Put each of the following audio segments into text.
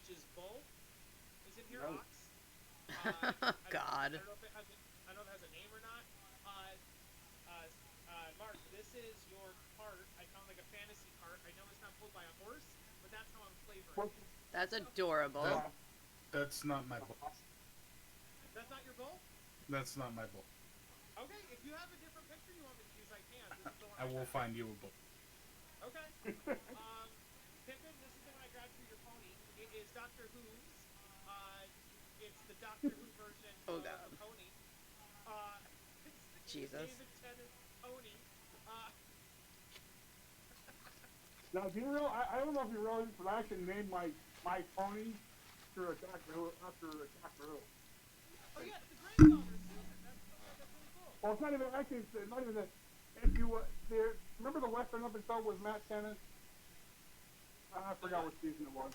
is bull. Is in here, No. ox. God. I don't know if it has I don't know if it has a name or not. Mark, this is your cart. I found like a fantasy cart. I know it's not pulled by a horse, but that's how I'm flavoring Well, it. That's So adorable. That uh, that's not my book. that's not your bull. That's not my book. Okay, if you have a different picture you want me to use, I can. This is the one I I will grabbed. find you a book. Okay. Um, Pippin, this is the one I grabbed for your pony. It is Doctor Who's. Uh, it's the Doctor Who version Oh of the God. pony. Uh, it's the Jesus. David Tennant pony. Uh, now, do you real? I don't know if you realize, but I actually named my pony after a Doctor Who. After a Doctor Who. oh yeah, it's the granddaughter, Susan. That's really cool. Well, it's not even actually. It's not even that. If you there, remember the Western episode with Matt Tennant? I The forgot what? what season it was.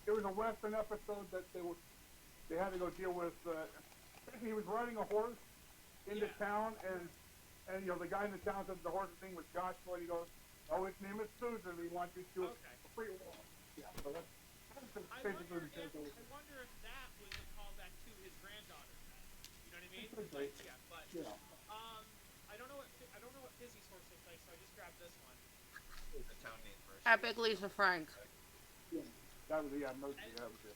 It was a Western episode that they had to go deal with. He was riding a horse into Yeah. town, and you know the guy in the town said the horse's name was Joshua, and he goes, "Oh, his name is Susan. We want you to Okay. a free walk." Yeah, so that's basically the case. I wonder if that was a callback to his granddaughter. You know what I mean? Could be. Like yeah, but Yeah. um, I don't know what Fizzy's horse looks like, so I just grabbed this one. The town named Mercy. Epic Lisa Frank. Yeah. That was mostly And that was it.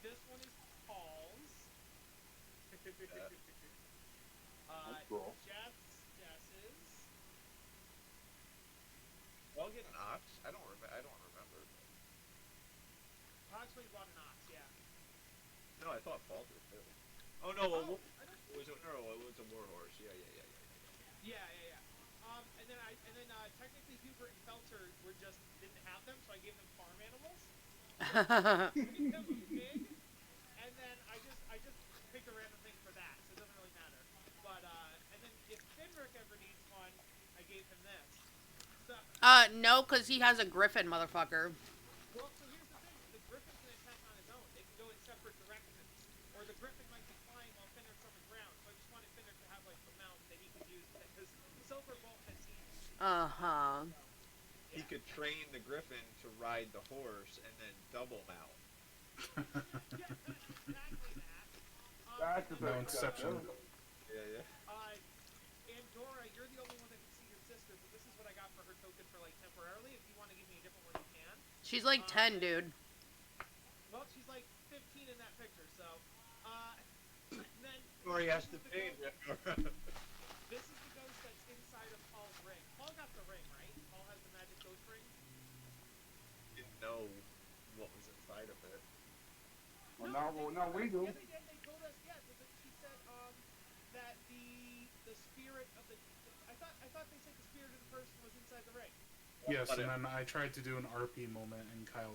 this one is Paul's. Yeah. uh, That's cool. Jess's. I'll get an ox. I don't remember. Hogsway bought an ox, yeah. No, I thought Paul did too. Oh no, Oh, I don't. it was a no, it was a warhorse. Yeah, yeah, yeah. And then technically Hubert and Felter were just didn't have them, so I gave them farm animals. So we have a pig, and then I just picked a random thing for that, so it doesn't really matter. But and then if Finrick ever needs one, I gave him this. So No, because he has a griffin, motherfucker. well, so here's the thing: the Griffin can attack on his own. They can go in separate directions, or the Griffin might be flying while Finrick's on the ground. So I just wanted Finrick to have like a mount that he could use because Silver Bolt has seen. Uh-huh. So He yeah, could train the griffin to ride the horse and then double mount. yeah, that's exactly that. And That's a then No bit Inception. excessive. Yeah. Andorra, you're the only one that can see your sister, but this is what I got for her token for like temporarily. If you want to give me a different one, you can. She's like 10, dude. Well, she's like 15 in that picture, so. Uh, and then Or he this has to is the pay. ghost. This is the ghost that's inside of Paul's ring. Paul got the ring, right? Paul has the magic ghost ring. Didn't know what was inside of it. Well, now we do. Yeah, they did. They told us. Yeah, she said that the spirit of the. I thought they said the spirit of the person was inside the ring. Yes, and then I tried to do an RP moment, and Kyle.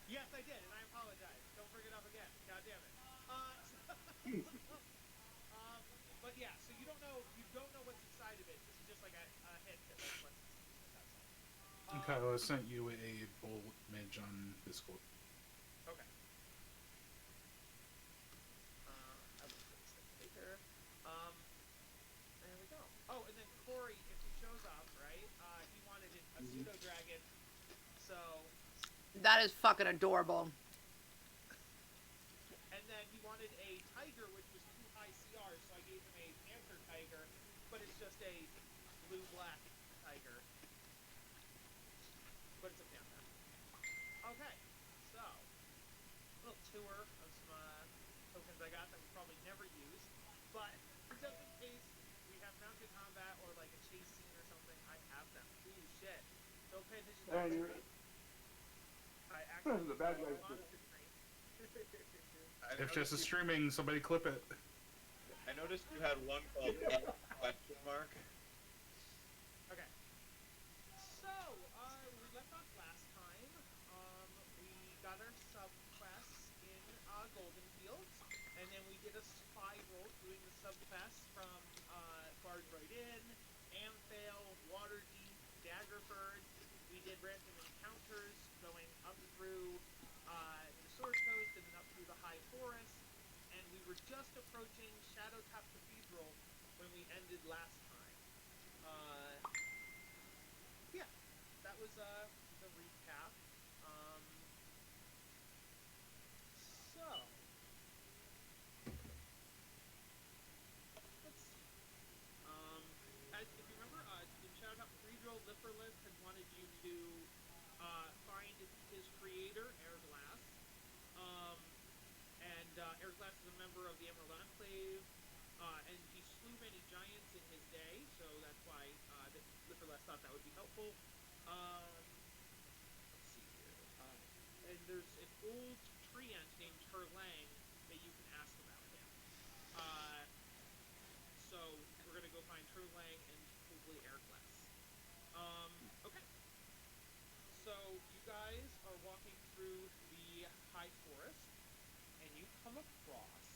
Yes, I did, and I apologize. Don't bring it up again. God damn it. Um, but yeah, so you don't know what's inside of it. This is just like a hint that like what's inside. That's all. Kyle, I sent you a bull image on Discord. Okay. I will put this in later. There we go. Oh, and then Corey, if he shows up, right? He wanted a pseudo dragon. So, That is fucking adorable. and then he wanted a tiger, which was too high CR, so I gave him a panther tiger, but it's just a blue black tiger. But it's a panther. Okay, so a little tour of some tokens I got that we probably never use, but just in case we have mounted combat or like a chase scene or something, I have them. Ooh, shit! Don't pay attention to that. And you're, I actually the bad guys on do. screen. If Jess is streaming, somebody clip it. I noticed you had one called question mark. Okay. So, we left off last time. We got our subquests in Golden Fields, and then we did a spy roll doing the subquests from Bardroid Inn, Amphale, Waterdeep, Daggerford. We did random encounters going up through the Source Coast and then up through the High Forest, and we were just approaching Shadowtop Cathedral when we ended last time. Yeah, that was the recap. Airglass is a member of the Emerald Enclave, and he slew many giants in his day, so that's why that Liverless thought that would be helpful. Let's see here. And there's an old treant named Terlang that you can ask about him. Uh, so we're gonna go find Terlang and hopefully Airglass. Okay. So you guys are walking through the high forest, and you come across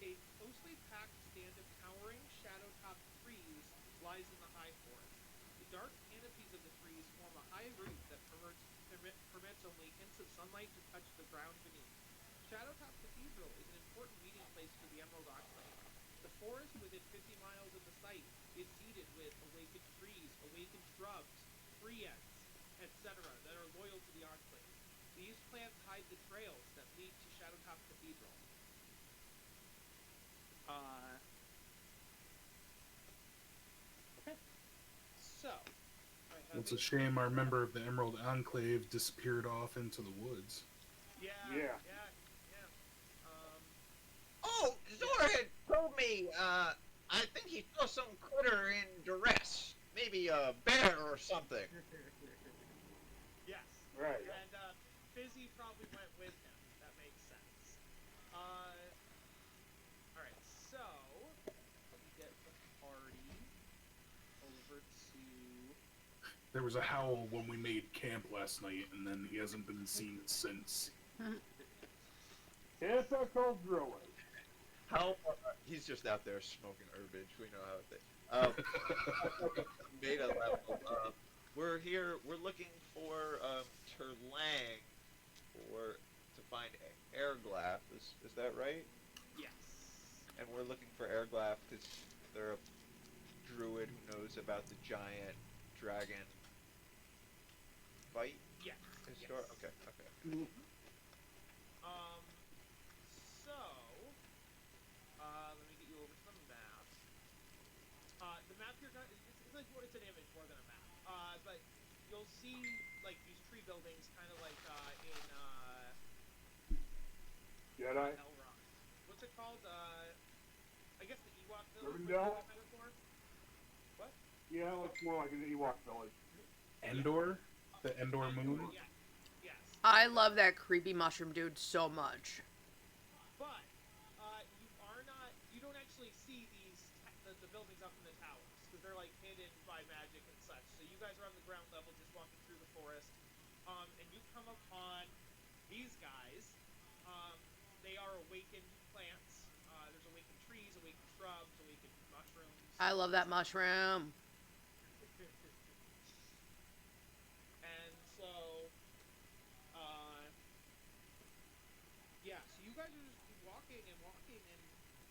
a closely packed stand of towering, shadow-topped trees lies in the high forest. The dark canopies of the trees form a high roof that permits only hints of sunlight to touch the ground beneath. Shadowtop Cathedral is an important meeting place for the Emerald Enclave. The forest within 50 miles of the site is seeded with awakened trees, awakened shrubs, treants, etc. that are loyal to the Enclave. These plants hide the trails that lead to Shadowtop Cathedral. Okay. So, I have It's a shame our member of the Emerald Enclave disappeared off into the woods. Yeah. Yeah. Oh, Zora had told me, I think he saw some critter in duress. Maybe a bear or something. Yes. Right. And Fizzy probably went with him. That makes sense. Alright, so let me get the party over to There was a howl when we made camp last night, and then he hasn't been seen since. Typical druid. How? He's just out there smoking herbage. We know how they. Made a level. We're here. We're looking for Terlang, to find Airglass. Is that right? yes. And we're looking for Airglass because they're a druid who knows about the giant dragon fight. Yes. Historic. Yes. Okay. So let me get you over to the map. The map here, it's like it's an image more than a map. But you'll see like these tree buildings, kind of like in Jedi. Elrond. What's it called? I guess the Ewok village. Rivendell? Metaphor? What? Yeah, it looks more like an Ewok village. Endor? The Endor moon? Yeah. Yes. I love that creepy mushroom dude so much. But you don't actually see the buildings up in the towers because they're like hidden by magic and such. So you guys are on the ground level, just walking through the forest, and you come upon these guys. They are awakened plants. There's awakened trees, awakened shrubs, awakened mushrooms. I love that mushroom. And so, yeah, so you guys are just walking, and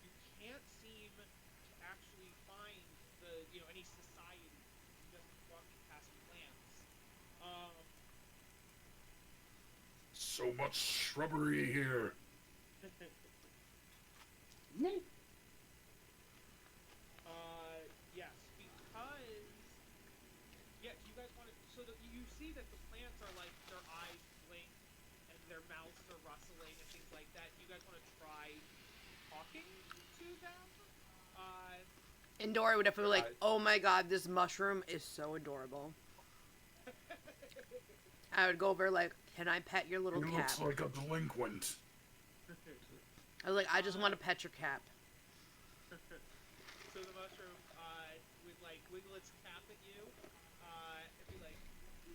you can't seem to actually find any society. You just keep walking past plants. So much shrubbery here. Yes, because you guys want to. So that you see that the plants are like their eyes blink and their mouths are rustling and things like that. You guys want to try talking to them? Endor would definitely be like, oh my god, this mushroom is so adorable. I would go over like, can I pet your little He cat? looks like a delinquent. I was like, I just want to pet your cat. So the mushroom would like wiggle its cap at you and be like,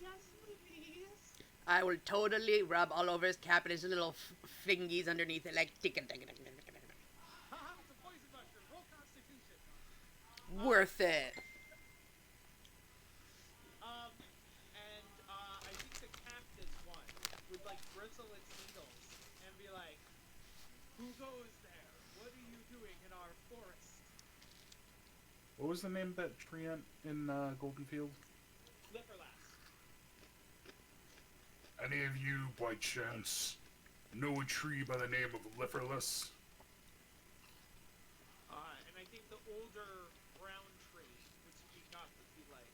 "Yes, please." I will totally rub all over his cap and his little fingies underneath it, like tick. Haha, it's a poison mushroom. Roll Constitution. Worth it. I think the cactus one would like bristle its needles and be like, "Who goes there? What are you doing in our forest?" What was the name of that treant in Goldenfield? Liverlass. Any of you, by chance, know a tree by the name of Liverless? And I think the older brown tree would speak up and be like,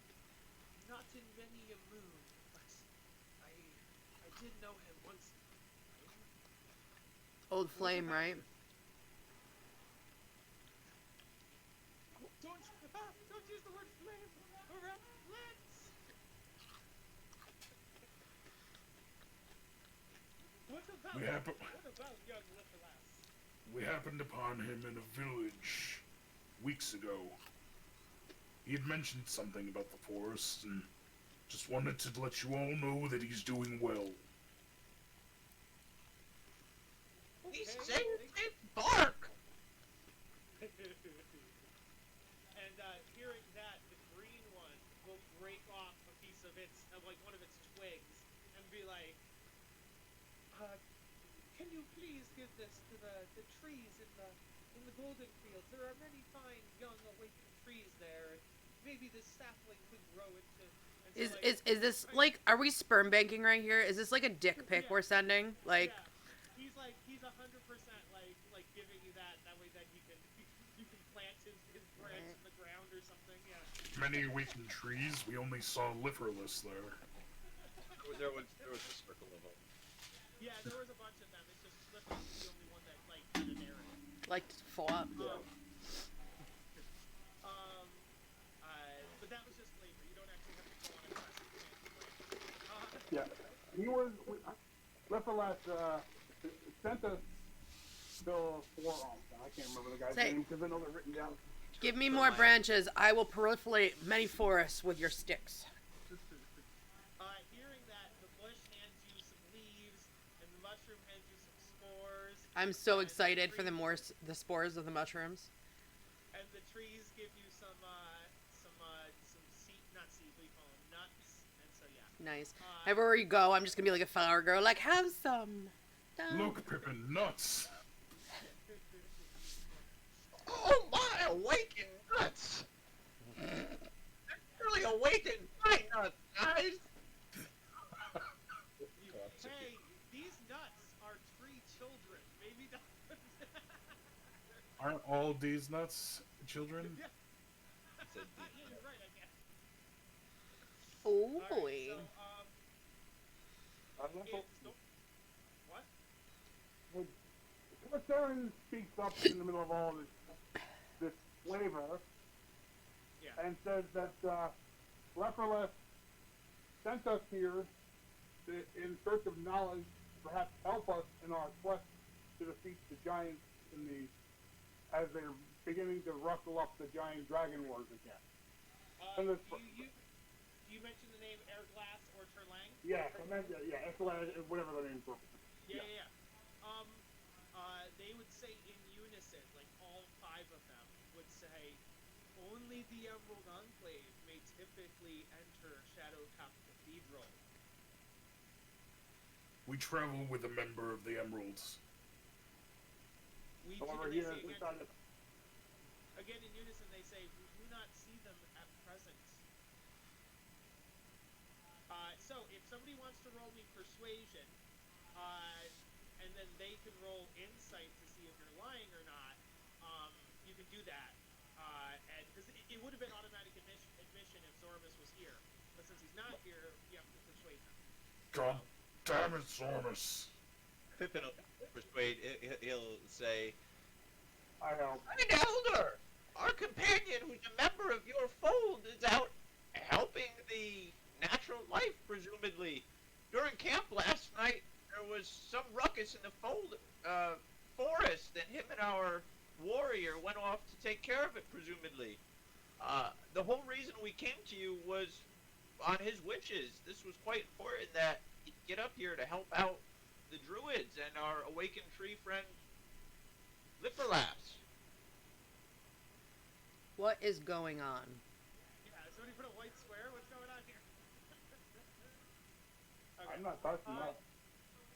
"Not in many a moon, but I did know him once." Old flame, right? Don't use the word flame around let's. We happen What about young Litterlass? we happened upon him in a village weeks ago. He had mentioned something about the forest, and just wanted to let you all know that he's doing well. He's saying bark. And hearing that, the green one will break off a piece of like one of its twigs, and be like, "Can you please give this to the trees in the golden fields? There are many fine young awakened trees there, and maybe this sapling could grow into." And so, Is this like, are we sperm banking right here? Is this like a dick pic we're sending? Like, yeah, he's 100% like giving you that. That way, that you can plant his branch in the ground or something. Yeah. Many awakened trees, we only saw liverless there. There was a circle of them. Yeah, there was a bunch of them. It's just Slipper's is the only one that like had an arrow. like fought. But that was just flavor. You don't actually have to go on a quest to plant the branch. Yeah. He was. Litterlass sent us the forearms. I can't remember the guy's Say- name because I know they're written down. Give me more branches. I will proliferate many forests with your sticks. Hearing that, the bush hands you some leaves, and the mushroom hands you some spores. I'm so and excited for trees- the spores of the mushrooms. And the trees give you some seed, not seeds, we call them nuts. And so yeah. Nice. Everywhere you go, I'm just gonna be like a flower girl. Like, have some. Dum. Look, Pippin, nuts! Oh my awakened nuts! Really awakened my nuts, guys! Hey, these nuts are tree children. Maybe not. Aren't all these nuts children? Yeah. Said Yeah, you're right, I guess. Oh All boy. right, so, what? Corsarin speaks up in the middle of all this flavor Yeah. and says that Leproless sent us here in search of knowledge, perhaps help us in our quest to defeat the giants as they're beginning to rustle up the giant dragon wars again. And this- You mentioned the name Airglass or Terlang? Yeah, I meant, yeah, whatever the name's for. Yeah. They would say in unison, like all five of them would say, only the Emerald Enclave may typically enter Shadowtop Cathedral. We travel with a member of the Emeralds. We However, they here say we again, found it. again in unison, they say, we do not see them at present. So if somebody wants to roll me persuasion, and then they can roll insight to see if you're lying or not, you can do that. And because it would have been automatic admission if Zormus was here, but since he's not here, you have to persuade them. God damn it, Zormus! Pippin will persuade. He'll say, I help. "An elder, our companion, who's a member of your fold, is out helping the natural life, presumably. During camp last night, there was some ruckus in the forest, and him and our warrior went off to take care of it, presumably. The whole reason we came to you was on his wishes. This was quite important that he get up here to help out the druids and our awakened tree friend, Lipperlass." What is going on? Yeah, somebody put a white square? What's going on here? Okay. I'm not touching that.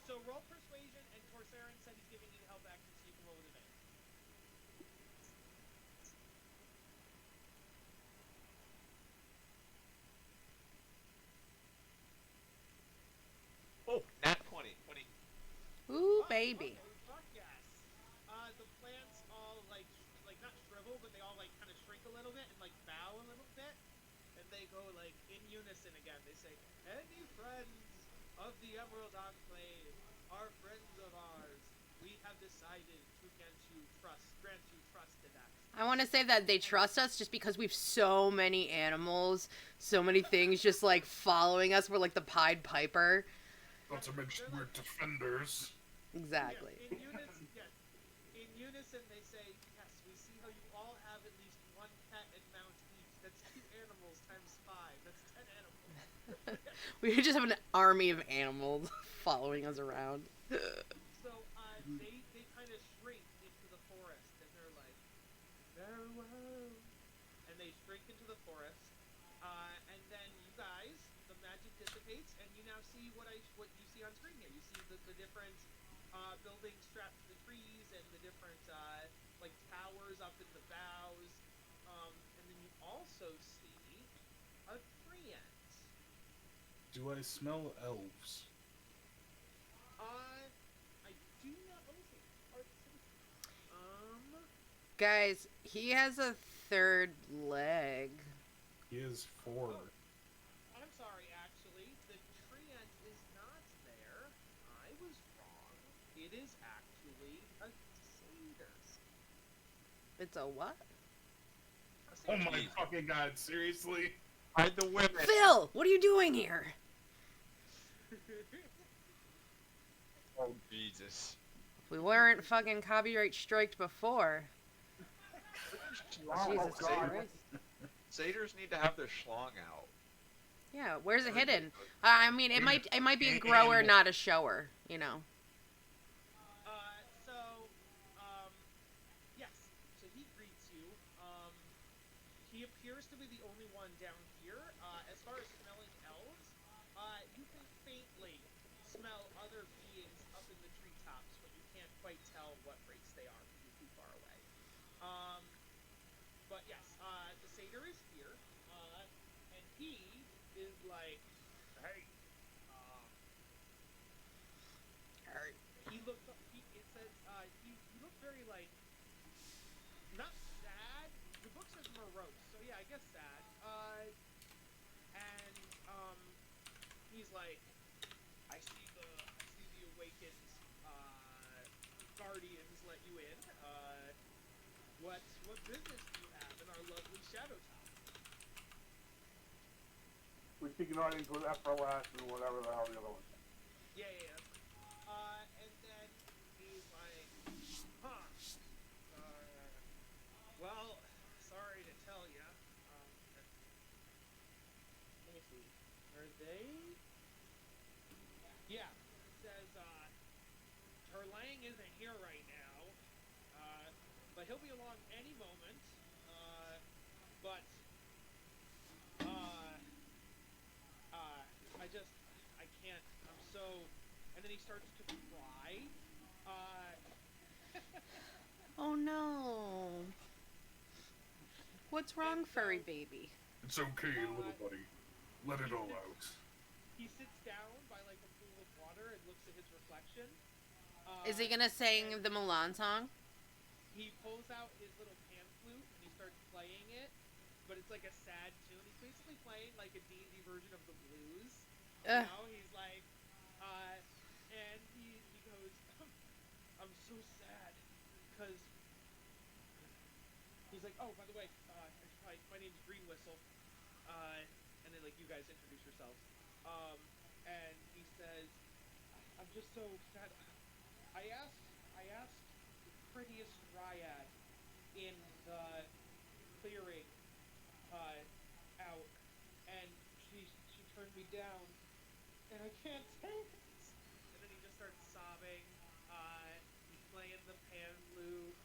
So roll persuasion, and Corsarin said he's giving you help action, so you can roll with advantage. Oh, nat 20. Ooh, baby. Okay, fuck yes. The plants all like not shrivel, but they all like kind of shrink a little bit and like bow a little bit, and they go like in unison again. They say, "Any friends of the Emerald Enclave are friends of ours. We we have decided grant you trusted access. I want to say that they trust us just because we've so many animals, so many things just like following us. We're like the Pied Piper. Not to mention we're defenders. Exactly. Yes, in unison, yes. In unison, they say, yes, we see how you all have at least one pet and mount each. That's 2 animals times 5. That's 10 animals. We just have an army of animals following us around. So they kind of shrink into the forest, and they're like, farewell. And they shrink into the forest, and then you guys, the magic dissipates, and you now see what you see on screen here. You see the different buildings strapped to the trees, and the different like towers up in the boughs, and then you also see a tree ant. Do I smell elves? I do not. Let me see. Guys, he has a 3rd leg. He is 4. I'm sorry, actually. The tree ant is not there. I was wrong. It is actually a satyr. It's a what? Oh my fucking god, seriously? Hide the women. Phil, what are you doing here? Oh, Jesus. We weren't fucking copyright striked before. Wow, Jesus God. Christ. Satyrs need to have their schlong out. Yeah, where's it hidden? I mean, it might be a grower, not a shower. You know. So, yes. So he greets you. He appears to be the only one down here. As far as smelling elves, you can faintly smell other beings up in the treetops, but you can't quite tell what race they are from too far away. But yes, the satyr is here, and he is like, hey, he looks. It says he looks very like not sad. The book says morose, so yeah, I guess sad. And he's like, I see the awakened guardians let you in. What business do you have in our lovely Shadow Top? We're seeking audience with FLS and whatever the hell the other one is. Yeah. And then he's like, huh. Well, sorry to tell you. Let me see. Are they? Yeah. It says, Terlang isn't here right now. But he'll be along any moment. But I can't. I'm so. And then he starts to cry. Oh no. What's wrong, furry baby? It's okay, little buddy. Let it all out. He sits down by like a pool of water and looks at his reflection. Is he gonna sing the Mulan song? He pulls out his little pan flute and he starts playing it, but it's like a sad tune. He's basically playing like a D&D version of the blues. You know, he's like, and he goes, I'm so sad, because he's like, oh, by the way, my name's Green Whistle, and then like you guys introduce yourselves, and he says, I'm just so sad. I asked the prettiest dryad in the clearing out, and she turned me down, and I can't take it. And then he just starts sobbing. He's playing the pan flute.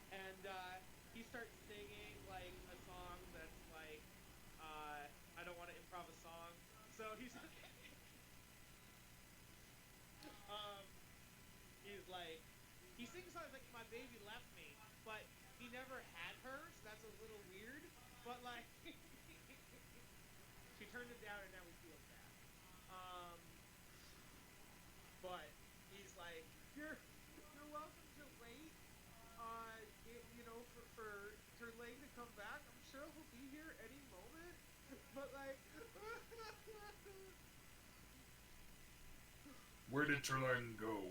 And he starts singing like a song that's like, I don't want to improv a song, so he's he's like, he sings songs like my baby left me, but he never had her, so that's a little weird. But like, she turned him down, and now he feels bad. But he's like, you're welcome to wait. You know, for Terlang to come back. I'm sure he'll be here any moment. But like, Where did Terlang go?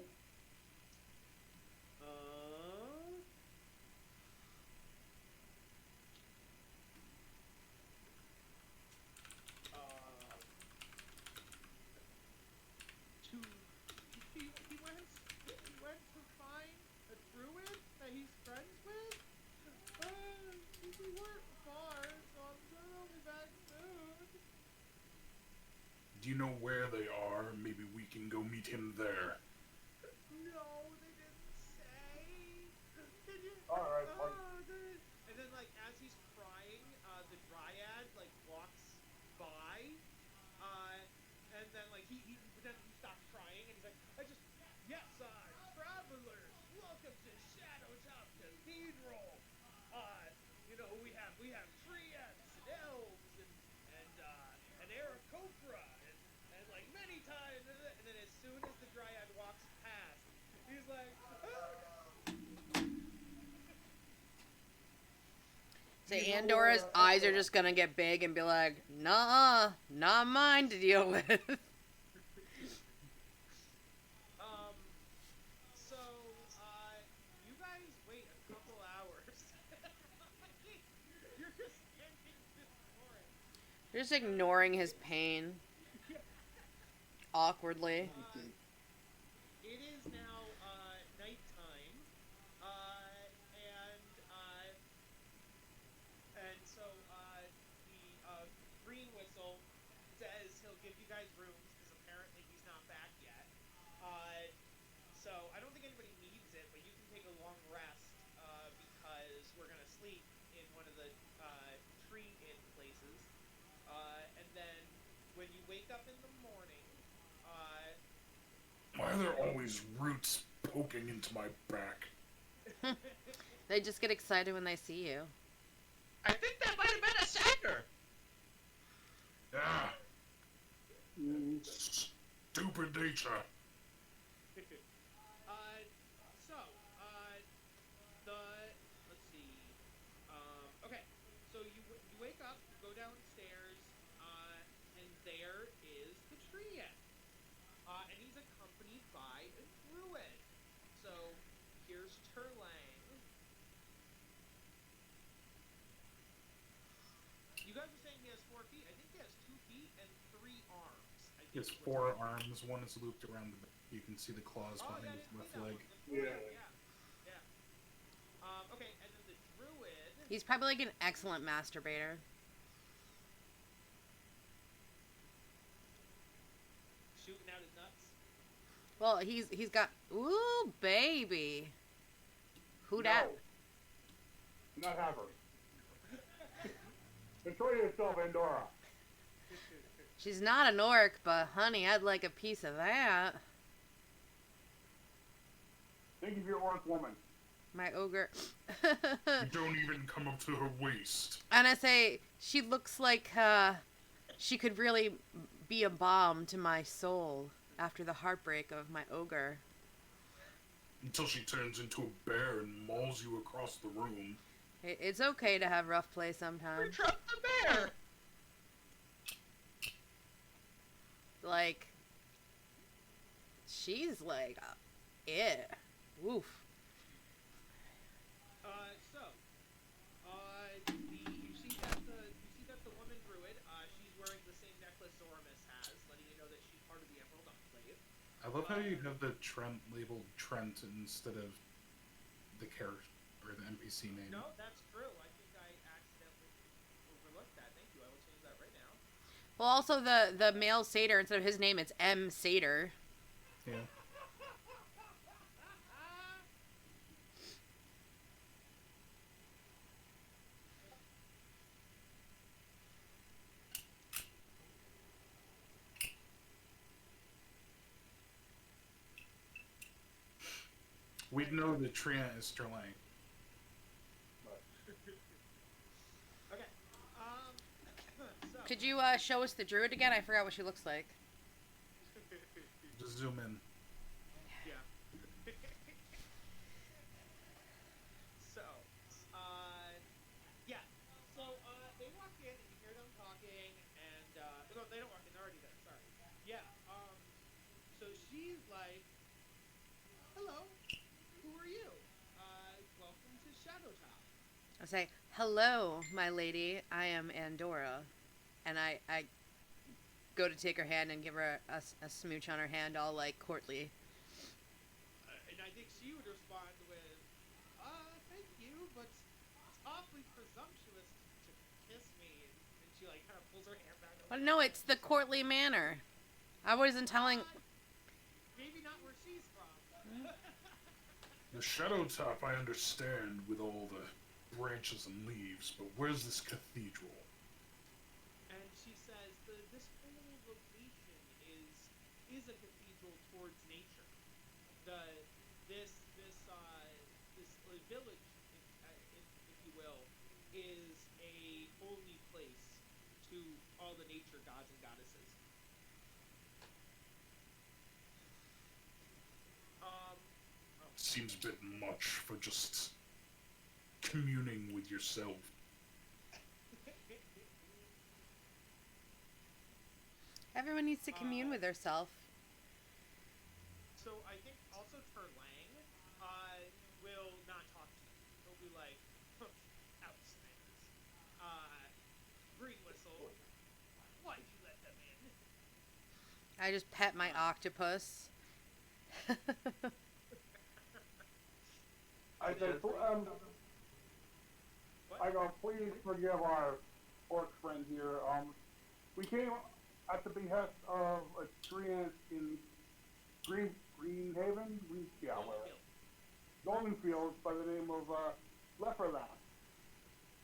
To he went to find a druid that he's friends with. We weren't far, so I'm sure they'll be back soon. Do you know where they are? Maybe we can go meet him there. No, they didn't say. Alright, And then, like, as he's crying, the dryad, like, walks by, and then, like, he stops crying, and he's like, yes, travelers, welcome to Shadowtop Cathedral. We have treants and elves and Aarakocra and like many times, and then as soon as the dryad walks past, he's like, oh no. So Andora's eyes are just gonna get big and be like, nah, not mine to deal with. So, you guys wait a couple hours. You're just standing ignoring. You're just ignoring his pain. Awkwardly. It is now, nighttime, and so, the, Green Whistle says he'll give you guys rooms, because apparently he's not back yet. So I don't think anybody needs it, but you can take a long rest, because we're gonna sleep in one of the, tree inn places. And then when you wake up in the morning, Why are there always roots poking into my back? They just get excited when they see you. I think that might have been a sacker. Ah, stupid nature. let's see. Okay, so you wake up, you go downstairs, and there is the tree inn. And he's accompanied by a druid. So here's Terlang. You guys are saying he has 4 feet. I think he has 2 feet and 3 arms. He has 4 arms. One is looped around the. You can see the claws behind his left leg. Yeah. Okay, and then the druid. He's probably like an excellent masturbator. Shooting out his nuts. Well, he's got ooh baby. Who dat? Not have her. Control yourself, Andorra. She's not an orc, but honey, I'd like a piece of that. Think of your orc woman. My ogre. You don't even come up to her waist. And I say, she looks like she could really be a balm to my soul after the heartbreak of my ogre. Until she turns into a bear and mauls you across the room. It's okay to have rough play We sometimes. trapped the bear. Like, she's like, woof. You see that the woman druid, she's wearing the same necklace Zoramis has, letting you know that she's part of the Emerald Enclave. I love how you have the Trent labeled Trent instead of the character or the NPC name. No, that's true. I think I accidentally overlooked that. Thank you. I will change that right now. Well, also the male satyr, instead of his name, it's M. Satyr. Yeah. We know the Treant is Sterling. Okay. So. Could you show us the druid again? I forgot what she looks like. Just zoom in. Yeah. So, yeah. So, they walk in and you hear them talking, and no, they don't walk in. They're already there. Sorry. Yeah. So she's like, hello, who are you? Welcome to Shadowtop. I say, hello, my lady. I am Andorra. And I go to take her hand and give her a smooch on her hand, all like courtly. And I think she would respond with, thank you, but it's awfully presumptuous to kiss me. And she like kind of pulls her hand back Well, away. no, it's the courtly manner. I wasn't telling. Maybe not where she's from. The Shadow Top, I understand, with all the branches and leaves, but where's this cathedral? And she says, this whole location is a cathedral towards nature. The this village, if you will, is a holy place to all the nature gods and goddesses. Um, oh. Seems a bit much for just communing with yourself. Everyone needs to commune with herself. So I think also Terlang will not talk to you. He'll be like, outsiders. Green whistle. Why'd you let them in? I just pet my octopus. I said, What? I go, please forgive our orc friend here. We came at the behest of a treant in Greenhaven? Yeah, Golden Fields by the name of Leferlas.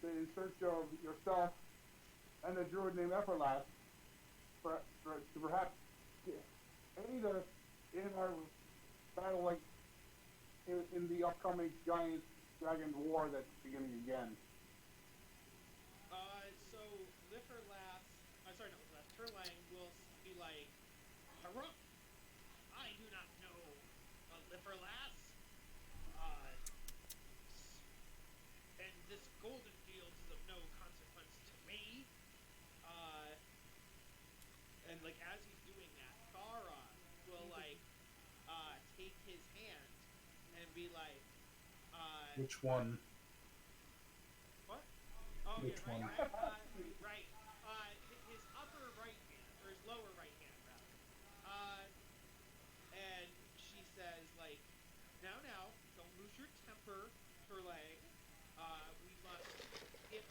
In search of yourself and a druid named Everlast to perhaps aid us in our battle, like in the upcoming giant dragon war that's beginning again. So Terlang will be like, Haruk, I do not know a Lifferlass. And this golden fields is of no consequence to me. And like as he's doing that, Thara will like take his hand and be like, Which one? what? Oh Which yeah, one? right. His upper right hand or his lower right hand rather. And she says like, now, don't lose your temper, Terlang. We must, if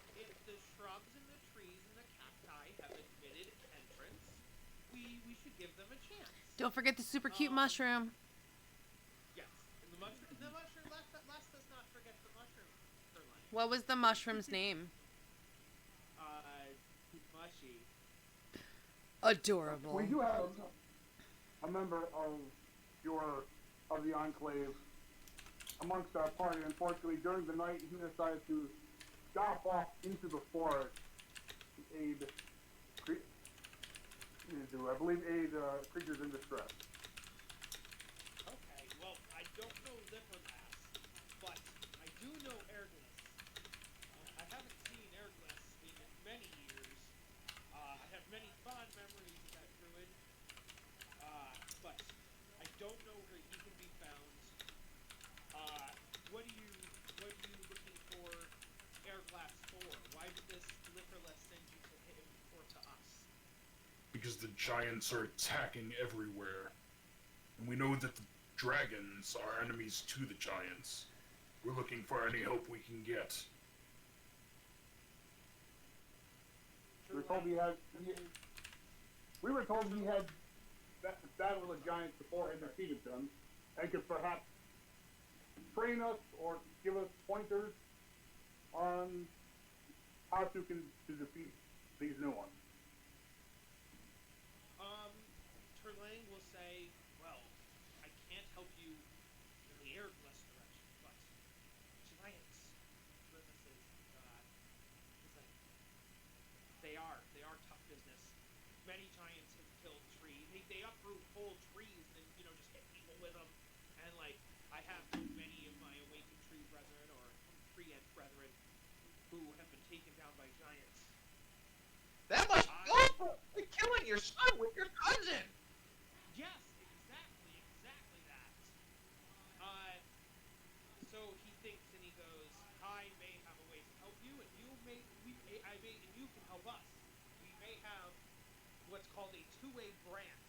the shrubs and the trees and the cacti have admitted entrance, we should give them a chance. Don't forget the super cute mushroom. Yes, and the mushroom. Last does not forget the mushroom. Terlang. What was the mushroom's name? Mushy. Adorable. We do have a member of the Enclave amongst our party. Unfortunately, during the night, he decided to stop off into the forest to aid creatures in distress. Okay, well, I don't know Lifferlass, but I do know Erglis. I haven't seen Erglis in many years. I have many fond memories of that druid, but I don't know where he can be found. What are you looking for Erglis for? Why did this Lifferlass send you to him or to us? Because the giants are attacking everywhere. And we know that the dragons are enemies to the giants. We're looking for any help we can get. We were told he had battled the giants before and defeated them, and could perhaps train us or give us pointers on how to defeat these new ones. Terlang will say, well, I can't help you in the Erglis direction, but giants, businesses, it's like, they are tough business. Many giants have killed trees. They uproot whole trees and just hit people with them. And like, I have many of my awakened tree brethren or tree-ent brethren who have been taken down by giants. That must be awful! You're killing your son with your cousin! Yes, exactly. I may, and you can help us. We may have what's called a two-way branch.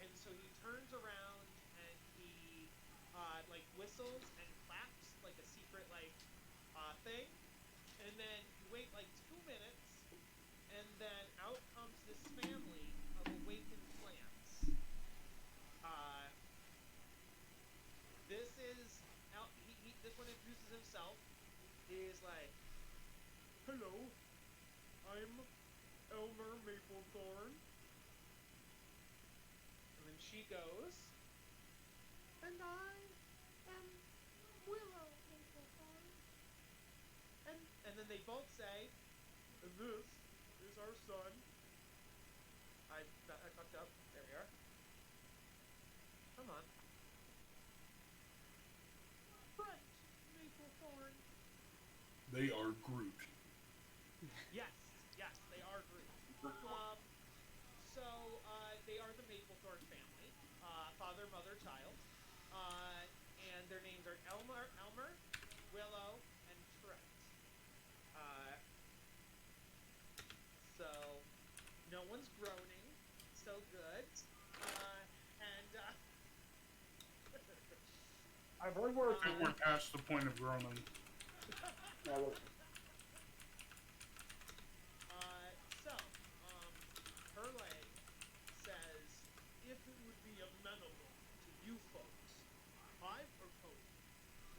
And so he turns around and he like whistles and claps like a secret like thing, and then you wait like 2 minutes, and then out comes this family of awakened plants. Uh, this is this one introduces himself. He's like, "Hello, I'm Elmer Maplethorn," and then she goes, "And I am Willow Maplethorn." And then they both say, "And this is our son." I fucked up. There we are. Come on. Brent Maplethorn. They are Groot. Yes, yes, they are Groot. Um, so they are the Maplethorn family, father, mother, child, and their names are Elmer, Willow, and Trent. Uh, so no one's groaning. So good. And I've heard where it's I think we're past the point of groaning. so, Herlang says, if it would be amenable to you folks, I propose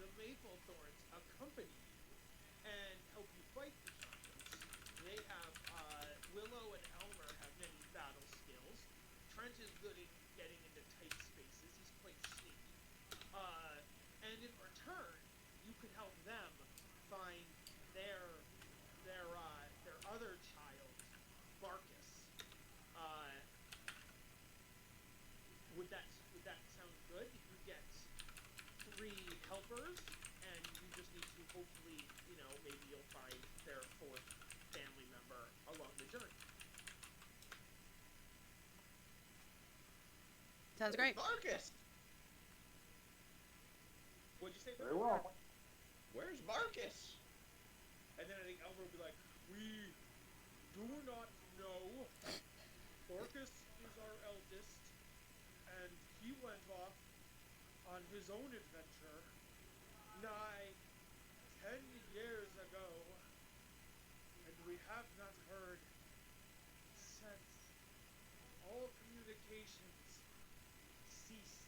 the Maplethorns accompany you and help you fight the giants. They have, Willow and Elmer have many battle skills. Trent is good at getting into tight spaces. He's quite sneaky. And in return, you could help them find their their other child, Barkus. Uh, would that sound good? You get 3 helpers, and you just need to hopefully, maybe you'll find their 4th family member along the journey. Sounds great. Marcus! What'd you say? Very well. Where's Marcus? And then I think Elmer will be like, "We do not know. Barkus is our eldest, and he went off on his own adventure nigh 10 years ago, and we have not heard since. All communications ceased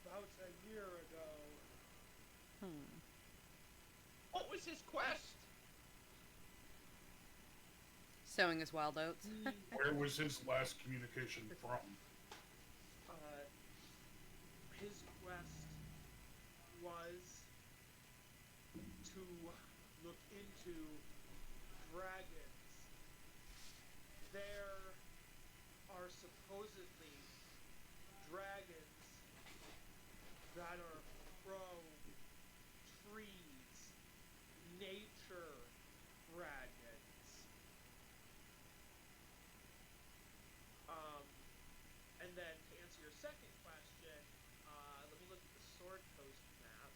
about a year ago." What was his quest? Sowing his wild oats. Where was his last communication from? His quest was to look into dragons. There are supposedly dragons that are pro trees, nature dragons. And then to answer your second question, let me look at the Sword Coast map.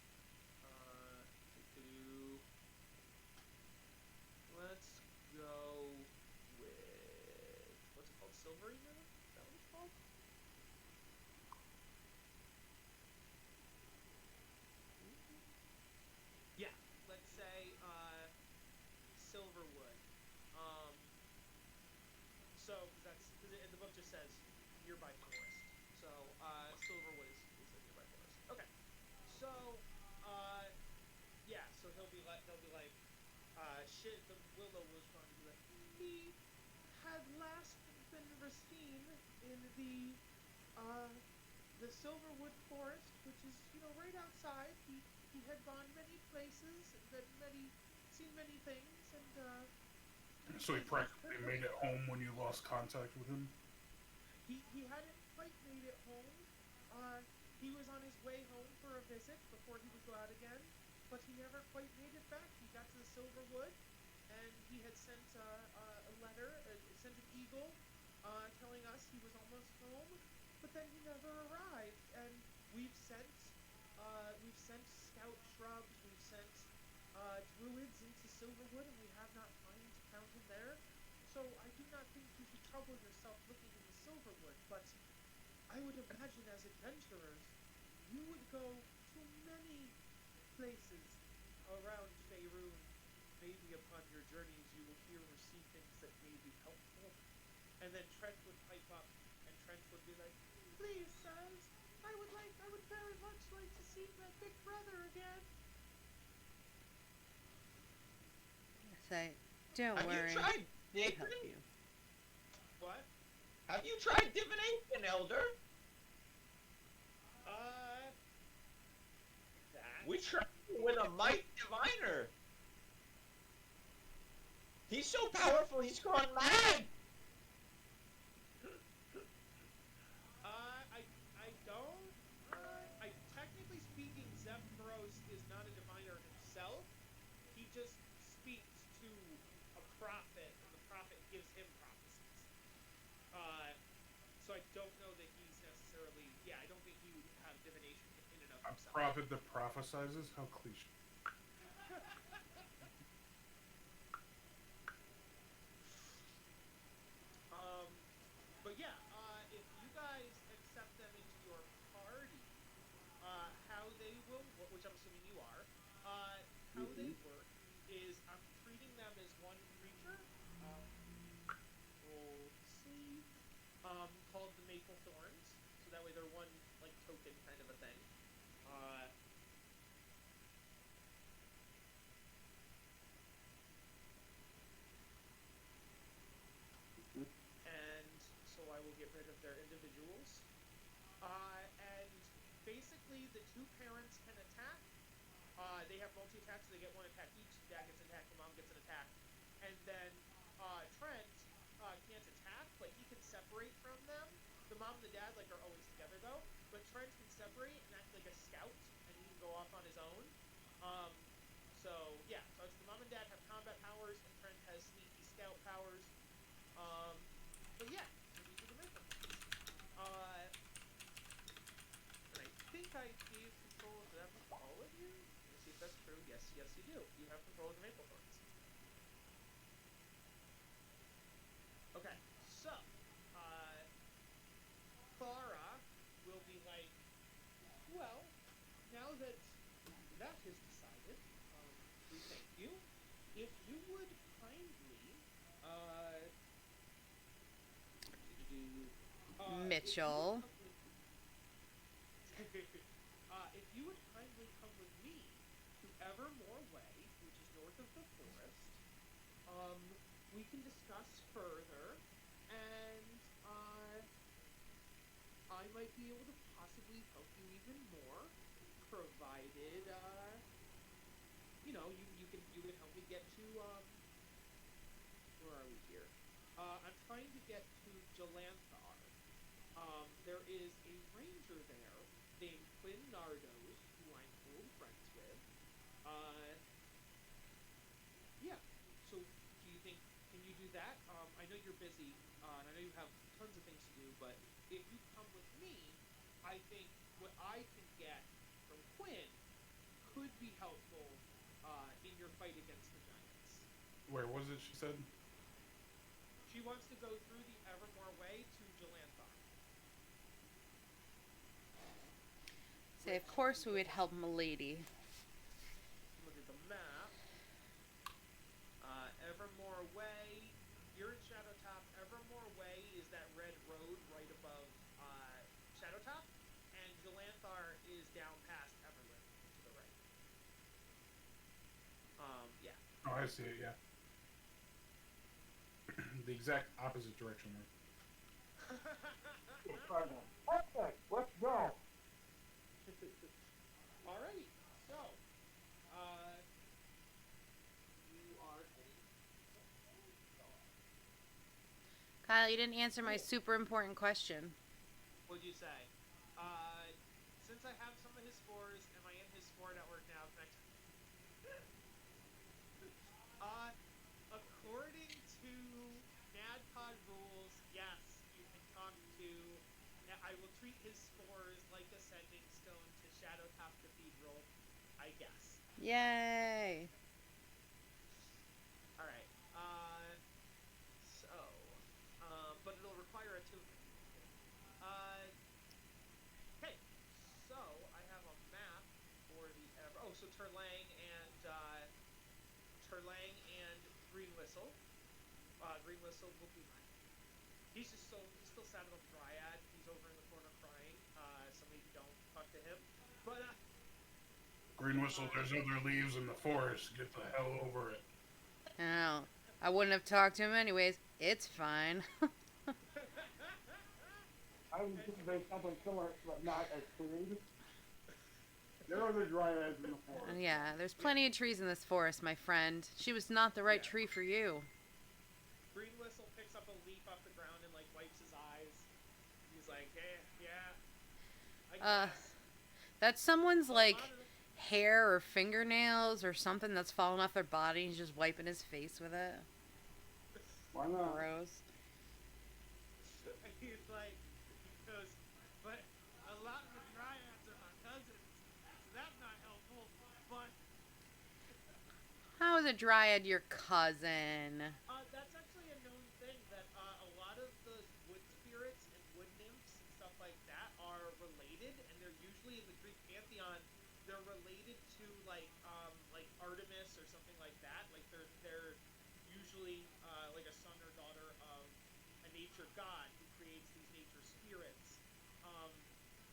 Let's go with, what's it called? Silvery Moon? Is that what it's called? Yeah, let's say Silverwood. Um, and the book just says nearby forest. So Silverwood is a nearby forest. Okay. So yeah. So they'll be like, shit. The Willow was going to be like, he had last been seen in the Silverwood forest, which is right outside. He had gone many places, seen many things, and So he practically made it home when you lost contact with him? he hadn't quite made it home. He was on his way home for a visit before he would go out again, but he never quite made it back. He got to the Silverwood, and he had sent a letter, sent an eagle, telling us he was almost home, but then he never arrived. And we've sent scout shrubs, we've sent druids into Silverwood, and we have not found him there. So I do not think you should trouble yourself looking into Silverwood, but I would imagine as adventurers, you would go to many places around Faerun. Maybe upon your journeys you will hear or see things that may be helpful. And then Trent would pipe up, and Trent would be like, "Please, sirs, I would very much like to see my big brother again." Say, don't Have you worry. tried I'll help divination? you. What? Have you tried divination, Elder? That? We tried with a might diviner. He's so powerful, he's gone mad. I don't. Technically speaking, Zephyros is not a diviner himself. He just speaks to a prophet, and the prophet gives him prophecies. So I don't know that he's necessarily. Yeah, I don't think he would have divination in and of A himself. prophet that prophesizes? How cliche. But yeah, if you guys accept them into your party, how they will, which I'm assuming you are, how they work is I'm treating them as one creature. We'll see. Called the Maple Thorns, so that way they're one like token kind of a thing. Uh, and so I will get rid of their individuals. And basically, the two parents can attack. They have multi-attacks, so they get one attack each. The dad gets an attack, the mom gets an attack. And then Trent can't attack, but he can separate from them. The mom and the dad are always together though. But Trent can separate and act like a scout, and he can go off on his own. So yeah, so the mom and dad have combat powers, and Trent has sneaky scout powers. But yeah, so these are the Maple Thorns. And I think I gave control of them to all of you. Let me see if that's true. Yes, yes, you do. You have control of the Maple Thorns. Okay, so Clara will be like, well, now that that is decided, we thank you. If you would kindly, Mitchell. If you would kindly come with me to Evermore Way, which is north of the forest, we can discuss further, and I might be able to possibly help you even more, provided you can help me get to where are we here? I'm trying to get to Jalanthar. There is a ranger there named Quinn Nardos, who I'm old friends with. Yeah. So, do you think can you do that? I know you're busy, and I know you have tons of things to do. But if you come with me, I think what I can get from Quinn could be helpful in your fight against the giants. Where was it, she said? She wants to go through the Evermore Way to Jalanthar. Say, of course we would help Milady. Look at the map. Evermore Way. You're in Shadowtop. Evermore Way is that red road right above Shadowtop, and Jalanthar is down past Everland to the right. Yeah. Oh, I see it, yeah. The exact opposite direction there. Okay, let's go. Alrighty. So, you are heading. Kyle, you didn't answer my super important question. What'd you say? Since I have some of his spores, am I in his spore network now? Next. According to NADPOD rules, yes, you can talk to. I will treat his spores like a sending stone to Shadowtop Cathedral, I guess. Yay! Whistle. Green Whistle will be mine. He's still sad about the Dryad. He's over in the corner crying. So maybe don't talk to him. But Green Whistle, there's other leaves in the forest. Get the hell over it. Oh, I wouldn't have talked to him anyways. It's fine. I would anticipate something similar, but not as crude. There are the dryads in the forest. Yeah, there's plenty of trees in this forest, my friend. She was not the right Yeah. tree for you. Green Whistle picks up a leaf off the ground and like wipes his eyes. He's like, "Hey, yeah, I guess." That's someone's A like lot of- hair or fingernails or something that's fallen off their body. He's just wiping his face with it. Why not? Gross. He's like, he goes, but a lot of the Dryads are my cousins, so that's not helpful. But How is a dryad your cousin? that's actually a known thing that a lot of the wood spirits and wood nymphs and stuff like that are related, and they're usually in the Greek pantheon. They're related to like Artemis or something like that. Like they're usually like a son or daughter of a nature god who creates these nature spirits.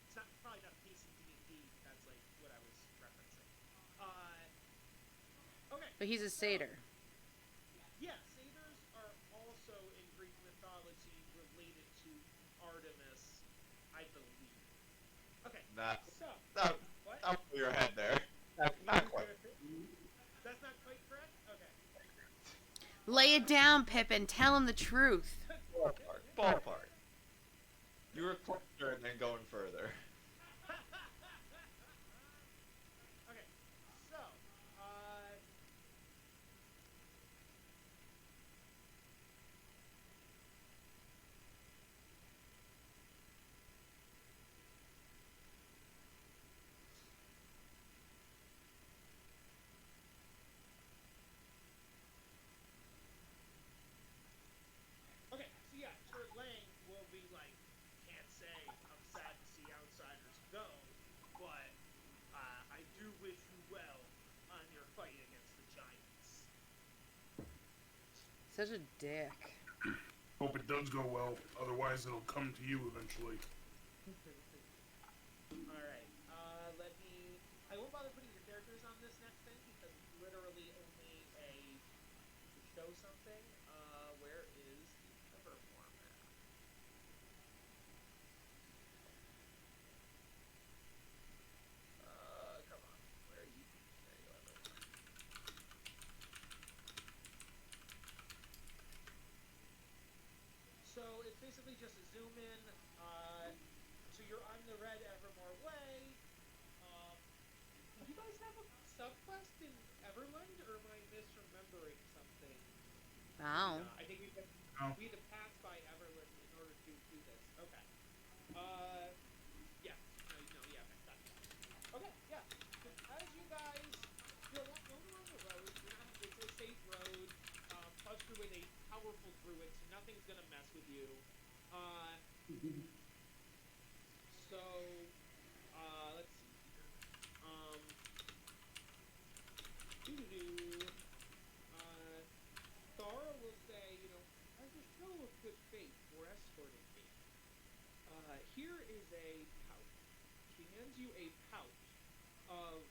It's not probably not the case in D&D. That's like what I was referencing. Okay. But he's a So, satyr. yeah, satyrs are also in Greek mythology related to Artemis, I believe. Okay. Not, So not, what? not over your head there. Not quite. That's not quite correct? Okay. Lay it down, Pippin. Tell him the truth. Ballpark. Ballpark. You were closer and then going further. Okay. So, okay, so yeah, Lang will be like, can't say I'm sad to see outsiders go, but I do wish you well on your fight against the giants. Such a dick. Hope it does go well. Otherwise, it'll come to you eventually. Alright, let me... I won't bother putting your characters on this next thing because it's literally only to show something. Where is the Evermore map? Come on. Where are you? There you go, Evermore. So it's basically just a zoom in. So you're on the red Evermore way. Um, did you guys have a subquest in Everland, or am I misremembering something? Wow. I think Oh. we had to pass by Everland in order to do this. Okay. Yeah. No, yeah, gotcha. Okay, yeah. So as you guys, you're going along the road. It's a safe road. Plus you're with a powerful druid, so nothing's gonna mess with you. So, let's see here. Doo-doo-doo. Thara will say, as a show of good faith for escorting me, here is a pouch. She hands you a pouch of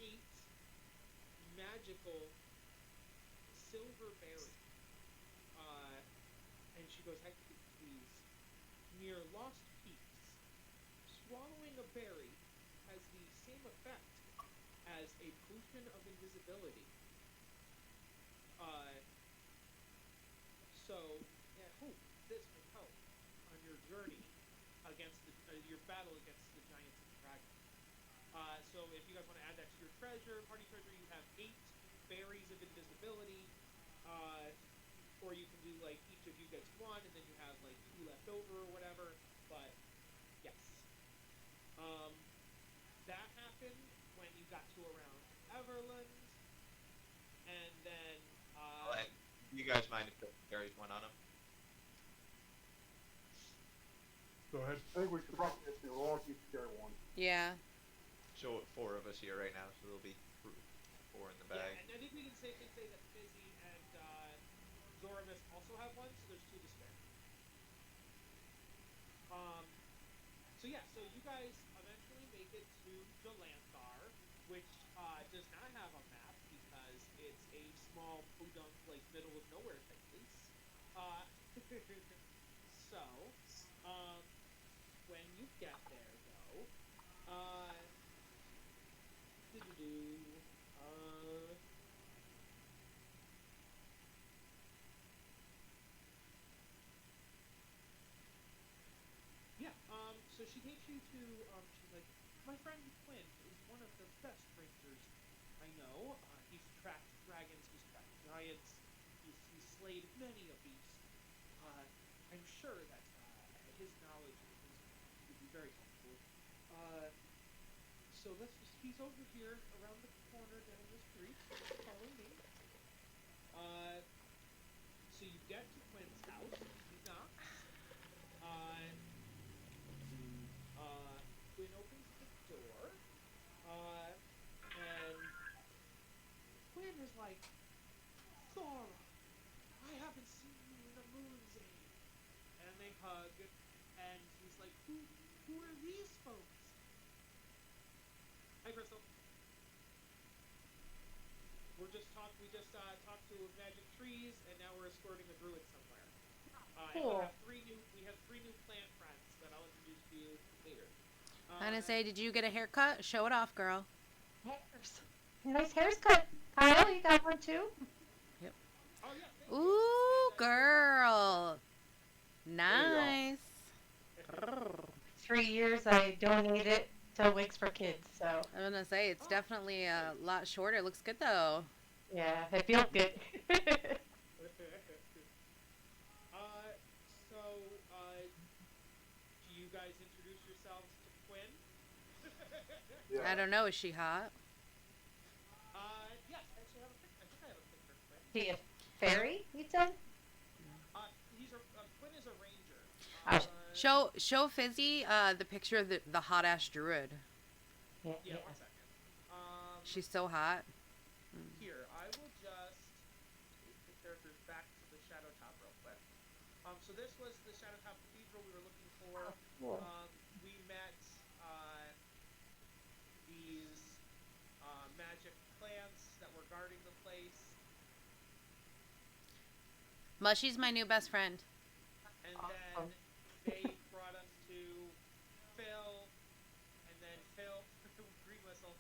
8 magical silver berries. And she goes, these near lost peaks. Swallowing a berry has the same effect as a potion of invisibility. So, yeah, this will help on your journey against your battle against the giants and dragons. So if you guys want to add that to your party treasure, you have 8 berries of invisibility. Or you can do like each of you gets 1, and then you have like 2 left over or whatever. But yes, that happened when you got to around Everland, and then You guys mind if the carries one on him? Go ahead. I think we should probably just do all keep carry one. Yeah. Show 4 of us here right now, so there'll be 4 in the bag. yeah, and I think we can safely say that Fizzy Zoramis also have one, so there's two to spare. Um, so yeah, so you guys eventually make it to Delanthar, which does not have a map because it's a small podunk, like middle of nowhere type place. Uh, so, um, when you get there though, uh, doo-doo-doo, uh, yeah. So she takes you to. She's like, my friend Quinn is one of the best rangers I know. He's tracked dragons. He's tracked giants. He's slayed many a beast. Uh, I'm sure that his knowledge and wisdom would be very helpful. Uh, so let's just. He's over here around the corner down the street. Just follow me. Uh, so you get to Quinn's house. He knocks. Uh, Quinn opens the door, uh, and Quinn is like, Thora, I haven't seen you in a moon's age. And they hug, and he's like, who are these folks? Hi, Crystal. We just talked to magic trees, and now we're escorting a druid somewhere. And Cool. we have three new plant friends that I'll introduce to you later. I'm gonna say, did you get a haircut? Show it off, girl. Hairs. Nice haircut. Kyle, you got one too? Oh yeah. Thank you. Ooh, And, girl. Nice. 3 years I donated to Wigs for Kids, so I was gonna say, it's definitely a lot shorter. Looks good though. yeah, it feels good. So, do you guys introduce yourselves to Quinn? Yeah. I don't know. Is she hot? Yes, I actually have a picture. I think I have a picture of Quinn. Be a fairy, you said? Quinn is a ranger. Oh. Show Fizzy the picture of the hot ass druid. Yeah, 1 second. She's so hot. Here, I will just move the characters back to the Shadow Top real quick. So this was the Shadow Top Cathedral we were looking for. Cool. We met these magic plants that were guarding the place, Mushy's my new best friend. and Awesome. then they brought us to Phil, and then Phil, Green Whistle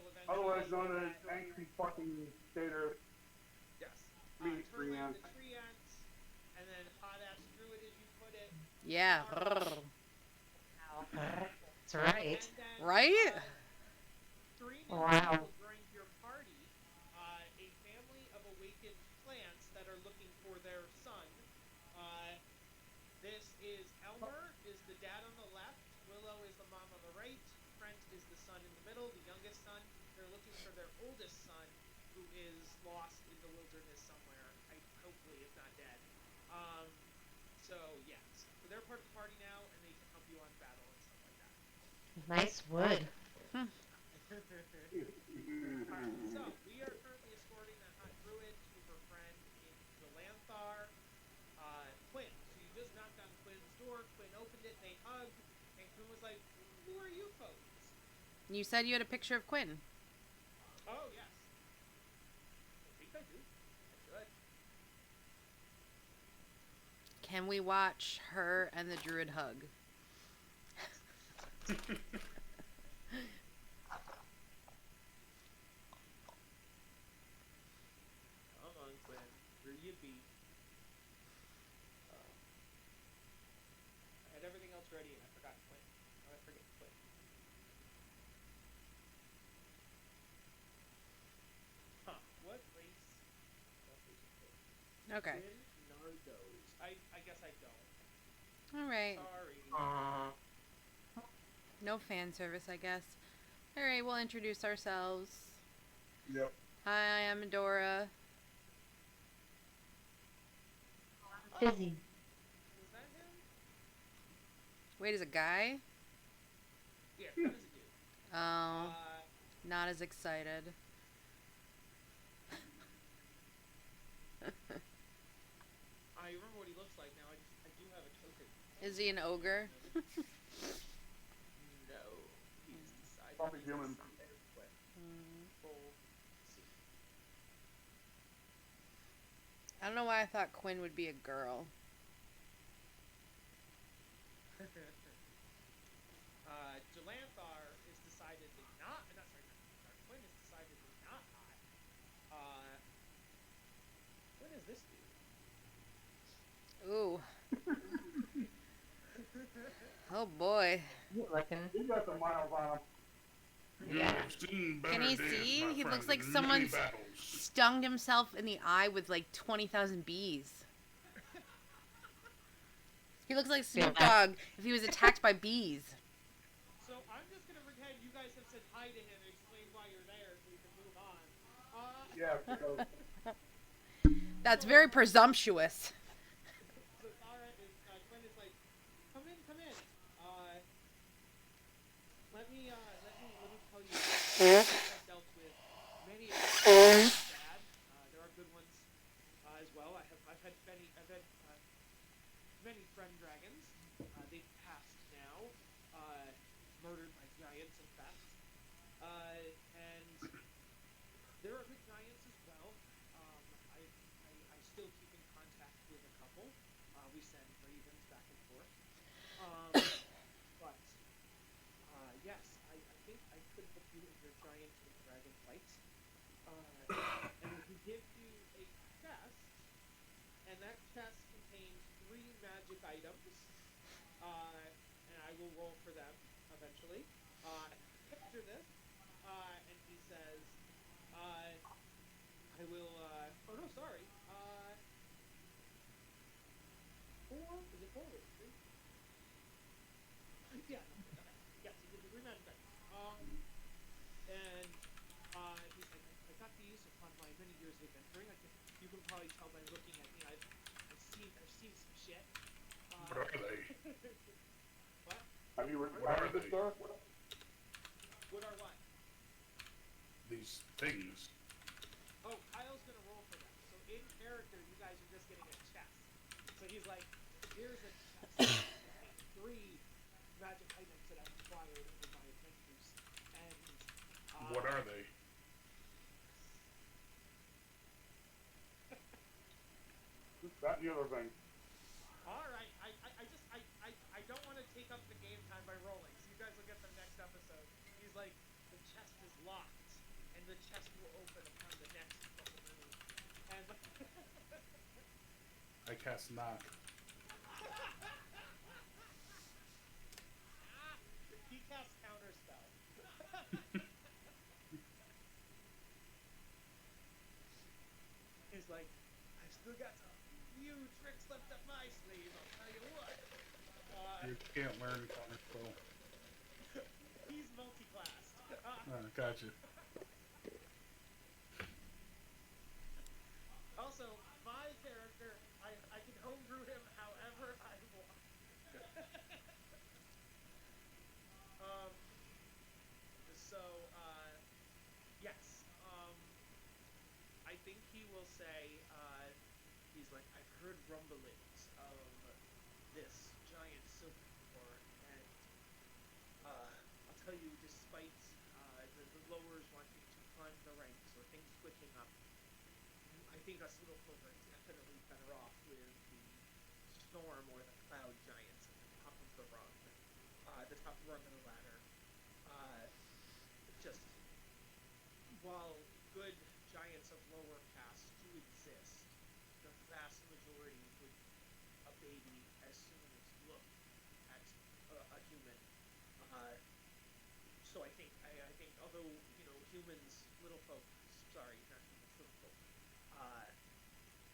eventually. Otherwise known as met- Angry Fucking Skater. Yes. Meet Turling Brienne. the Tree Ants, and then Hot Ass Druid, as you put it. Yeah. That's right. And then, Right? three new Wow. people joined your party. A family of awakened plants that are looking for their son. This is Elmer, is the dad on the left. Willow is the mom on the right. Trent is the son in the middle, the youngest son. They're looking for their oldest son, who is lost in the wilderness somewhere. Hopefully is not dead. So yes, so they're part of the party now, and they can help you on battle and stuff like that. Nice wood. So we are currently escorting the hot druid to her friend in Delanthar. Quinn. So you just knocked on Quinn's door. Quinn opened it. They hugged, and Quinn was like, "Who are you folks?" You said you had a picture of Quinn. Oh yes. I think I do. I should. Can we watch her and the druid hug? Come on, Quinn. Where you be? I had everything else ready, and I forgot Quinn. Oh, I forget Quinn. Huh? What race? Okay. Quinn Nardos. I guess I don't. All right. Sorry. No fan service, I guess. All right, we'll introduce ourselves. Yep. Hi, I'm Dora. Busy. Is that him? Wait, is a guy? Yeah, Quinn is a dude. Oh, not as excited. remember what he looks like now. I do have a token. Is he an ogre? No, he's decided. Probably he's human. decided what Mm. full see. I don't know why I thought Quinn would be a girl. Jalanthar is decidedly not. Not sorry, not Quinn is decidedly not hot. What is this dude? Ooh. Oh boy. You looking? He got some miles on him. Yeah. You've seen better Can he days, see? my He looks friend, like in many someone's battles. stung himself in the eye with like 20,000 bees. He looks like Snoop Yeah. Dogg if he was attacked by bees. So I'm just gonna pretend you guys have said hi to him and explain why you're there, so we can move on. Yeah, because That's very presumptuous. So Tara is Quinn is like, come in, come in. Let me tell you. I've dealt with many of them. Bad. There are good ones as well. I've had many friend dragons. They've passed now, murdered by giants, in fact. And there are good giants as well. I still keep in contact with a couple. We send ravens back and forth. But yes, I think I could help you in your giant and dragon fight. And we can give you a chest, and that chest contains 3 magic items. And I will roll for them eventually. Picture this, and he says, I will. Oh no, sorry. 4? Is it 4 or 3? Yeah. Okay. Yes, he gives me 3 magic items. And he's like, I got these upon my many years of adventuring. You can probably tell by looking at me. I've seen some shit. What are they? What? have you are retired this, they? sir? What are what? These things. Oh, Kyle's gonna roll for them. So in character, you guys are just getting a chest. So he's like, here's a chest with 3 magic items that I've acquired over my adventures. And What are they? That and the other thing. All right, I don't want to take up the game time by rolling, so you guys will get them next episode. He's like, the chest is locked, and the chest will open upon the next full moon. And I cast knock. he casts counterspell. He's like, I've still got a few tricks left up my sleeve, I'll tell you what. You can't learn counterspell. He's multi-classed. Gotcha. Also, my character, I can homebrew him however I want. So, yes. I think he will say, he's like, I've heard rumblings of this giant silver boar, and I'll tell you, despite the lowers wanting to climb the ranks or things switching up, I think us little folk are definitely better off with the storm or the cloud giants at the top of the rung, the top rung of the ladder. Just while good giants of lower caste do exist, the vast majority would a baby as soon as look at a human. So I think although humans, little folk, sorry, not humans, little folk,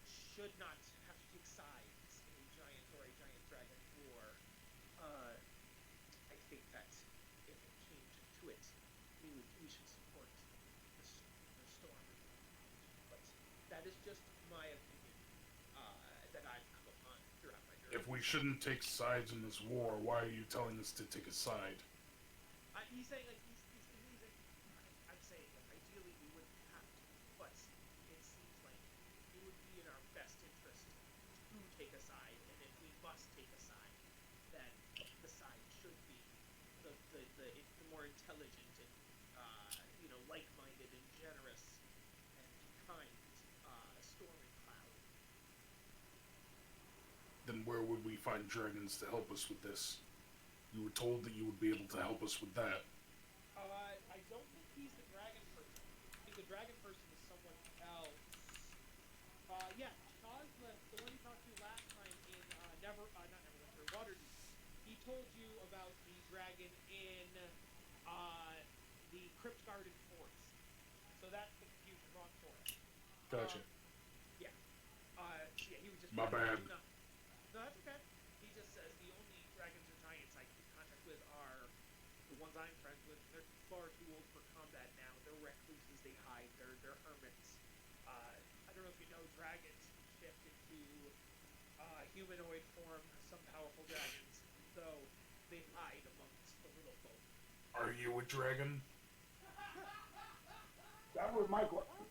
should not have to take sides in a giant or a giant dragon war. I think that if it came to it, we should support the storm. But that is just my opinion that I've come upon throughout my journey. If we shouldn't take sides in this war, why are you telling us to take a side? He's saying like I'm saying like ideally we wouldn't have to, but it seems like it would be in our best interest to take a side, and if we must take a side, then the side should be the more intelligent and like-minded and generous and kind Storming Cloud. Then where would we find dragons to help us with this? You were told that you would be able to help us with that. I don't think he's the dragon person. I think the dragon person is someone else. Yeah, Chosla, the one you talked to last time in not Neverwinter, Waterdeep. He told you about the dragon in the Crypt Garden Forest. So that's the confused wrong forest. Gotcha. Yeah. So yeah, he was just. My bad. No, that's okay. He just says the only dragons or giants I keep contact with are the ones I'm friends with. They're far too old for combat now. They're recluses. They hide. They're hermits. I don't know if you know, dragons shift into humanoid form. Some powerful dragons, so they hide amongst the little folk. Are you a dragon? That was my question.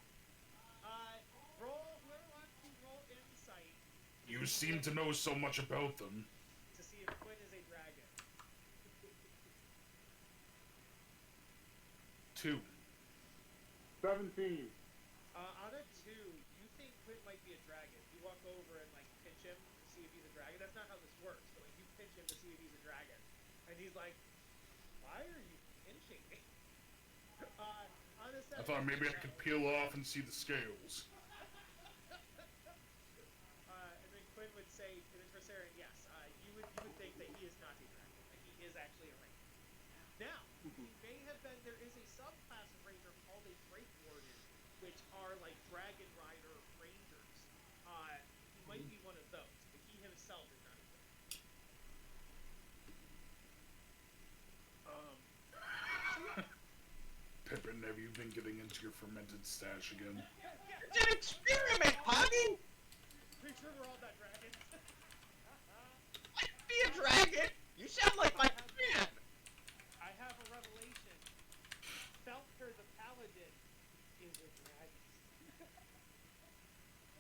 Roll. Whoever wants to roll insight. You seem to know so much about them. To see if Quinn is a dragon. 2. 17. On a 2, you think Quinn might be a dragon. You walk over and pinch him to see if he's a dragon. That's not how this works. But you pinch him to see if he's a dragon, and he's like, "Why are you pinching me?" On a 7, I thought maybe I could peel off and see the scales. And then Quinn would say to the Tricerian, "Yes, you would think that he is not a dragon. That he is actually a ranger." Now, he may have been. There is a subclass of ranger called a Drake Warden, which are like Dragon Rider Rangers. He might be one of those, but he himself is not a dragon. Pippin, have you been getting into your fermented stash again? It's an experiment, honey! Pretty sure we're all not dragons. I'd be a dragon! You sound like my friend! I have a revelation. Felker the Paladin is a dragon.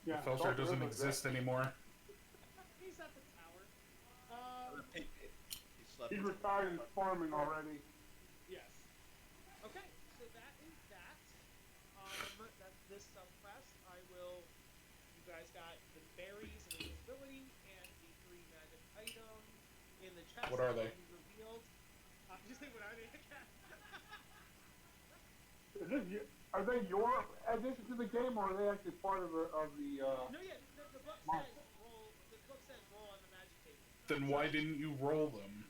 Yeah, Felser doesn't exist anymore. He's at the tower. He slept He's with retired and farming already. Yes. Okay, so that is that. That's this subquest. You guys got the berries and invisibility and the 3 magic items in the chest. What are they? Revealed. Just think what are they? Are they your addition to the game, or are they actually part of the? No, yeah. The book says roll. The book says roll on the magic table. Then why didn't you roll them?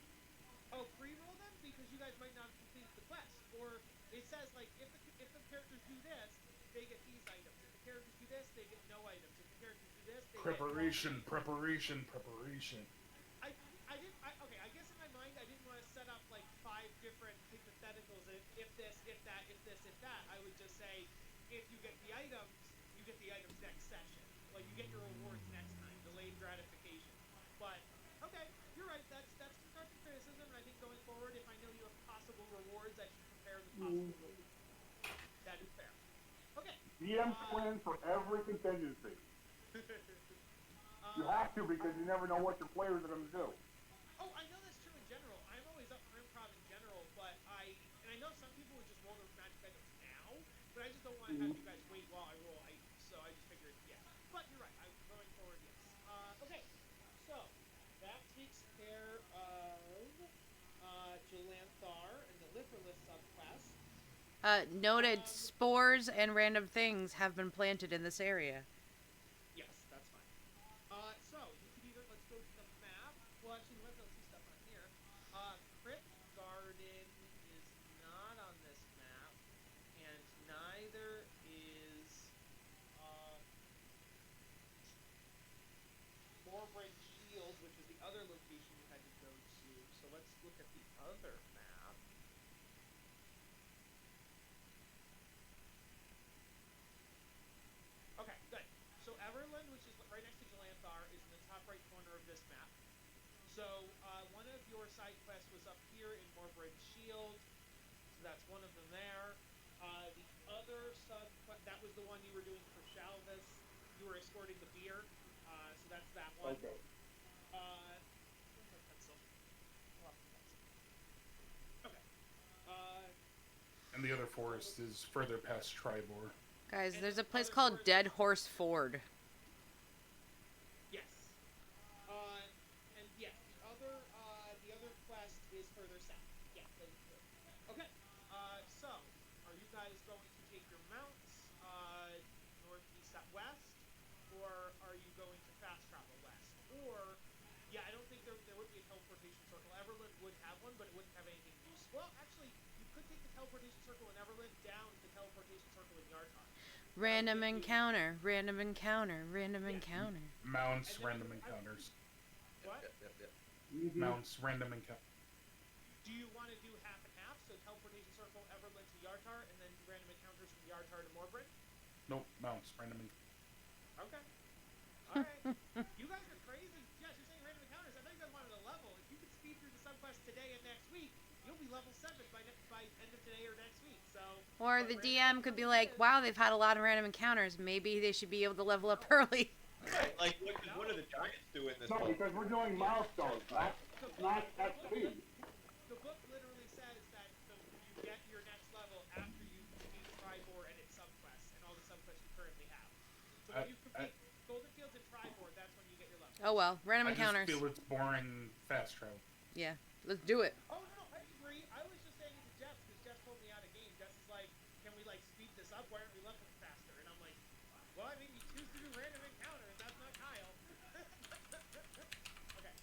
Oh, pre-roll them because you guys might not have completed the quest, or it says if the characters do this, they get these items. If the characters do this, they get no items. If the characters do this, they Preparation. Okay, I guess in my mind I didn't want to set up 5 different hypotheticals. If this, if that, if this, if that. I would just say, if you get the items, you get the items next session. You get your rewards next time. Delayed gratification. But okay, you're right. That's constructive criticism, and I think going forward, if I know you have possible rewards, I should compare the possible rewards. That is fair. Okay. DM plan for every contingency. You have to, because you never know what your players are going to do. Oh, I know that's true in general. I'm always up for improv in general, but I know some people would just roll their magic items now, but I just don't want to have you guys wait while I roll items, so I just figured, yeah. But you're right. Going forward, yes. Okay. So that takes care of Jalanthar and the Liverless subclass. Noted spores and random things have been planted in this area. Yes, that's fine. So you could either let's go to the map. Well, actually, let's see stuff on here. Crypt Garden is not on this map, and neither is Morbid Shield, which is the other location you had to go to. So let's look at the other map. Okay, good. So Everland, which is right next to Jalanthar, is in the top right corner of this map. So one of your side quests was up here in Morbid Shield. So that's one of them there. The other that was the one you were doing for Shalvis. You were escorting the beer. So so that's that one. Okay. Where's my pencil? I lost my pencil. Okay. And the other forest is further past Tribor. Guys, And there's the a place other called forest- Dead Horse Ford. Yes. And yes, the other quest is further south. Yeah, those are true. Okay. So are you guys going to take your mounts north, east, west, or are you going to fast travel west? Or yeah, I don't think there would be a teleportation circle. Everland would have one, but it wouldn't have anything useful. Well, actually, you could take the teleportation circle in Everland down to the teleportation circle in Yartar. Random encounter, random encounter, random Yeah. encounter. Mounts, And then random I- encounters. What? Yep. Mhm. Mounts, random encounter. Do you want to do half and half? So teleportation circle, Everland to Yartar, and then random encounters from Yartar to Morbrin? Nope, mounts, random encounter. Okay. Alright. You guys are crazy. Yes, you're saying random encounters. I thought you guys wanted a level. If you could speed through the subquest today and next week, you'll be level 7 by end of today or next week. So. Or but the random DM could be encounters like, is- wow, they've had a lot of random encounters. Maybe they should be able to level up early. Right, like what are the giants doing this No, month? because we're doing milestones, not XP. The book literally says that you get your next level after you complete Tribor and its subquests and all the subquests you currently have. So when you complete Golden Fields and Tribor, that's when you get your level. Oh well, random I just encounters. feel it's boring fast travel. Yeah, let's do it. Oh no, I agree. I was just saying it to Jess because Jess told me out of game. Jess is like, "Can we like speed this up? Why aren't we leveling faster?" And I'm like, "Well, I mean, you choose to do random encounters. That's not Kyle." Okay.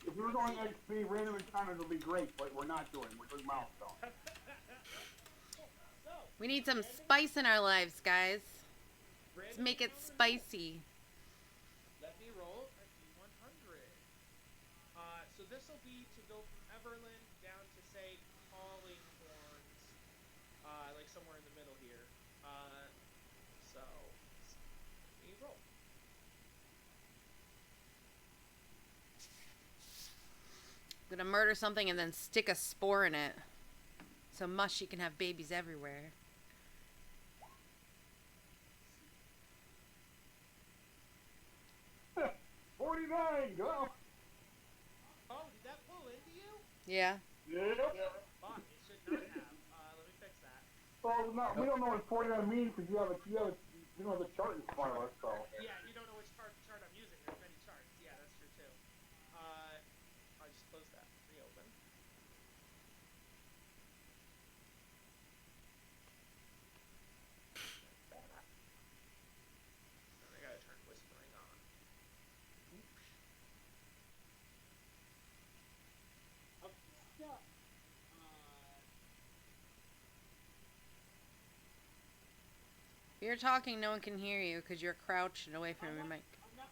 If we were going XP, random encounters would be great, but we're not doing. We're doing milestones. So We need some spice in our lives, guys. Let's random make it encounters- spicy. Let me roll a D100. So this will be to go from Everland down to say Calling Horns, like somewhere in the middle here. So let me roll. I'm gonna murder something and then stick a spore in it. So Mushy can have babies everywhere. 49, go! Oh, did that pull into you? Yeah. Yep. Fuck, it should not have. Let me fix that. Well, no, we don't know what 49 means because you don't have the chart in front of us, so. Yeah, you don't know which chart I'm using. There's many charts. Yeah, that's true too. I just closed that. Reopen. And I gotta turn whispering on. Oops. Okay, so, If you're talking, no one can hear you because you're crouched and away from your mic. I'm not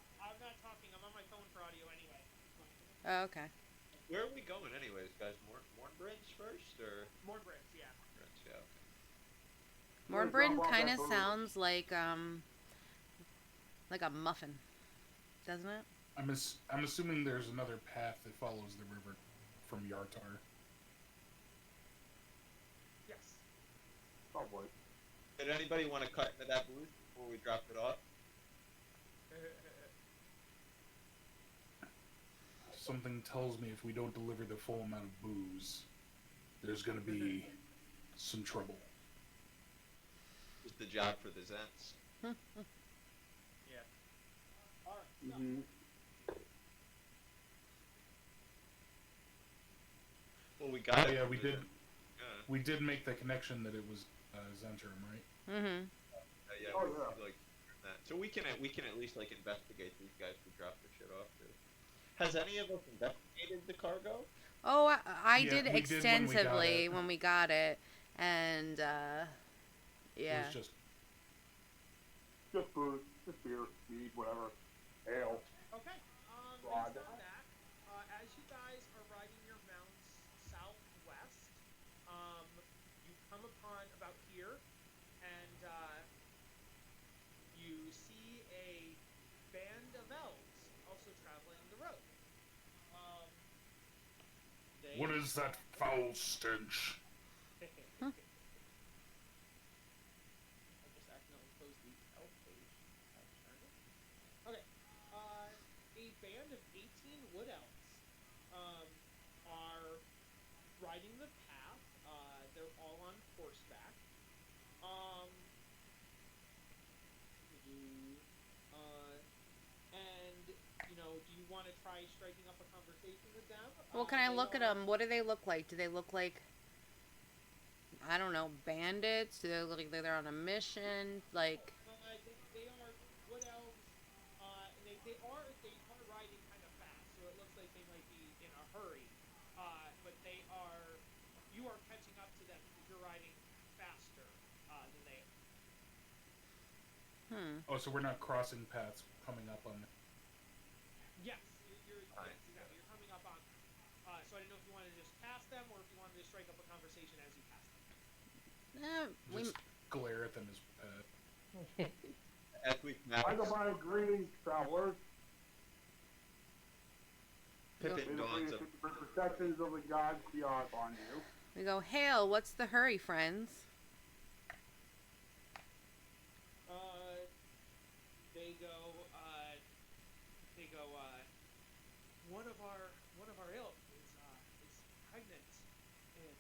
talking. I'm on my phone for audio anyway. Oh, okay. Where are we going anyways, guys? Mornbridge first, or? Morbridge, yeah. Mornbridge, yeah. Morbrin drop off kind that of bird. sounds like a muffin, doesn't it? I'm assuming there's another path that follows the river from Yartar. Yes. Oh boy. Did anybody want to cut into that booth before we dropped it off? Something tells me if we don't deliver the full amount of booze, there's gonna be some trouble. Just the job for the Zents. Yeah. Alright, so. Mm-hmm. Well, we got Oh it. yeah, from we the did. Zent. Yeah. We did make the connection that it was Zentrum, right? Mm-hmm. Yeah, Oh, we, yeah. like that. So we can at least like investigate these guys who dropped their shit off too. Has any of us investigated the cargo? Oh, I Yeah, did we did when we got extensively it. when we got it, and It yeah. was just Just booze, just beer, mead, whatever, ale. Okay. Rod. Based on that, as you guys are riding your mounts southwest, you come upon about here, and you see a band of elves also traveling the road. They... what is that foul stench? I just accidentally closed the elf page. Okay. band of 18 wood elves um, are riding the path. They're all on horseback. Um, uh, and do you want to try striking up a conversation with them? Well, can I They look at are. them? What do they look like? Do they look like, I don't know, bandits? Do they look like they're on a mission? Like, They are wood elves. They are riding kind of fast, so it looks like they might be in a hurry. But they are. You are catching up to them because you're riding faster than they are. Oh, so we're not crossing paths coming up on. Yes, you're Fine. yes, exactly. You're coming up on them. So I didn't know if you wanted to just pass them or if you wanted to strike up a conversation as you pass them. we, Just glare at them as As we pass, I go by greetings, travelers. Pippin May the dawns greatest of protections of the gods be upon you. we go, hail, what's the hurry, friends? Uh, they go. One of our ilk is pregnant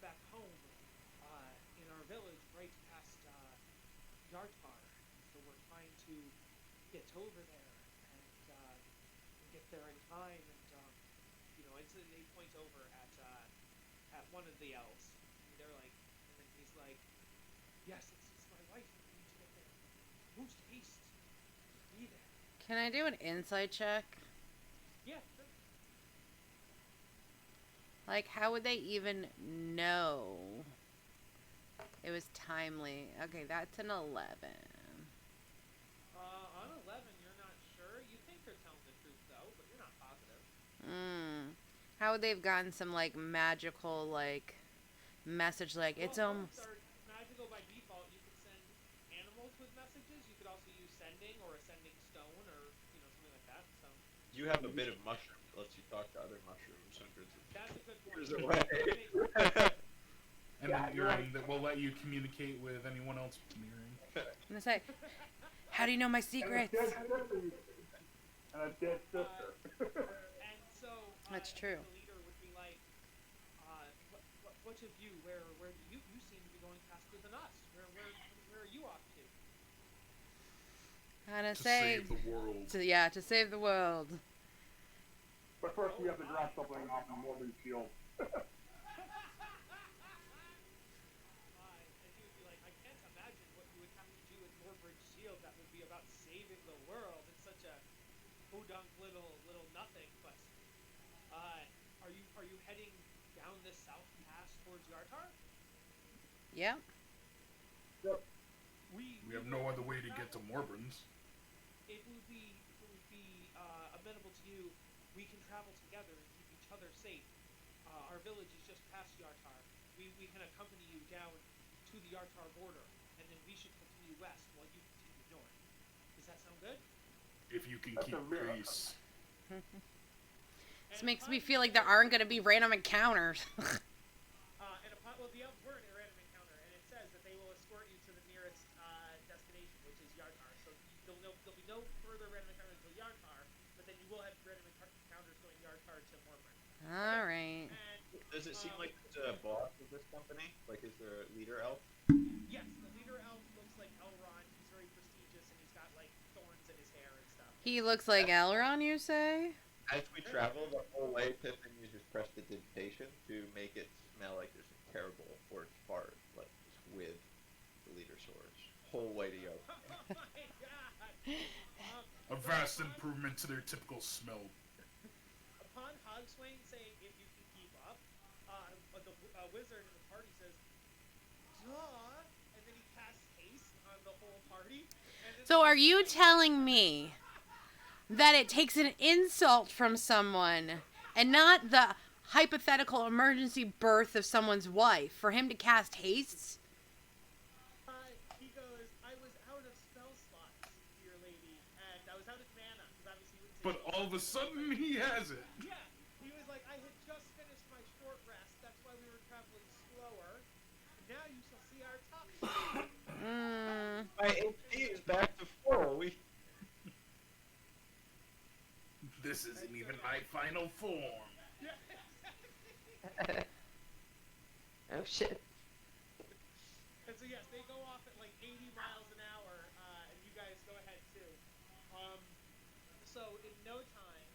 back home in our village, right past Yartar. So we're trying to get over there and get there in time. And they point over at one of the elves. And they're like, and then he's like, "Yes, it's my wife. We need to get there. Post haste. Be there." Can I do an insight check? Yeah, sure. Like, how would they even know it was timely? Okay, that's an 11. On 11, you're not sure. You think they're telling the truth, though, but you're not positive. How would they have gotten some, like, magical, like, message, like, Well, it's both almost... are magical by default. You can send animals with messages. You could also use sending or a sending stone or, something like that. So you have a bit of mushroom that lets you talk to other mushrooms hundreds of that's a good point. years away. and then that will let you communicate with anyone else near him. I'm gonna say, how do you know my secrets? And a dead sister. And so That's true. The leader would be like, "What of you? Where do you seem to be going faster than us? Where are you off to?" I'm gonna To say, save the world. to save the world. But first we have to drop something off the Mormon shield. And he would be like, "I can't imagine what you would have to do with Morbridge Shield that would be about saving the world. It's such a podunk little nothing." But are you heading down this south pass towards Yartar? Yeah. Yep. We We have no other way to get to Morbrands. It would be amenable to you. We can travel together and keep each other safe. Our village is just past Yartar. We can accompany you down to the Yartar border, and then we should continue west while you continue north. Does that sound good? If you can That's keep a real- pace. This makes me feel like there aren't gonna be random encounters. Well, the elves were in a random encounter, and it says that they will escort you to the nearest destination, which is Yartar. So there'll be no further random encounters until Yartar, but then you will have random encounters going Yartar to Mormon. Alright. And Does it seem like there's a boss of this company? Like, is there a leader elf? yes, the leader elf looks like Elrond. He's very prestigious, and he's got like thorns in his hair and stuff. He looks like Elrond, you say? As we travel the whole way, Pippin uses prestidigitation to make it smell like there's a terrible forged fart, like just with the leader's swords. Whole way to go. Oh my god! A vast improvement to their typical smell. Upon Hogswain saying if you can keep up, the wizard in the party says, "Duh," and then he casts haste on the whole party. So are you telling me that it takes an insult from someone and not the hypothetical emergency birth of someone's wife for him to cast haste? He goes, "I was out of spell slots, dear lady, and I was out of mana, because obviously you wouldn't say But all of a sudden, he has it. Yeah, he was like, I had just finished my short rest, that's why we were traveling slower, and now you shall see our top speed." My HP is back to full. This This isn't even my final form. Yeah, Oh shit. and so yes, they go off at like 80 miles an hour, and you guys go ahead too. Um, so in no time,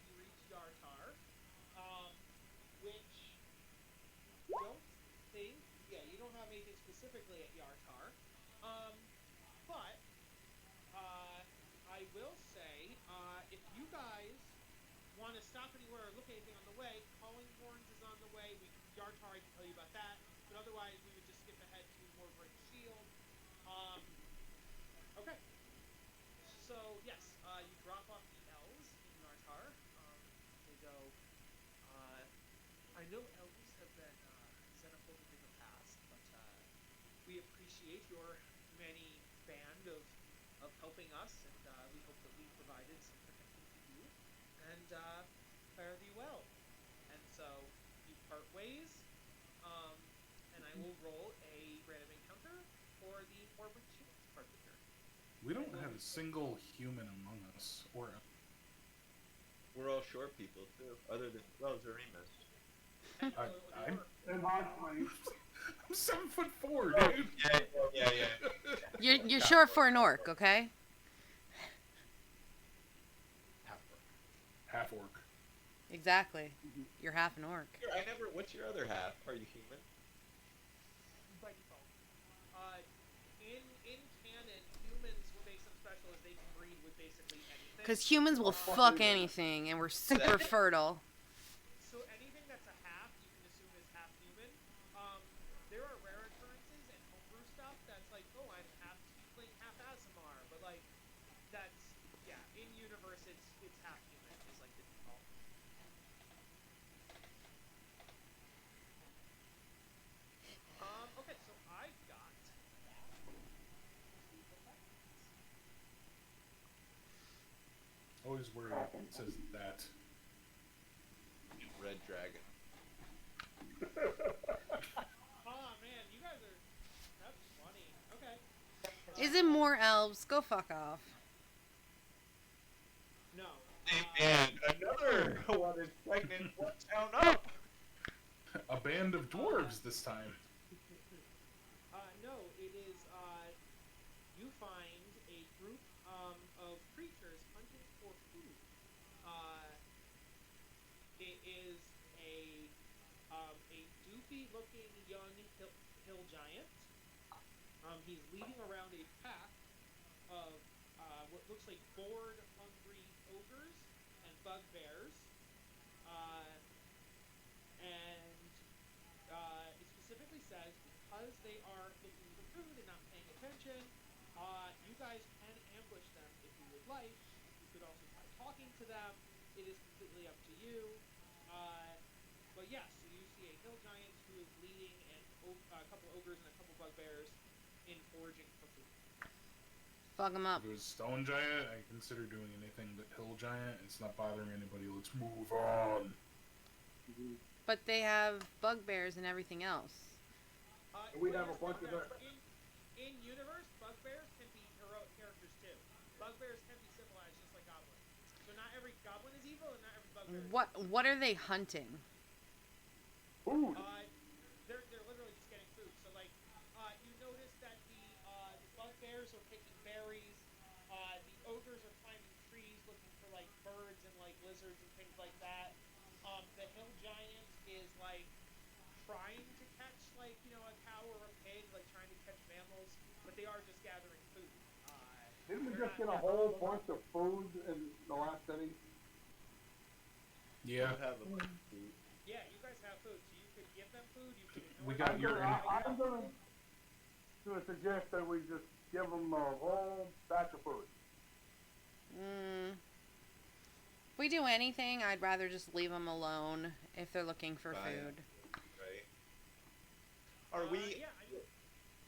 you reach Yartar, which don't think, yeah, you don't have anything specifically at Yartar, but I will say, if you guys want to stop anywhere or look at anything on the way, Calling Horns is on the way. Yartar, I can tell you about that. But otherwise, we would just skip ahead to Warbrick Shield. Okay. So, yes, you drop off the elves in Yartar. They go, I know elves have been xenophobic in the past, but we appreciate your many band of helping us, and we hope that we provided some protection to you. And fare thee well. And so you part ways, and I will roll a random encounter for the Warbrick Shields part of the journey. We don't have a single human among us, or We're all short people too, other than Zarimus. And, I'm- And hard swing. I'm 7'4", dude. Yeah. You're short for an orc, okay? Half orc. Exactly. You're half an orc. What's your other half? Are you human? by default. In canon, humans, what makes them special is they can breed with basically anything. Because humans will fuck anything, and we're super fertile. So anything that's a half, you can assume is half human. There are rare occurrences and homebrew stuff that's like, oh, I'm half tiefling, half Aasimar, but like, that's, yeah, in universe it's half human is like the default. Okay, so I've got Always worried it says that. Red dragon. Oh man, you guys are, that's funny. Okay. Is it more elves? Go fuck off. No. And another one is pregnant. What's down up? A band of dwarves this time. No, it is, you find a group, of creatures hunting for food. It is a doofy-looking young hill giant. He's leading around a pack of, what looks like bored, hungry ogres and bugbears. It specifically says, because they are looking for food and not paying attention, you guys can ambush them if you would like. You could also try talking to them. It is completely up to you. But yes, so you see a hill giant who is leading a couple ogres and a couple bugbears in foraging for food. Fuck them up. If it was stone giant, I consider doing anything but hill giant. It's not bothering anybody. Let's move on. But they have bugbears and everything else. We have a bunch of that. In universe, bugbears can be heroic characters too. Bugbears can be civilized just like goblins. So not every goblin is evil, and not every bugbear is evil. What are they hunting? Food. They're literally just getting food. So like, you notice that the bugbears are picking berries. The ogres are climbing trees looking for like birds and like lizards and things like that. The hill giant is like trying to catch like, you know, a cow or a pig, like trying to catch mammals, but they are just gathering food. Didn't we just get a whole bunch of food in the last inning? Yeah. You have a bunch of food. Yeah, you guys have food, so you could give them food. You could. We got your. I'm going to suggest that we just give them a whole batch of food. If we do anything, I'd rather just leave them alone if they're looking for Right. food. Right. Are we? Yeah,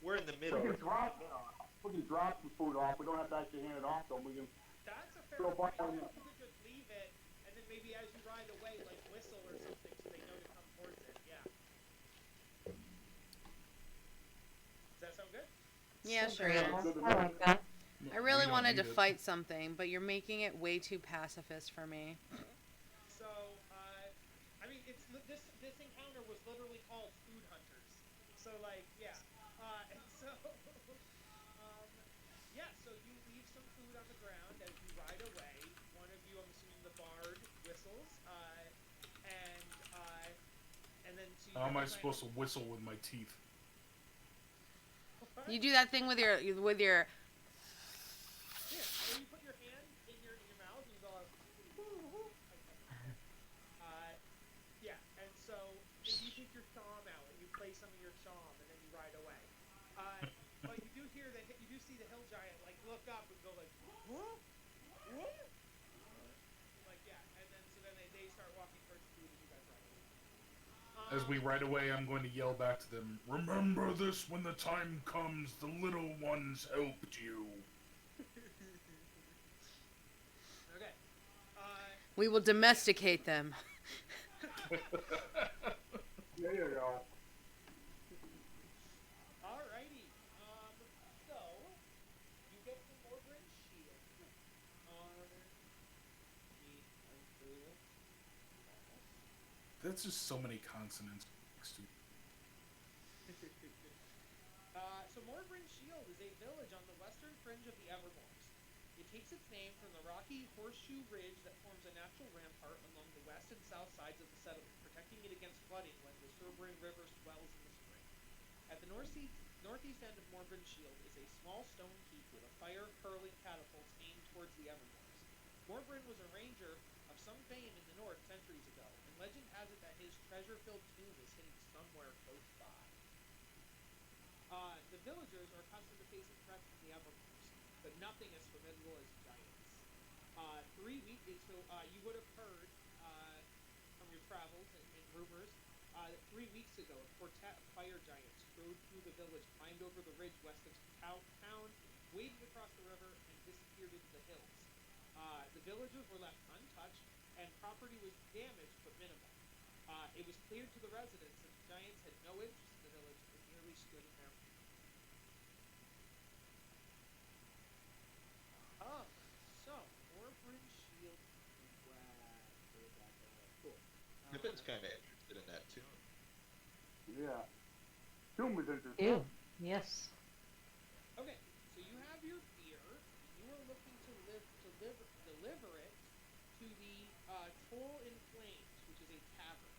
We're in the We middle. can drop some food off. We don't have to actually hand it off to them. We can that's a fair go point. by. You could just leave it, and then maybe as you ride away, like whistle or something, so they know to come towards it. Yeah. Does that sound good? Yeah, So sure is. agreeable. I like that. I really We wanted to need it. fight something, but you're making it way too pacifist for me. So, I mean, this encounter was literally called Food Hunters. So, like, yeah. And so, yeah. So you leave some food on the ground as you ride away. One of you, I'm assuming the bard, whistles. And then to How your am I giant. supposed to whistle with my teeth? What? You do that thing with your Yeah. So you put your hand in your mouth and you go like, like that. Yeah, and so you take your shawm out and you play some of your shawm and then you ride away. But you do hear you do see the hill giant like look up and go like, what? What? Like yeah, and then so then they start walking towards the food as you guys ride away. As we ride away, I'm going to yell back to them, "Remember this when the time comes, the little ones helped you." Okay. we will domesticate them. There you go. Alrighty. So you get the Morgren shield. That's just so many consonants. So Morgren Shield is a village on the western fringe of the Evermoors. It takes its name from the rocky horseshoe ridge that forms a natural rampart along the west and south sides of the settlement, protecting it against flooding when the Surbryn River swells in the spring. At the northeast end of Morgren Shield is a small stone keep with a fire-hurling catapult aimed towards the Evermoors. Morgren was a ranger of some fame in the north centuries ago, and legend has it that his treasure-filled tomb is hidden somewhere close by. The villagers are accustomed to facing threats from the Evermoors, but nothing as formidable as giants. 3 weeks, so you would have heard from your travels and rumors that 3 weeks ago a quartet of fire giants strode through the village, climbed over the ridge west of town, waded across the river, and disappeared into the hills. The villagers were left untouched, and property was damaged but minimal. It was cleared to the residents that the giants had no interest in the village and merely stood in their so Morgren Shield. Where's that go? Cool. Pippin's kind of interested in that too. Yeah. Tomb was interesting. Ew. Yes. Okay, so you have your beer. You are looking to deliver it to the Troll in Flames, which is a tavern.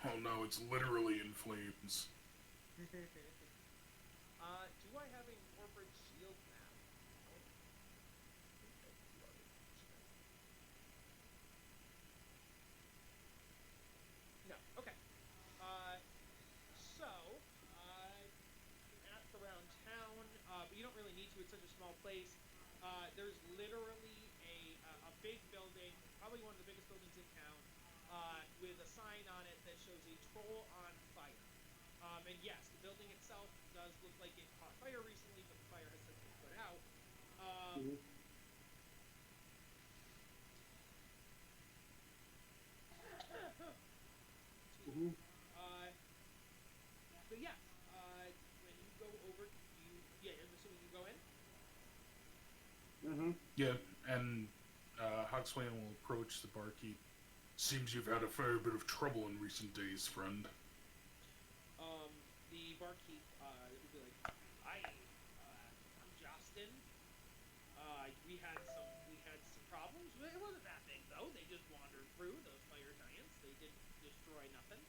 Oh no, it's literally in flames. Do I have a Morgren Shield map? No. Okay. So, you can ask around town, but you don't really need to. It's such a small place. There's literally a big building, probably one of the biggest buildings in town, with a sign on it that shows a troll on fire. And yes, the building itself does look like it caught fire recently, but the fire has since been put out. Mm-hmm. But yeah, when you go over, I'm assuming you go in? Mm-hmm. Yeah, and Hogswain will approach the barkeep. Seems you've had a fair bit of trouble in recent days, friend. The barkeep, would be like, I'm Justin. We had some problems. It wasn't that big though. They just wandered through those fire giants. They didn't destroy nothing.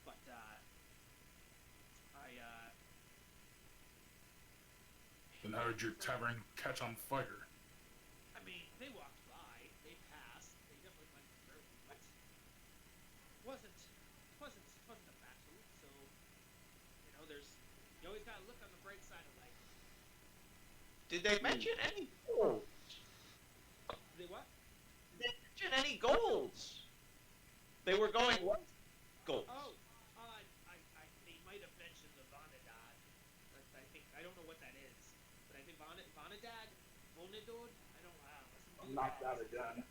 But And how did your tavern catch on fire? I mean, they walked by, they passed, they definitely went through. But wasn't a battle. So you always gotta look on the bright side of life. Did they mention any gold? They what? Did they mention any golds? They were going what? Gold. Oh, they might have mentioned the Vanadad. I don't know what that is, but I think Vanadad, Vonadod. I don't know. Knock that again.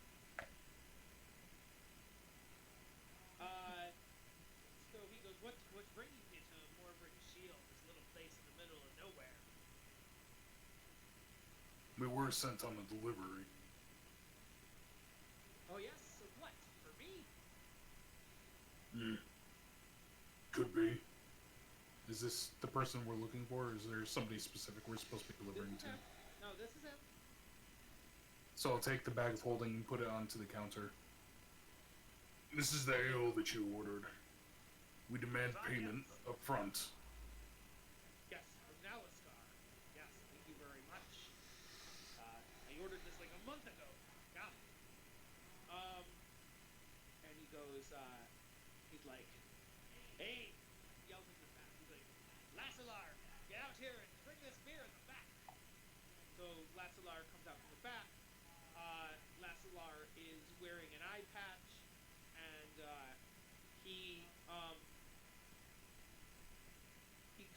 So he goes, what's bringing you to Morgren Shield, this little place in the middle of nowhere? were sent on a delivery. Oh yes, so what? For me? Could be. Is this the person we're looking for, or is there somebody specific we're supposed to be This delivering is to? him. No, this is him. So I'll take the bag of holding and put it onto the counter. This is the ale that you ordered. We demand payment up front. Yes, from Naliscar. Yes, thank you very much. I ordered this like a month ago. Yeah. And he goes, he's like, hey, he yells into the back. He's like, Lassilar, get out here and bring this beer in the back. So Lassilar comes out from the back. Lassilar is wearing an eye patch, and he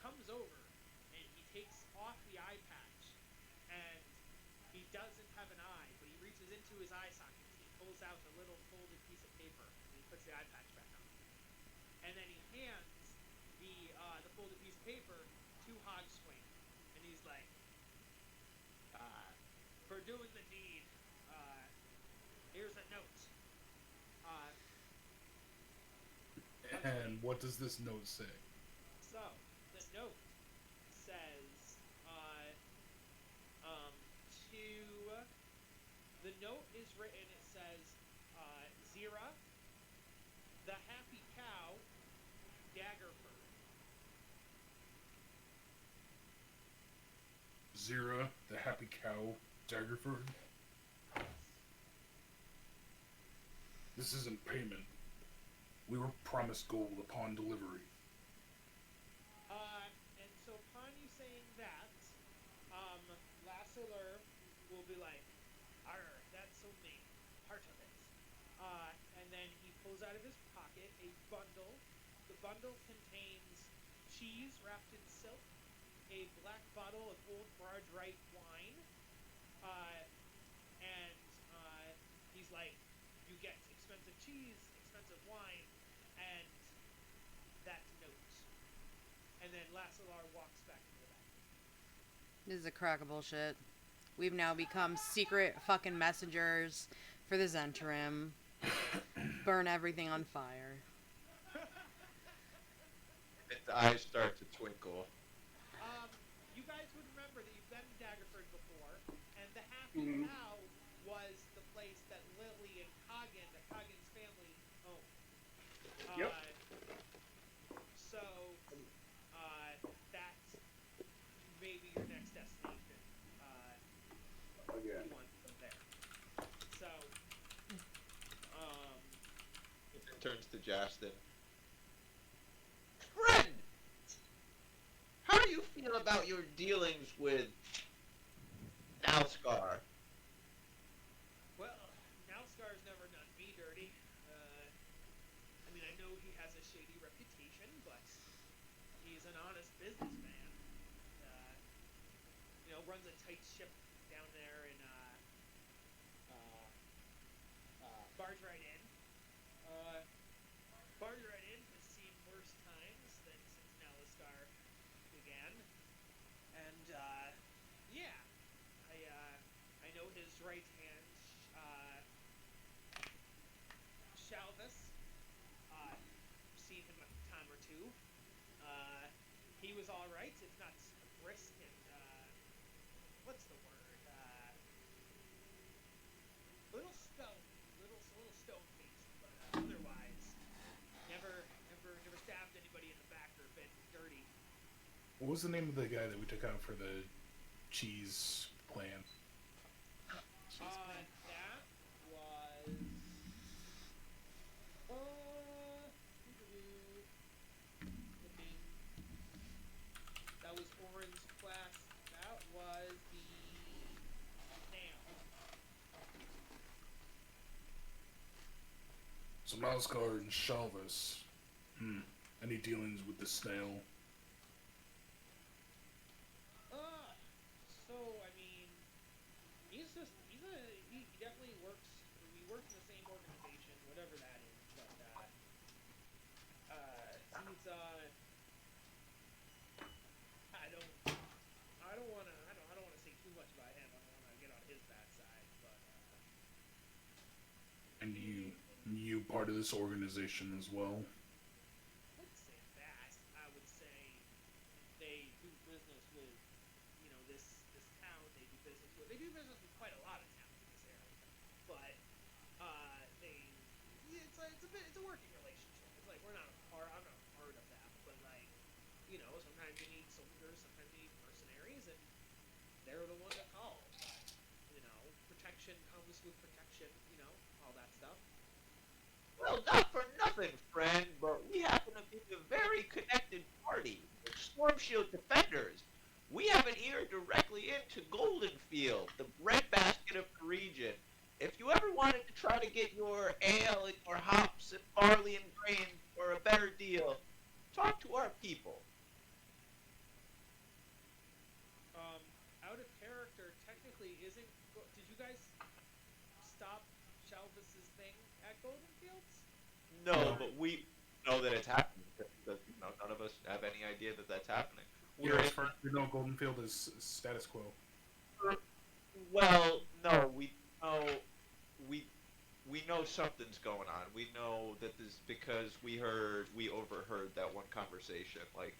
comes over and he takes off the eye patch, and he doesn't have an eye, but he reaches into his eye sockets. He pulls out a little folded piece of paper and he puts the eye patch back on. And then he hands the folded piece of paper to Hogswain, and he's like, for doing the deed, here's a note. And what does this note say? So, the note says, the note is written, it says, Zira, the Happy Cow, Daggerford. Zira, the Happy Cow, Daggerford. This isn't payment. We were promised gold upon delivery. And so upon you saying that, Lassiter will be like, arr, that's so me, part of it. And then he pulls out of his pocket a bundle. The bundle contains cheese wrapped in silk, a black bottle of old Barge-Right wine, and he's like, you get expensive cheese, expensive wine, and that note. And then Lassilar walks back into the back. This is a crock of bullshit. We've now become secret fucking messengers for the Zentrim. Burn everything on fire. Its eyes start to twinkle. You guys would remember that you've been to Daggerford before, and the Happy Cow was the place that Lily and Coggin, the Coggin's family, owned. Yep. So, that's maybe your next destination. Again. You want to go there. So, It turns to Justin. Friend! How do you feel about your dealings with Nalskar? well, Nalscar's never done me dirty. I mean, I know he has a shady reputation, but he's an honest businessman. Runs a tight ship down there in Barge-Right Inn. Barge-Right Inn has seen worse times than since Naliscar began, and yeah, I know his right hand, Shalvis. Seen him a time or two. He was all right, if not brisk and what's the word? Little stone faced, but otherwise, never stabbed anybody in the back or been dirty. What was the name of the guy that we took out for the cheese plan? That was looking. That was Orin's quest. That was the snail. So Malskar and Shalvis. Any dealings with the snail? So I mean, he definitely works. We work in the same organization, whatever that is. But he's I don't wanna say too much about him. I don't wanna get on his And you part of this organization as well? I wouldn't say that. I would say they do business with, this town. They do business with quite a lot of towns in this area. But they it's a working relationship. It's like I'm not a part of that, but like, sometimes you need soldiers, sometimes you need mercenaries, and they're the one to call. But protection comes with protection, all that stuff. Well, not for nothing, friend, but we happen to be a very connected party. The Storm Shield Defenders. We have an ear directly into Goldenfield, the breadbasket of the region. If you ever wanted to try to get your ale and your hops and barley and grain for a better deal, talk to our people. Um, Out of character, technically, isn't. Did you guys stop Shelvis's thing at Golden Fields? No, No. but we know that it's happening. Because, none of us have any idea that that's happening. Yeah, We're as in, far as we know, Goldenfield is status quo. well, no, we we know something's going on. We know that this because we overheard that one conversation. Like,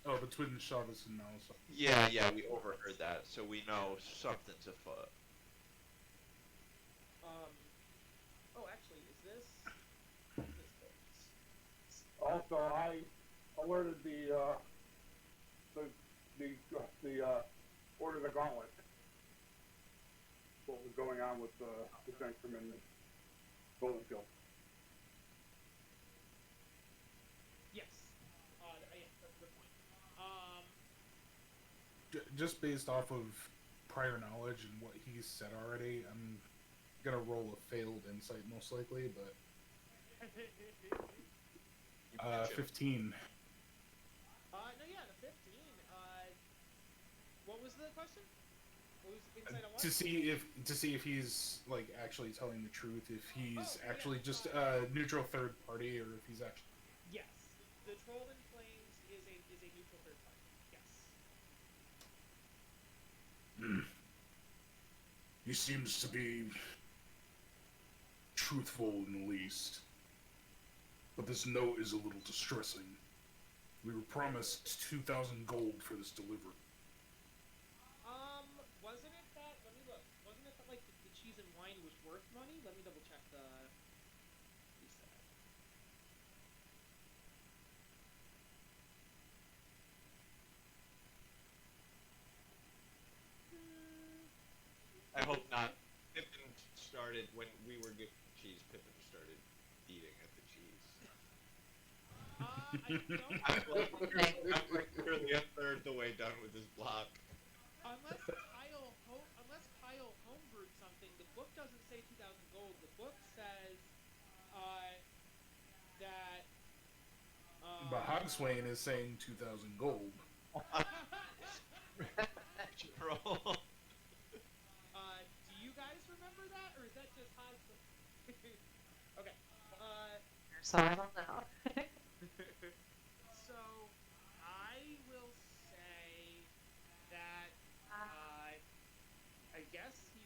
Oh, between Chavez and Nelson. yeah, we overheard that, so we know something's afoot. Um. Oh, actually, is this? What is this? Also, I alerted the Order of the Gauntlet. What was going on with the gentleman in Goldenfield. Yes. Yeah, that's a good point. Just based off of prior knowledge and what he's said already, I'm gonna roll a failed insight most likely, but You mentioned- 15. No, yeah, the 15. What was the question? What was insight on what? To see if he's like actually telling the truth, if he's Oh, yeah, actually just a neutral third party, or if he's actually. Yes, the Troll in Flames is a neutral third party. Yes. He seems to be truthful in the least. But this note is a little distressing. We were promised 2,000 gold for this delivery. Wasn't it that? Let me look. Wasn't it that like the cheese and wine was worth money? Let me double check the. He said. I hope not. Pippin started when we were getting cheese. Pippin started eating at the cheese. I don't. I'm like literally a third the way done with this block. Unless Kyle homebrewed something, the book doesn't say 2,000 gold. The book says that. But Hogswain is saying 2,000 gold. Troll. Do you guys remember that, or is that just Hogsway? Okay. So I don't know. So I will say that I guess he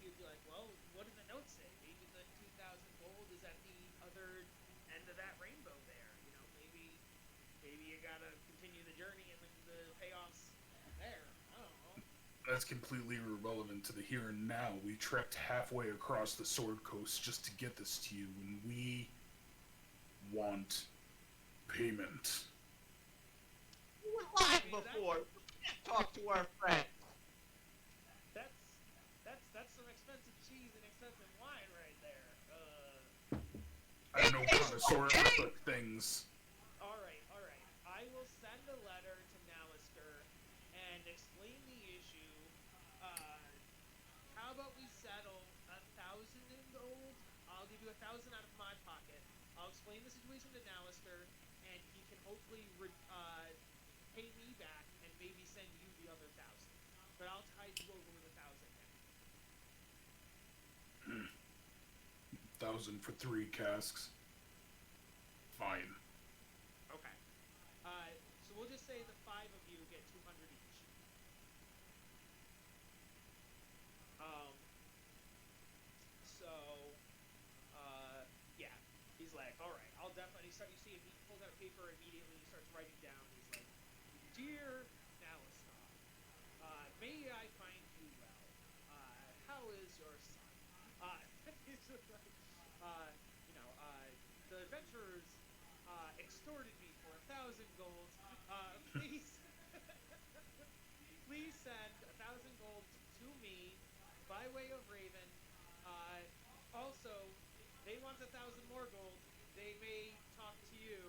would be like, well, what did the note say? Maybe the 2,000 gold is at the other end of that rainbow there. Maybe you gotta continue the journey and the payoffs there. I don't know. That's completely irrelevant to the here and now. We trekked halfway across the Sword Coast just to get this to you, and we want payment. We were live before. We can't talk to our friends. That's some expensive cheese and expensive wine right there. I'm no connoisseur of such things. All right. I will send a letter to Nalister and explain the issue. How about we settle 1,000 in gold? I'll give you 1,000 out of my pocket. I'll explain the situation to Nalister, and he can hopefully pay me back and maybe send you the other 1,000. But I'll tide you over with 1,000 now. 1,000 for 3 casks. Fine. Okay. So we'll just say the 5 of you get 200 each. paper immediately and he starts writing down. He's like, "Dear Nalistar, may I find you well. How is your son?" He's just like, uh, you know, the adventurers extorted me for 1,000 gold. Please, please send 1,000 gold to me by way of Raven. Uh, Also, they want 1,000 more gold. They may talk to you.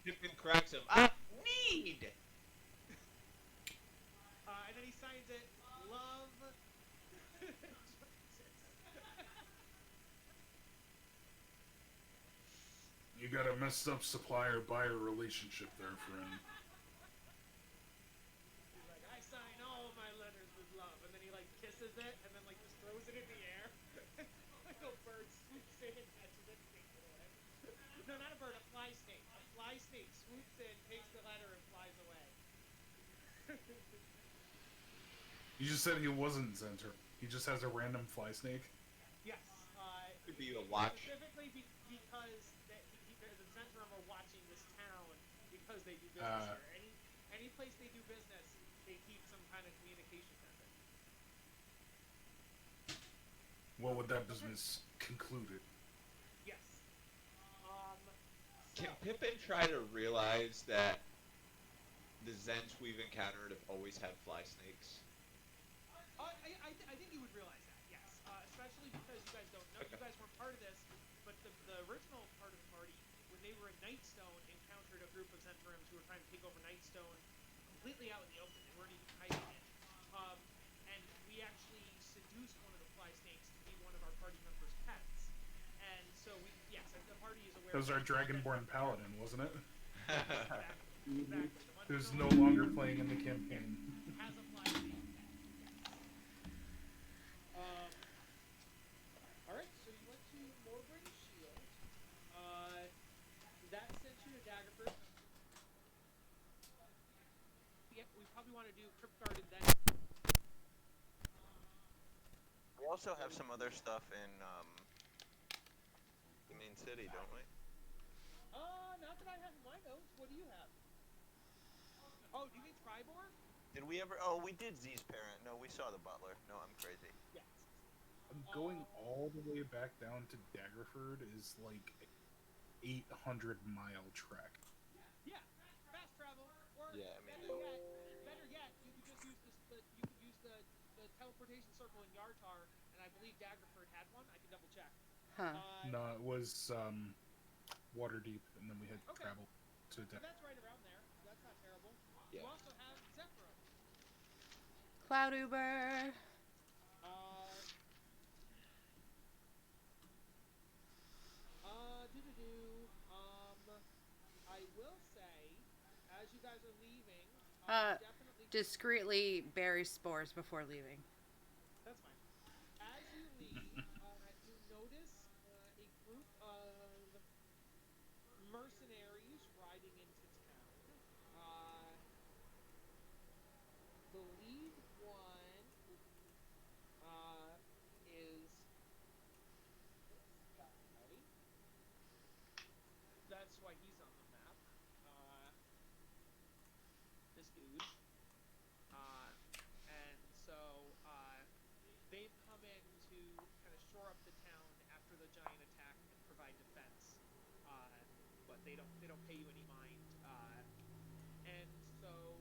Pippin cracks him. Ah, need. And then he signs it, Love. You got a messed up supplier-buyer relationship there, friend. He's like, I sign all my letters with love, and then he like kisses it, and then like just throws it in the air. Like a bird swoops in, catches it, and takes it away. No, not a bird, a fly snake. A fly snake swoops in, takes the letter, and flies away. You just said he wasn't Zenter. He just has a random fly snake. Yes. Could be a watch. Specifically because the Zentrum are watching this town because they do business here. Any place they do business, they keep some kind of communication method. What would that business concluded? Yes. Can Pippin try to realize that the Zens we've encountered have always had fly snakes? I think you would realize that, yes. Especially because you guys don't know, you guys weren't part of this, but the original part of the party, when they were in Nightstone, encountered a group of Zenturims who were trying to take over Nightstone completely out in the open. They weren't even hiding it. And we actually seduced one of the fly snakes to be one of our party members' pets. And so yes, the party is aware. That was our Dragonborn Paladin, wasn't it? Exactly. Who's no longer playing in the campaign. Has a fly snake. Alright, so you went to Morgren's Shield. That sent you to Daggerford. Yep, we probably want to do Crypt Garden then. We also have some other stuff in the main city, don't we? Not that I have in my notes. What do you have? Oh, do you mean Tribor? Did we ever? Oh, we did Z's parent. No, we saw the butler. No, I'm crazy. Yes. Going all the way back down to Daggerford is like 800-mile trek. Yeah, fast travel. Or Yeah, I mean, better yet, you could just use the teleportation circle in Yartar, and I believe Daggerford had one. I can double check. Huh. No, it was Waterdeep, and then we had to travel to So Daggerford. that's right around there. That's not terrible. Yeah. You also have Zephyros. Cloud Uber. I will say, as you guys are leaving, definitely. Discreetly bury spores before leaving. That's fine. As you leave, you notice a group of mercenaries riding into town. The lead one is this guy. That's why he's on the map. This dude. And so they've come in to kind of shore up the town after the giant attack and provide defense. But they don't pay you any mind. And so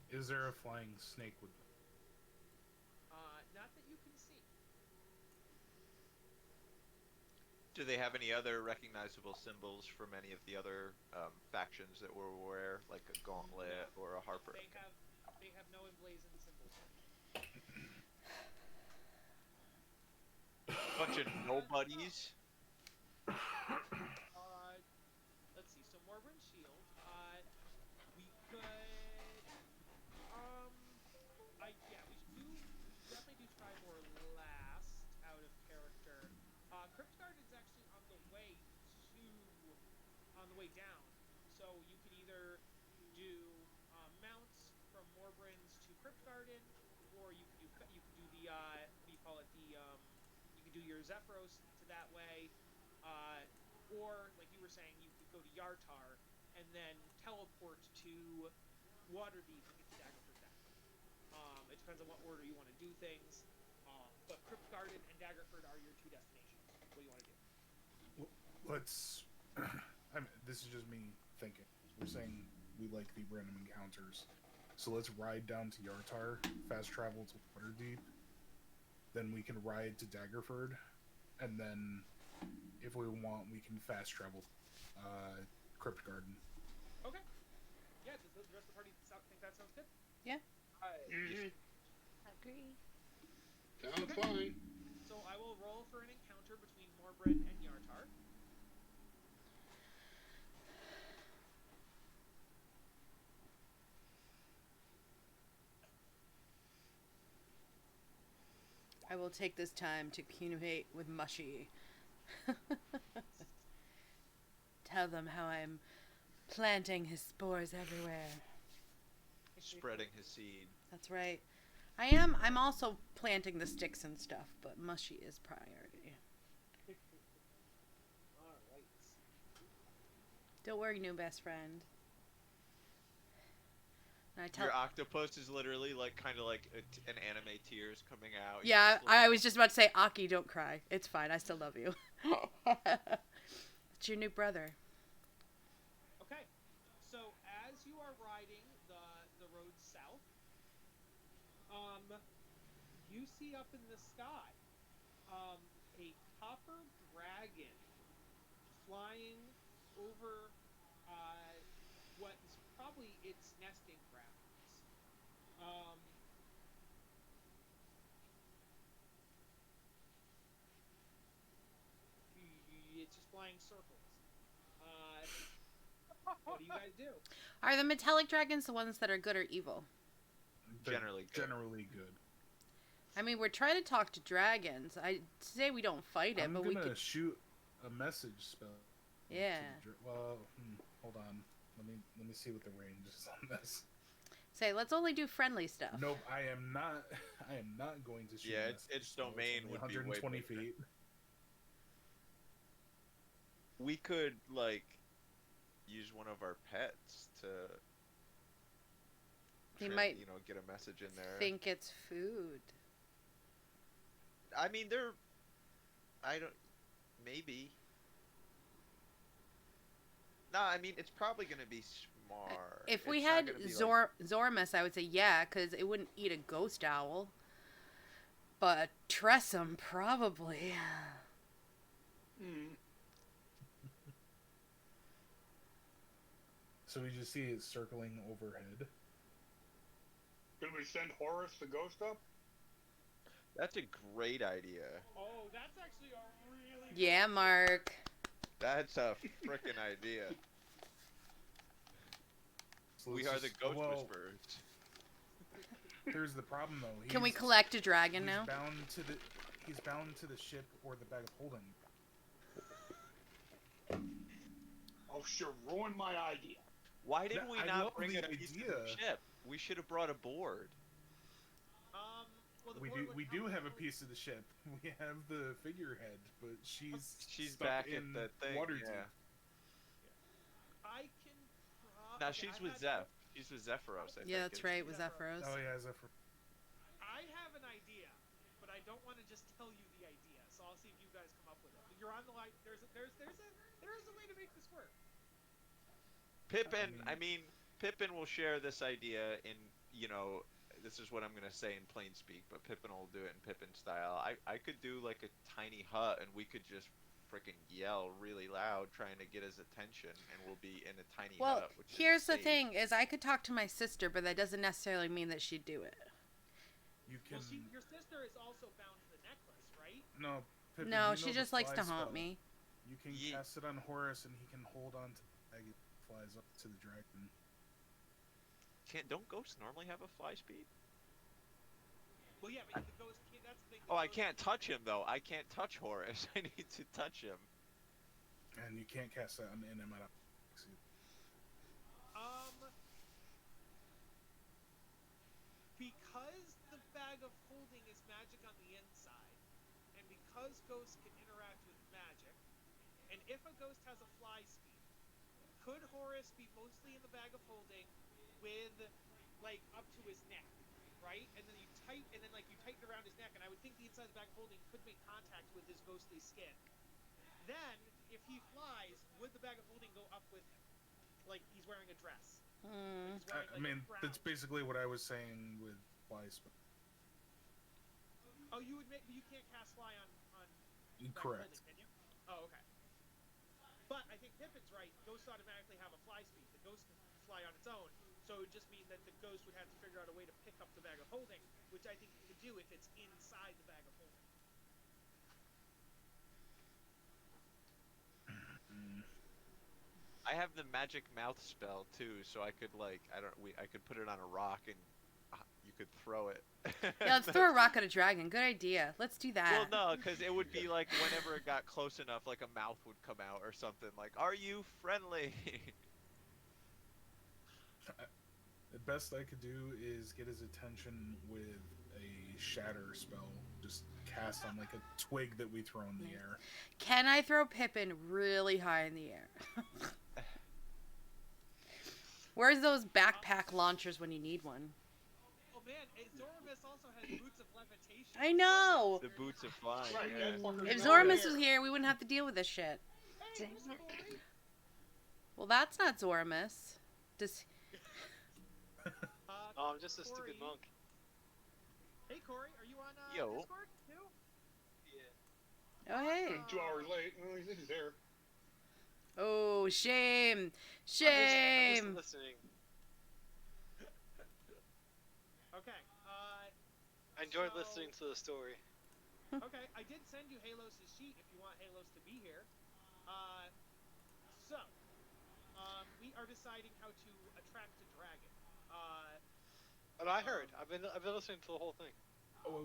we. Is there a flying snake with them? Not that you can see. Do they have any other recognizable symbols from any of the other factions that we're aware, like a gauntlet or a harper? They have no emblazoned symbols. Bunch of nobodies. Let's see. So Morgren's Shield. We could. We should definitely do Tribor last out of character. Crypt Garden's actually on the way down. So you could either do mounts from Morgren's to Crypt Garden, or you could do the what do you call it, you could do your Zephyros to that way, or like you were saying, you could go to Yartar, and then teleport to Waterdeep and get to Daggerford that way. It depends on what order you want to do things. But Crypt Garden and Daggerford are your two destinations. What do you want to do? Let's. This is just me thinking. We're saying we like the random encounters, so let's ride down to Yartar, fast travel to Waterdeep, then we can ride to Daggerford, and then if we want, we can fast travel Crypt Garden. Okay. Yeah, does the rest of the party think that sounds good? Yeah. Agree. Sounds fine. So I will roll for an encounter between Morbrid and Yartar. I will take this time to communicate with Mushy. Tell them how I'm planting his spores everywhere. Spreading his seed. That's right. I'm also planting the sticks and stuff, but Mushy is priority. Alright. Don't worry, new best friend. And I tell Your octopus is literally like kind of like an anime tears coming out. He's Yeah, just looking- I was just about to say, Aki, don't cry. It's fine. I still love you. It's your new brother. Okay. So as you are riding the road south, you see up in the sky a copper dragon flying over what is probably its nesting grounds. It's just flying circles. What do you guys do? Are the metallic dragons the ones that are good or evil? They're Generally good. generally good. I mean, we're trying to talk to dragons. I say we don't fight it, I'm but gonna we could. shoot a message spell. Yeah. Well, hold on. Let me see what the range is on this. Say, let's only do friendly stuff. Nope, I am not. I am not going to shoot. Yeah, a its message spell. It's domain only would be way 120 bigger. feet. We could like use one of our pets to. They might get a message in there. think it's food. I mean, I don't. Maybe. No, I mean it's probably gonna be smart. If we It's not had gonna be, like- Zormus, I would say yeah, because it wouldn't eat a ghost owl. But Tressum, probably. So we just see it circling overhead. Could we send Horace the ghost up? That's a great idea. Oh, that's actually a really good Yeah, idea. Mark. That's a frickin' idea. So We let's are the just- ghost well, whisperers. Here's the problem though. Can we He's- collect a dragon he's now? He's bound to the ship or the bag of holding. Oh, sure, ruin my idea. Why did we I not love bring the a piece of the idea. ship? We should have brought a board. Well, the We board do would we do have a probably- piece of the ship. We have the figurehead, but she's She's stuck back in at the thing. Waterdeep. Yeah. I can. Now okay, she's I with had- Zeph. She's with Zephyros. I Yeah, think, that's isn't right, she? with Zephyros. Oh yeah, Zephyr. I have an idea, but I don't want to just tell you the idea. So I'll see if you guys come up with it. But you're on the line. There is a way to make this work. Pippin, I I mean, Pippin will share this idea in, this is what I'm going to say in plain speak, but Pippin will do it in Pippin style. I could do like a tiny hut and we could just freaking yell really loud trying to get his attention and we'll be in a tiny Well, hut. Which here's is the safe. thing: is I could talk to my sister, but that doesn't necessarily mean that she'd do it. You can Well, your sister is also bound to the necklace, right? no. Pippin, No, you she know just the likes fly to haunt spell. me. You can Ye- cast it on Horus, and he can hold on to the bag. It flies up to the dragon. Don't ghosts normally have a fly speed? Well, yeah, but the ghost can't. That's the thing. Oh, I can't touch him though. I can't touch Horus. I need to touch him. And you can't cast that on inanimate objects. Because the bag of holding is magic on the inside, and because ghosts can interact with magic, and if a ghost has a fly speed, could Horus be mostly in the bag of holding with, like, up to his neck, right? And then you tighten around his neck, and I would think the inside of the bag of holding could make contact with his ghostly skin. Then, if he flies, would the bag of holding go up with him? Like he's wearing a dress. Like he's wearing, I mean, a that's basically what I was saying with fly spell. Oh, you can't cast fly on Correct. Holding, can you? Oh, okay. But I think Pippin's right. Ghosts automatically have a fly speed. The ghost can fly on its own, so it would just mean that the ghost would have to figure out a way to pick up the bag of holding, which I think it could do if it's inside the bag of holding. I have the magic mouth spell too, so I could I could put it on a rock and you could throw it. Yeah, let's throw a rock at a dragon. Good idea. Let's do that. Well, no, because it would be like whenever it got close enough, like a mouth would come out or something. Like, are you friendly? The best I could do is get his attention with a shatter spell. Just cast on like a twig that we throw in the air. Can I throw Pippin really high in the air? Where's those backpack launchers when you need one? Oh man, Zoramus also has boots of levitation. I know! The boots of flying. Right, Yeah. If Zoramus was here, we wouldn't have to deal with this shit. Hey, where's Corey? Well, that's not Zoramus. Does... Oh, I'm just a Corey. stupid monk. Hey Corey, are you on Yo. Discord too? Yeah. Oh, hey. 2 hours late. Oh, he's there. Oh, shame. I'm Shame. just listening. Okay. I enjoyed So- listening to the story. Okay, I did send you Halos' sheet if you want Halos to be here. So, we are deciding how to attract a dragon. But I heard. I've been listening to the whole thing. Oh,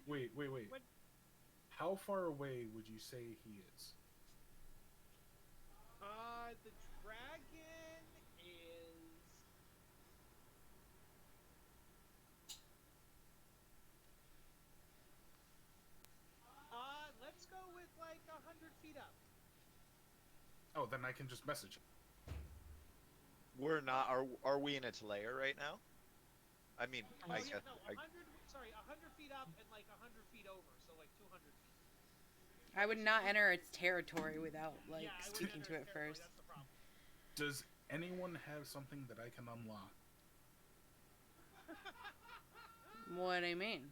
wait. When, How far away would you say he is? the dragon is... let's go with like 100 feet up. Oh, then I can just message him. We're not. Are we in its lair right now? I mean, Oh, I yeah, guess. no, 100 feet up and like 100 feet over, so like 200 feet. I would not enter its territory without, like, Yeah, I wouldn't speaking enter to it its territory, first. That's the problem. Does anyone have something that I can unlock? What do you mean?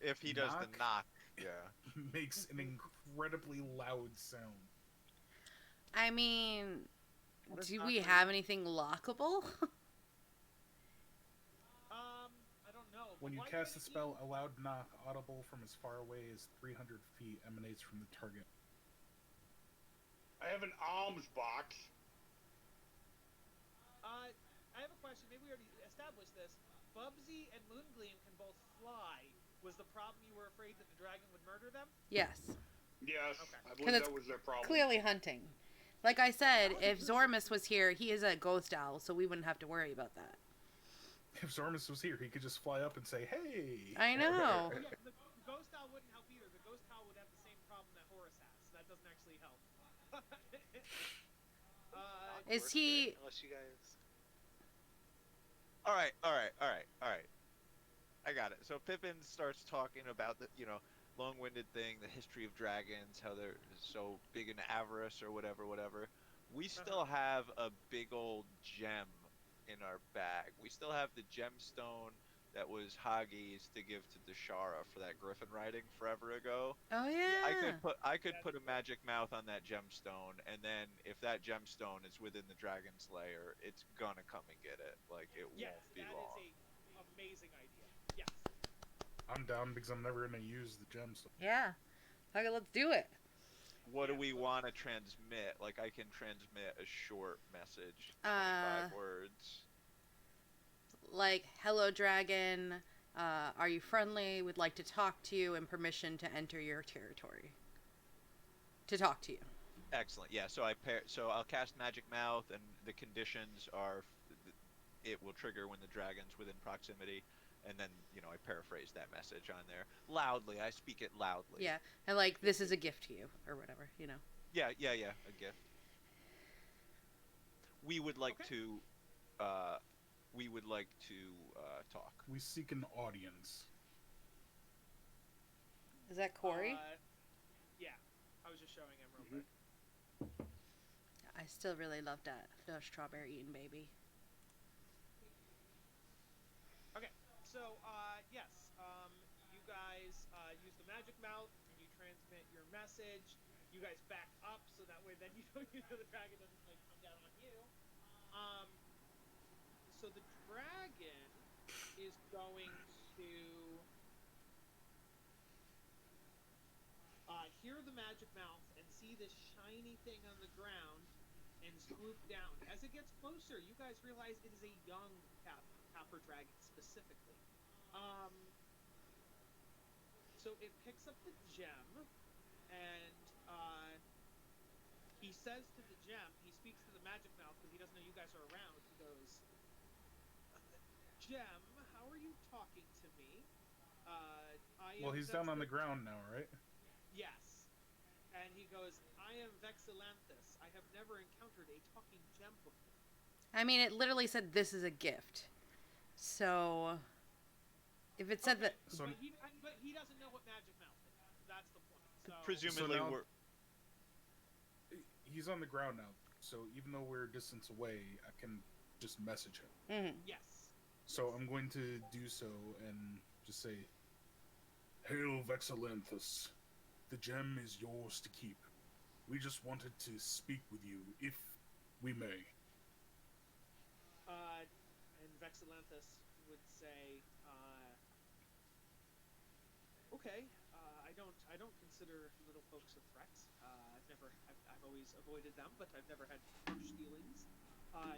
If he does Knock. the knock, yeah. Makes an incredibly loud sound. I mean, What is do not we good? have anything lockable? I don't know. but When you why cast the couldn't spell, a loud knock audible from as far away as 300 feet emanates from the target. I have an alms box. I have a question. Maybe we already established this. Bubsy and Moongleam can both fly. Was the problem you were afraid that the dragon would murder them? Yes. Yes, Okay. I 'Cause believe it's that was their problem. Clearly hunting. Like I said, if Zoramus was here, he is a ghost owl, so we wouldn't have to worry about that. If Zormus was here, he could just fly up and say, "Hey." I know. Yeah, the ghost owl wouldn't help either. The ghost owl would have the same problem that Horus has. So that doesn't actually help. Is Works, he- right? Unless you guys. All right. I got it. So Pippin starts talking about the, long-winded thing, the history of dragons, how they're so big into avarice or whatever. We still have a big old gem in our bag. We still have the gemstone that was Hagi's to give to Deshara for that griffin riding forever ago. Oh yeah. I could put a magic mouth on that gemstone, and then if that gemstone is within the dragon's lair, it's gonna come and get it. Like it yes, won't be that long. is a amazing idea. Yes. I'm down because I'm never gonna use the gemstone. Yeah. Okay, let's do it. What do Yeah, we so- want to transmit? Like I can transmit a short message, 25 words. Like, hello, dragon. Are you friendly? Would like to talk to you, and permission to enter your territory. To talk to you. Excellent. Yeah. So I'll cast magic mouth, and the conditions are it will trigger when the dragon's within proximity, and then I paraphrase that message on there loudly. I speak it loudly. Yeah, and like, this is a gift to you, or whatever, Yeah. A gift. we would like Okay. to talk. We seek an audience. Is that Corey? Yeah. I was just showing him real Mhm. quick. I still really love that the strawberry eating baby. Okay. So, yes. You guys use the magic mouth and you transmit your message. You guys back up so that way then the dragon doesn't like come down on you. Um, so the dragon is going to hear the magic mouth and see this shiny thing on the ground and swoop down. As it gets closer, you guys realize it is a young copper dragon specifically. Um, so it picks up the gem and he says to the gem, he speaks to the magic mouth because he doesn't know you guys are around. He goes, Gem, how are you talking to me? Well, he's down on the ground now, right? Yes. And he goes, I am Vexillanthus. I have never encountered a talking gem before. I mean, it literally said this is a gift. So, if it said that. So- but he doesn't know what magic mouth is. That's the point. So, Presumably, now- we're He's on the ground now, so even though we're a distance away, I can just message him. Mhm. yes. So I'm going to do so and just say, Hail Vexillanthus. The gem is yours to keep. We just wanted to speak with you, if we may. And Vexillanthus would say, okay, I don't consider little folks a threat. I've always avoided them, but I've never had harsh dealings.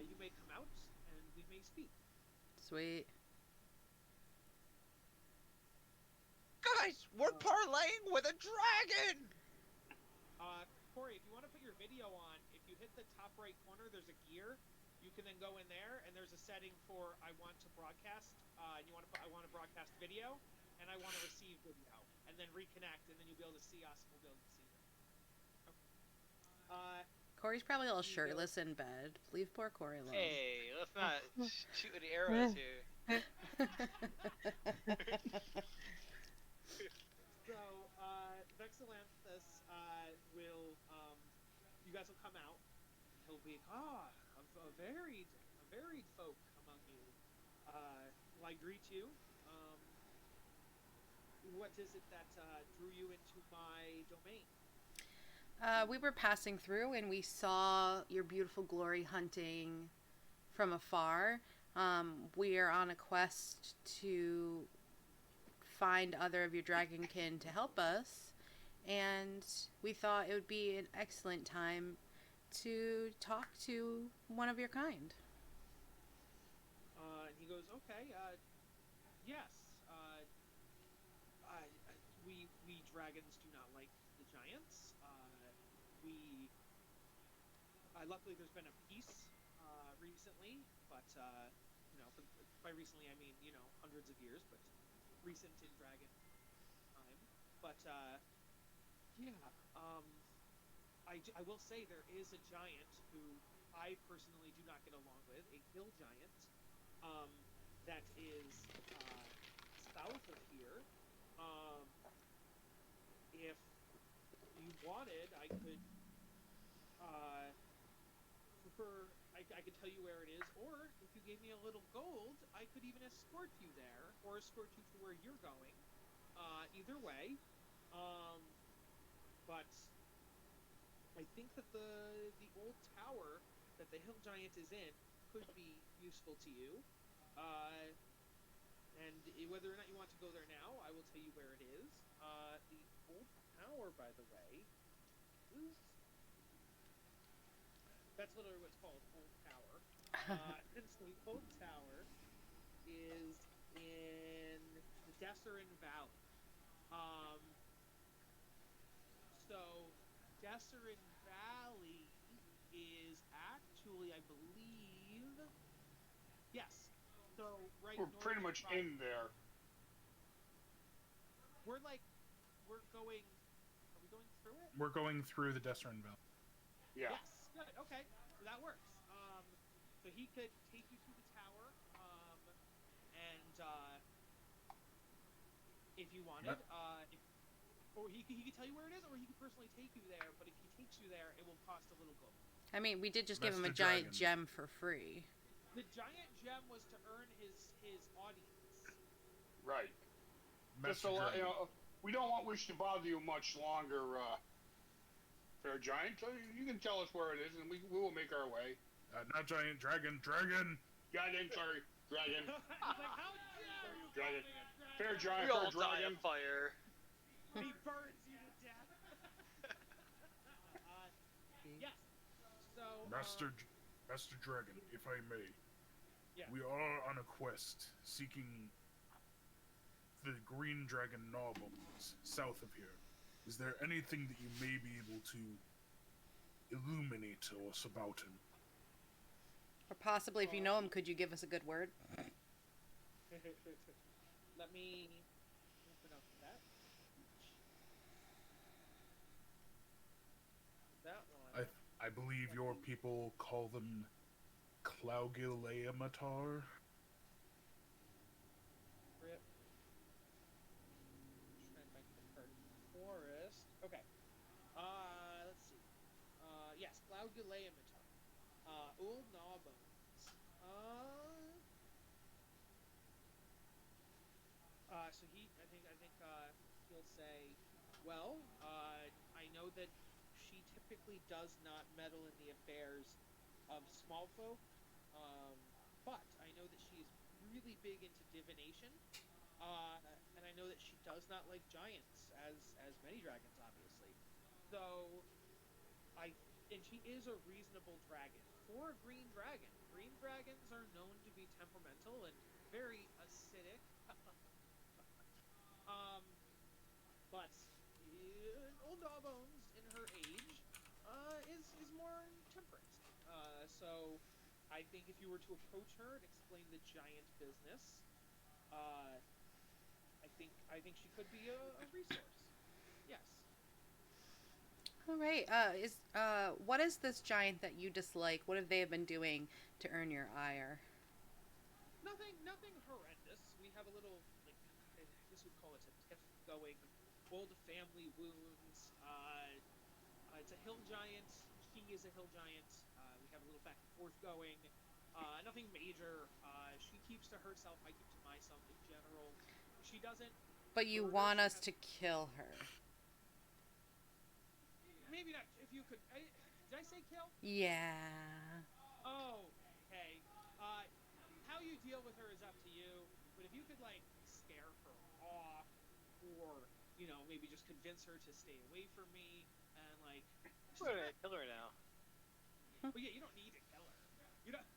You may come out, and we may speak. Sweet. guys, we're parlaying with a dragon. Corey, if you want to put your video on, if you hit the top right corner, there's a gear. You can then go in there, and there's a setting for I want to broadcast. And you want to put I want to broadcast video, and I want to receive video, and then reconnect, and then you'll be able to see us, and we'll be able to see them. Okay. Corey's probably all shirtless in bed. Leave poor Corey alone. Hey, let's not shoot any arrows here. So, Vexillanthus will, you guys will come out, and he'll be, a varied folk among you. Will I greet you? What is it that drew you into my domain? We were passing through and we saw your beautiful glory hunting from afar. We are on a quest to find other of your dragonkin to help us, and we thought it would be an excellent time to talk to one of your kind. And he goes, okay, yes. We dragons do not like the giants. Luckily there's been a peace recently, but by recently I mean hundreds of years, but recent in dragon time. But I will say there is a giant who I personally do not get along with, a hill giant that is south of here. If you wanted, I could I could tell you where it is, or if you gave me a little gold, I could even escort you there, or escort you to where you're going. Either way, but I think that the old tower that the hill giant is in could be useful to you. And whether or not you want to go there now, I will tell you where it is. The old tower, by the way, is... That's literally what it's called, Old Tower. And so the Old Tower is in the Desserin Valley. So Desserin Valley is actually, I believe... Yes. So We're pretty much in there. We're going... Are we going through it? We're going through the Desserin Valley. Yeah. Yes. Good. Okay. That works. So he could take you to the tower, and if you wanted, or he could tell you where it is, or he could personally take you there. But if he takes you there, it will cost a little gold. I mean, we did just give him a Master giant Dragon. gem for free. The giant gem was to earn his audience. Right. Just Master a lot, Dragon. we don't want wish to bother you much longer, Fair Giant. So you can tell us where it is, and we will make our way. Not giant, dragon, dragon. Dragon, sorry, dragon. He's like, how dare you call Dragon. me a dragon? Fair We Giant, all Fair die Dragon. of fire. He burns you to death. Yes. So, Master Dragon, if I may. yeah. We are on a quest seeking the green dragon Gnawbones south of here. Is there anything that you may be able to illuminate to us about him? Or possibly, if you know him, could you give us a good word? Let me open up that. That one. I believe your people call them Claugileamatar. Rip. Trying to find the card. Forest. Okay. Let's see. Yes, Cloud Galeamatar. Old Gnawbones. So I think, he'll say, well, I know that she typically does not meddle in the affairs of small folk, but I know that she is really big into divination, and I know that she does not like giants, as many dragons, obviously. So, and she is a reasonable dragon for a green dragon. Green dragons are known to be temperamental and very acidic. But old Gnawbones, in her age, is more temperate. So I think if you were to approach her and explain the giant business, I think she could be a resource. Yes. All right. What is this giant that you dislike? What have they been doing to earn your ire? Nothing horrendous. We have a little, like, I guess we'd call it a tiff going. Old family wounds. It's a hill giant. She is a hill giant. We have a little back and forth going. Nothing major. She keeps to herself. I keep to myself in general. She doesn't. But you murder, want she us has- to kill her. Maybe not. If you could. Did I say kill? Yeah. Oh, okay. How you deal with her is up to you. But if you could, like, scare her off, or maybe just convince her to stay away from me, and like. We're gonna kill her now. Well, yeah, you don't need to kill her. You don't.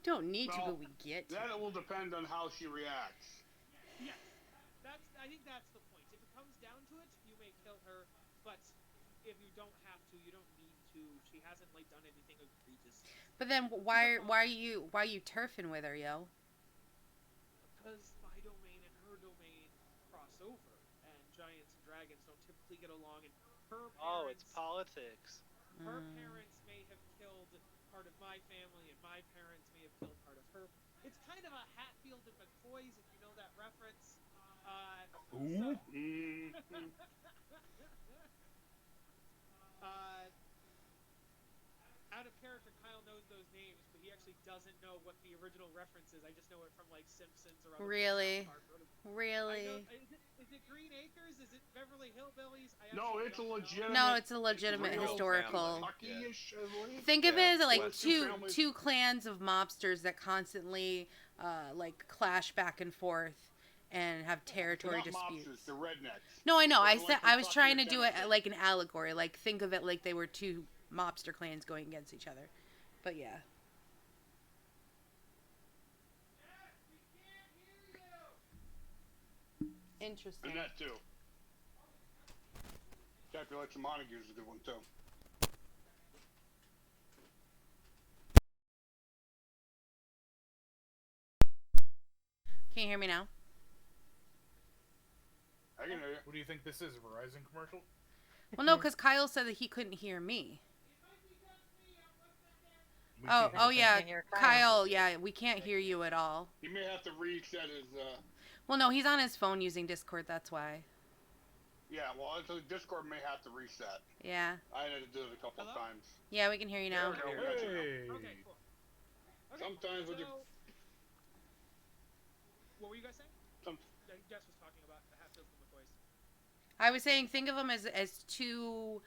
Don't need to, Well, but we get to. That will depend on how she reacts. Yes, I think that's the point. If it comes down to it, you may kill her, but if you don't have to, you don't need to. She hasn't like done anything egregious. But then why are you turfing with her, yo? Because my domain and her domain cross over, and giants and dragons don't typically get along. And her parents, Oh, it's politics. her parents may have killed part of my family, and my parents may have killed part of her. It's kind of a Hatfield and McCoy's, if you know that reference. Ooh. Out of character, Kyle knows those names, but he actually doesn't know what the original reference is. I just know it from like Simpsons or other. Really? South Park. Really? Is it Green Acres? Is it Beverly Hillbillies? No, it's a legitimate. No, it's a legitimate real historical. Kentucky-ish, I believe. Think of it as like Western two families. two clans of mobsters that constantly like clash back and forth and have territory They're not disputes. mobsters, they're rednecks. No, I know. I They're said like I was Kentucky trying or to do it Tennessee. like an allegory. Like think of it like they were two mobster clans going against each other. But yeah. Interesting. And that too. Capulation Montague is a good one too. Can you hear me now? I can hear you. What do you think this is, a Verizon commercial? Well, no, because Kyle said that he couldn't hear me. We Oh, can't oh hear yeah, Can't hear Kyle. Kyle. Yeah, we can't hear you at all. He may have to reset his. Well, no, he's on his phone using Discord. That's why. Yeah, well, so Discord may have to reset. Yeah. I had to do it a couple Hello? of times. Yeah, we can hear you now. There we go. We got you now. Hey. Okay, cool. Okay, Sometimes so, with your what were you guys saying? some, Jess was talking about the Hatfields and McCoys. I was saying, think of them as two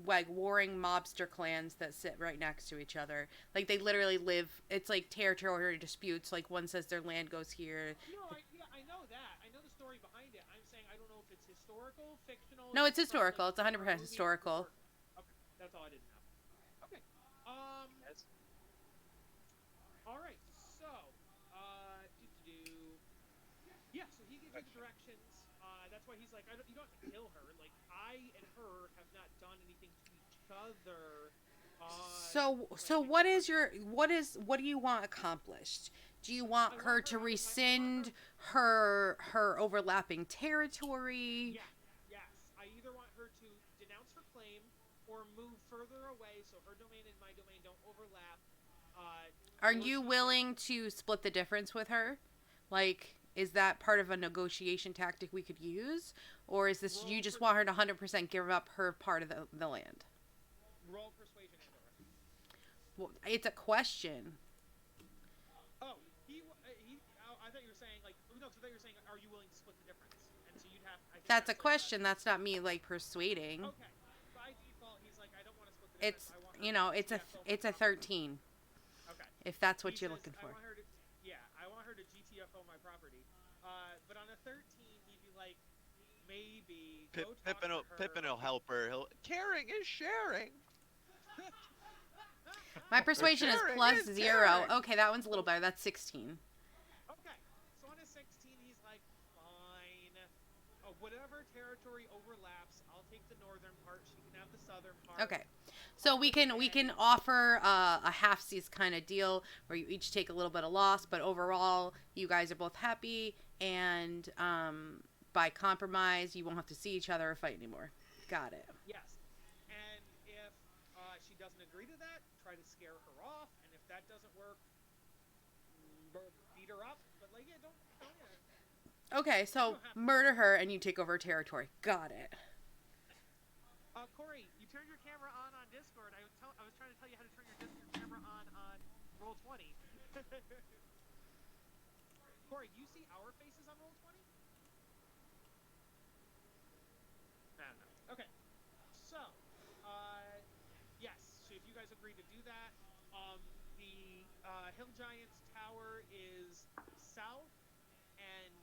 like warring mobster clans that sit right next to each other. Like they literally live. It's like territory disputes. Like one says their land goes here. No, I know that. I know the story behind it. I'm saying I don't know if it's historical, fictional. No, if it's from, historical. It's 100% a movie. historical. Okay, that's all I didn't know. Okay. All right. So, yeah. So he gives you the directions. That's why he's like, you don't have to kill her. Like I and her have not done anything to each other. So what is what do you want accomplished? Do you want her to rescind her overlapping territory? Yeah, yes. I either want her to denounce her claim or move further away so her domain and my domain don't overlap. Are you willing to split the difference with her? Like, is that part of a negotiation tactic we could use? Or is this you just want her to 100% give up her part of the land? Roll persuasion and or. Well, it's a question. Oh, I thought you were saying, like, no, because I thought you were saying, are you willing to split the difference? And so you'd have, I think That's a what question. That's not me, like, persuading. Okay. By default, he's like, I don't want to split the difference. It's, I want her you to know, GTFO it's a my property. 13. Okay. If that's what He you're says, looking for. I want her to GTFO my property. But on a 13, he'd be like, maybe go talk to her. Pippin will help her. Caring is sharing. My persuasion is Sharing plus is 0. caring. Okay, that one's a little better. That's 16. Okay. So on a 16, he's like, fine. Whatever territory overlaps, I'll take the northern part. She can have the southern part. Okay. So we can offer a half-seas kind of deal where you each take a little bit of loss, but overall you guys are both happy, and by compromise you won't have to see each other or fight anymore. Got it. Yes. And if she doesn't agree to that, try to scare her off. And if that doesn't work, beat her up. But like, yeah, don't. Okay, so murder her and you take over her territory. Got it. Corey, you turned your camera on Discord. I was trying to tell you how to turn your camera on Roll20. Corey, do you see our faces on Roll20? No. Okay. So, yes. So if you guys agree to do that, the Hill Giants Tower is south and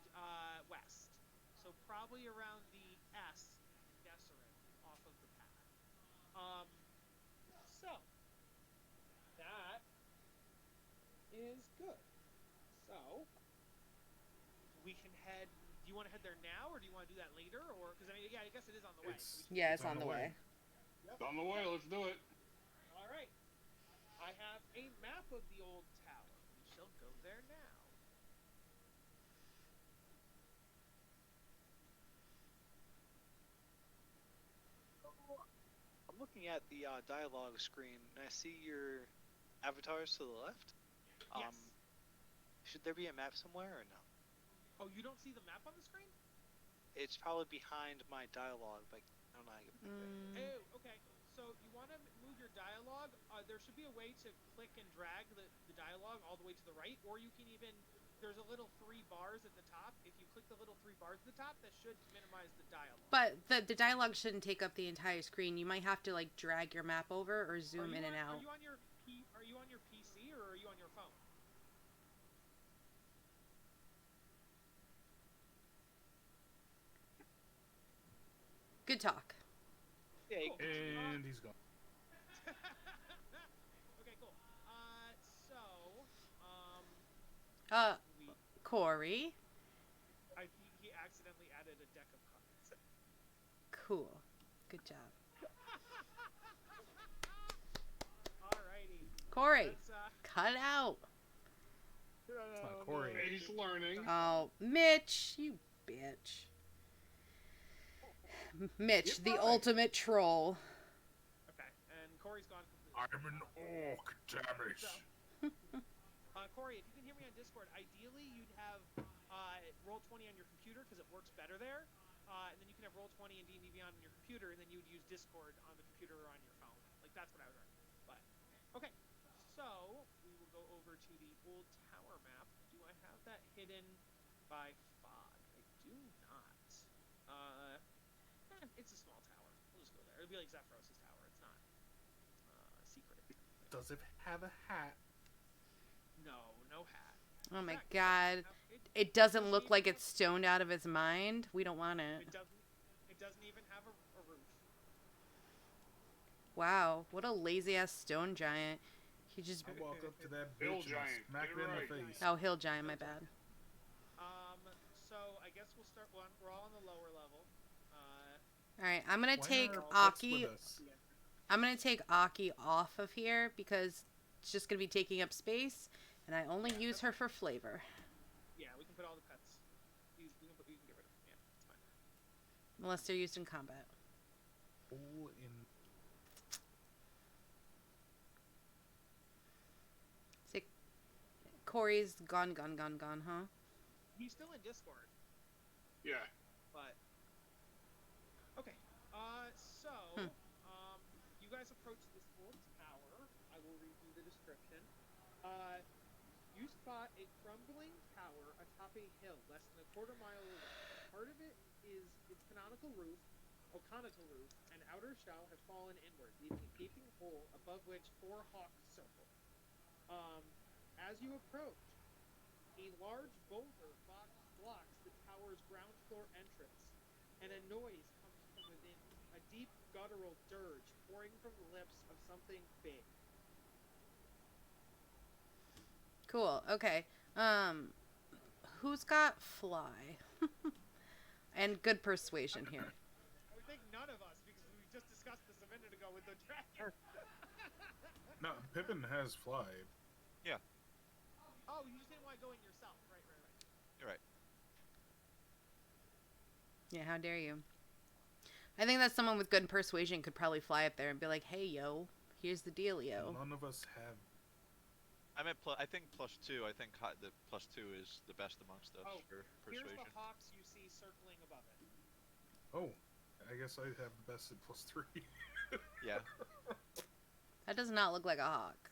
west. So probably around the Deseret off of the path. So that is good. So we can head. Do you want to head there now, or do you want to do that later? Or because I mean, yeah, I guess it is on the way. Yeah, it's on the way. it's on the way. Let's do it. All right. I have a map of the old tower. We shall go there now. I'm looking at the dialogue screen, and I see your avatars to the left. Yes. Should there be a map somewhere or no? Oh, you don't see the map on the screen? It's probably behind my dialogue, but I don't know how to get there. Oh, okay. So you want to move your dialogue. There should be a way to click and drag the dialogue all the way to the right, or you can even, there's a little 3 bars at the top. If you click the little 3 bars at the top, that should minimize the dialogue. But the dialogue shouldn't take up the entire screen. You might have to like drag your map over or zoom in and out. Are you on your PC or are you on your phone? Good talk. Yeah, Cool. And he's gone. Okay, cool. So, Corey. he accidentally added a deck of cards. Cool. Good job. Alrighty. Corey, Let's, cut out. It's not Corey. He's learning. Oh, Mitch, you bitch. Mitch, the ultimate troll. Okay, and Corey's gone completely. I'm an orc, damn it. So, Corey, if you can hear me on Discord, ideally you'd have Roll20 on your computer because it works better there. And then you can have Roll20 and D&D Beyond on your computer, and then you would use Discord on the computer or on your phone. Like, that's what I would recommend. But, okay. So, we will go over to the old tower map. Do I have that hidden by fog? I do not. It's a small tower. We'll just go there. It'll be like Zephyros' tower. It's not secret. Does it have a hat? No, no hat. Oh my Fact, god. It doesn't look like it's stoned out of its mind. We don't want it. It doesn't even have a roof. Wow, what a lazy ass stone giant. He just I walk up to that Hill bitch and giant, smack get it it in right. the face. oh, hill giant, my bad. So I guess we'll start one. We're all on the lower level. All right, I'm gonna Why take are our pets Aki. with us? I'm gonna take Aki off of here because it's just gonna be taking up space, and I only use her for flavor. Yeah, we can put all the pets. You can get rid of them. Yeah, it's fine. Unless they're used in combat. All in. Say, Corey's gone, huh? He's still in Discord, Yeah. but okay. So you guys approach this old tower. I will read you the description. You spot a crumbling tower atop a hill less than a quarter mile away. Part of it is its conical roof, and outer shell has fallen inward, leaving a gaping hole above which 4 hawks circle. As you approach, a large boulder blocks the tower's ground floor entrance, and a noise comes from within, a deep guttural dirge pouring from the lips of something big. Cool. Okay. Who's got fly? And good persuasion here. I would think none of us, because we just discussed this a minute ago with the dragon. No, Pippin has fly. Oh, you just didn't want to go in yourself. Right. You're right. Yeah, how dare you? I think that someone with good persuasion could probably fly up there and be like, "Hey, yo, here's the dealio." None of us have. I'm at I think +2. I think the +2 is the best amongst us Oh, for Here's persuasion. the hawks you see circling above it. Oh, I guess I have the best at +3. Yeah. That does not look like a hawk.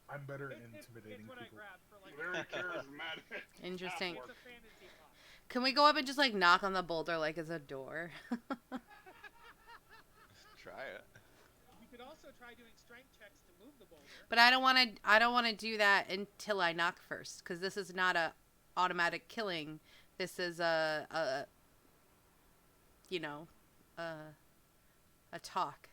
I'm better at It's intimidating what I people. grabbed for like. Very charismatic. Interesting. It's a fantasy hawk. Can we go up and just like knock on the boulder like it's a door? Try it. You could also try doing strength checks to move the boulder. But I don't want to. I don't want to do that until I knock first, because this is not a automatic killing. This is a talk.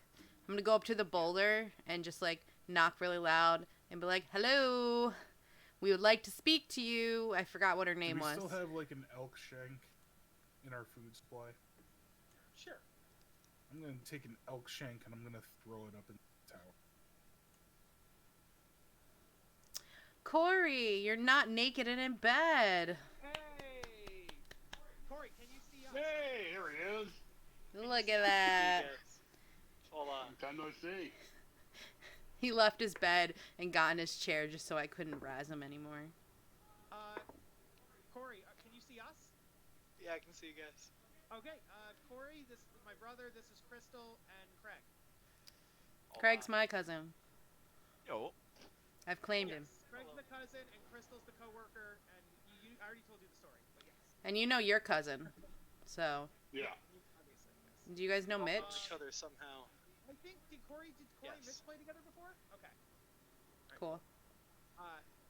I'm gonna go up to the boulder and just like knock really loud and be like, "Hello, we would like to speak to you." I forgot what her name Do we was. still have like an elk shank in our food supply? Sure. I'm gonna take an elk shank and I'm gonna throw it up in the tower. Corey, you're not naked and in bed. Hey, Corey, can you see us? Hey, here he is. Look at that. Hold on. Long time no see. He left his bed and got in his chair just so I couldn't razz him anymore. Corey, can you see us? Yeah, I can see you guys. Okay, Corey, this is my brother, this is Crystal, and Craig. Craig's my cousin. Yo. I've claimed him. Yes, Craig's the cousin, and Crystal's the coworker, and I already told you the story, but yes. And you know your cousin. So, Yeah. Obviously, yes. do you guys know All Mitch? know each other somehow. I think, did Corey and Yes. Mitch play together before? Okay. Cool.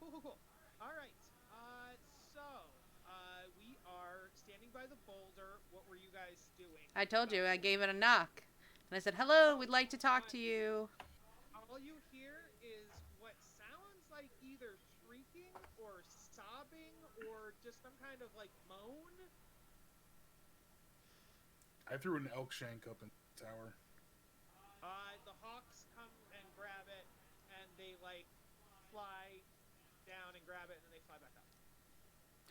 Cool. Alright, so, we are standing by the boulder. What were you guys doing? I told you, I gave it a knock. And I said, "Hello, we'd like to talk to you." All you hear is what sounds like either shrieking or sobbing or just some kind of like moan. I threw an elk shank up in the tower. The hawks come and grab it, and they like fly down and grab it, and then they fly back up.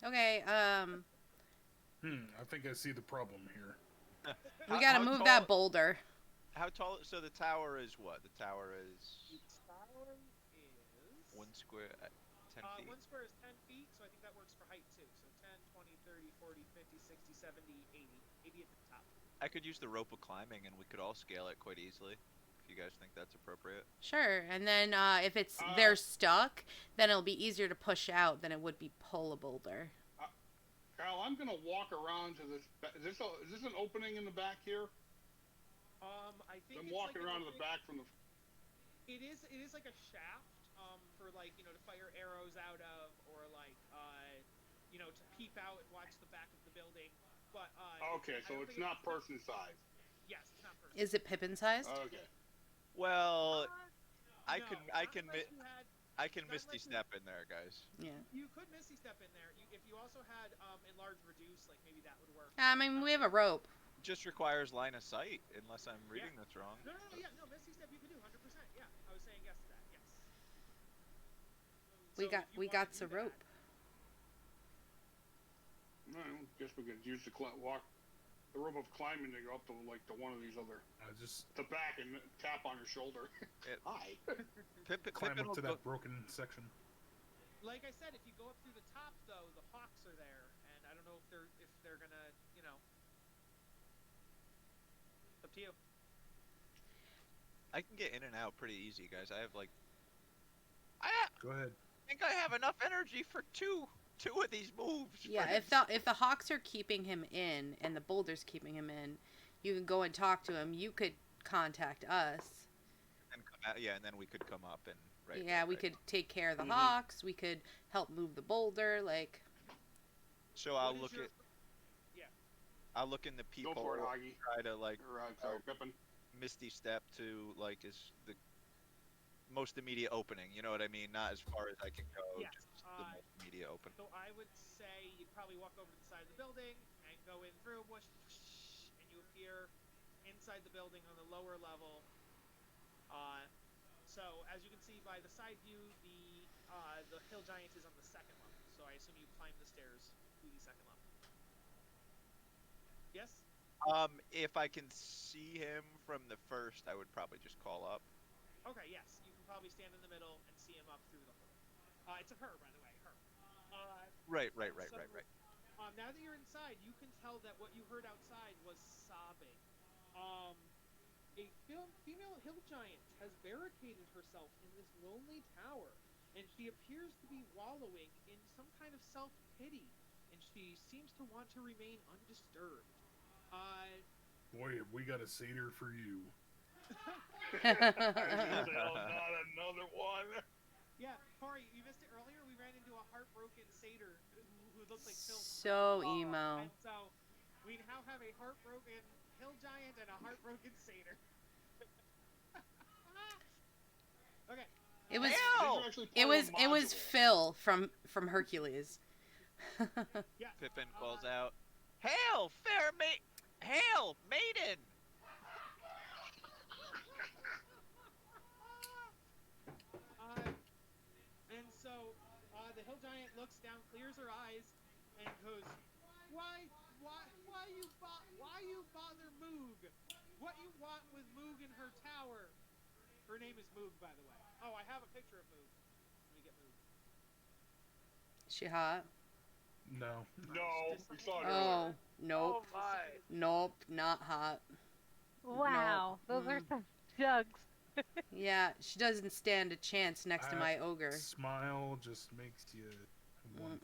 Okay, I think I see the problem here. we gotta How move tall- that boulder. How tall? So the tower is what? The tower is. You stop 1 square at 10 feet. 1 square is 10 feet, so I think that works for height too. So 10, 20, 30, 40, 50, 60, 70, 80. 80 at the top. I could use the rope of climbing, and we could all scale it quite easily. If you guys think that's appropriate. Sure. And then if they're stuck, then it'll be easier to push out than it would be pull a boulder. Kyle, I'm gonna walk around to this. Is this an opening in the back here? I think I'm it's walking like around to the back from the. It is like a shaft, for like, to fire arrows out of, or like, to peep out and watch the back of the building. But Okay, so it's not person size. Yes, it's not person. Is it Pippin sized? Okay. Well, I no, can misty step in there, guys. Yeah. You could misty step in there. If you also had enlarge reduce, like maybe that would work. I mean, we have a rope. Just requires line of sight, unless I'm reading this wrong. No, misty step you could do 100%. Yeah, I was saying yes to that. Yes. We got the rope. No, I guess we could use the rope of climbing to go up to one of these other. The back and tap on your shoulder. Hi. Climb up to that broken section. Like I said, if you go up through the top, though, the hawks are there, and I don't know if they're gonna, It's up to you. I can get in and out pretty easy, guys. I have Go ahead. I think I have enough energy for two of these moves. Yeah, if the hawks are keeping him in and the boulder's keeping him in, you can go and talk to him. You could contact us. And come out, and then we could come up and we could take care of the hawks. We could help move the boulder. So I'll look in the people. Go for it, Hoggy. Try to Pippin. misty step to is the most immediate opening. You know what I mean? Not as far as I can go. Yes. Just the most immediate open. So I would say you'd probably walk over to the side of the building and go in through, and you appear inside the building on the lower level. So as you can see by the side view, the hill giant is on the second level. So I assume you climb the stairs to the second level. Yes? If I can see him from the first, I would probably just call up. Okay, yes. You can probably stand in the middle and see him up through the hole. It's a her, by the way. Her. Right. Now that you're inside, you can tell that what you heard outside was sobbing. A female hill giant has barricaded herself in this lonely tower, and she appears to be wallowing in some kind of self-pity, and she seems to want to remain undisturbed. Boy, have we got a satyr for you. Not another one. Yeah, Corey, you missed it earlier. We ran into a heartbroken satyr who looked like Phil. So emo. And so we now have a heartbroken hill giant and a heartbroken satyr. Okay. It was Phil from Hercules. Yeah. Pippin calls out, "Hail, Hail, maiden!" And so the hill giant looks down, clears her eyes, and goes, "Why you bother Moog? What you want with Moog in her tower?" Her name is Moog, by the way. Oh, I have a picture of Moog. Let me get Moog. She hot? No, we saw it Oh, earlier. nope. Oh my. Nope, not hot. Wow, those are some jugs. Yeah, she doesn't stand a chance next to my ogre. Smile just makes you want.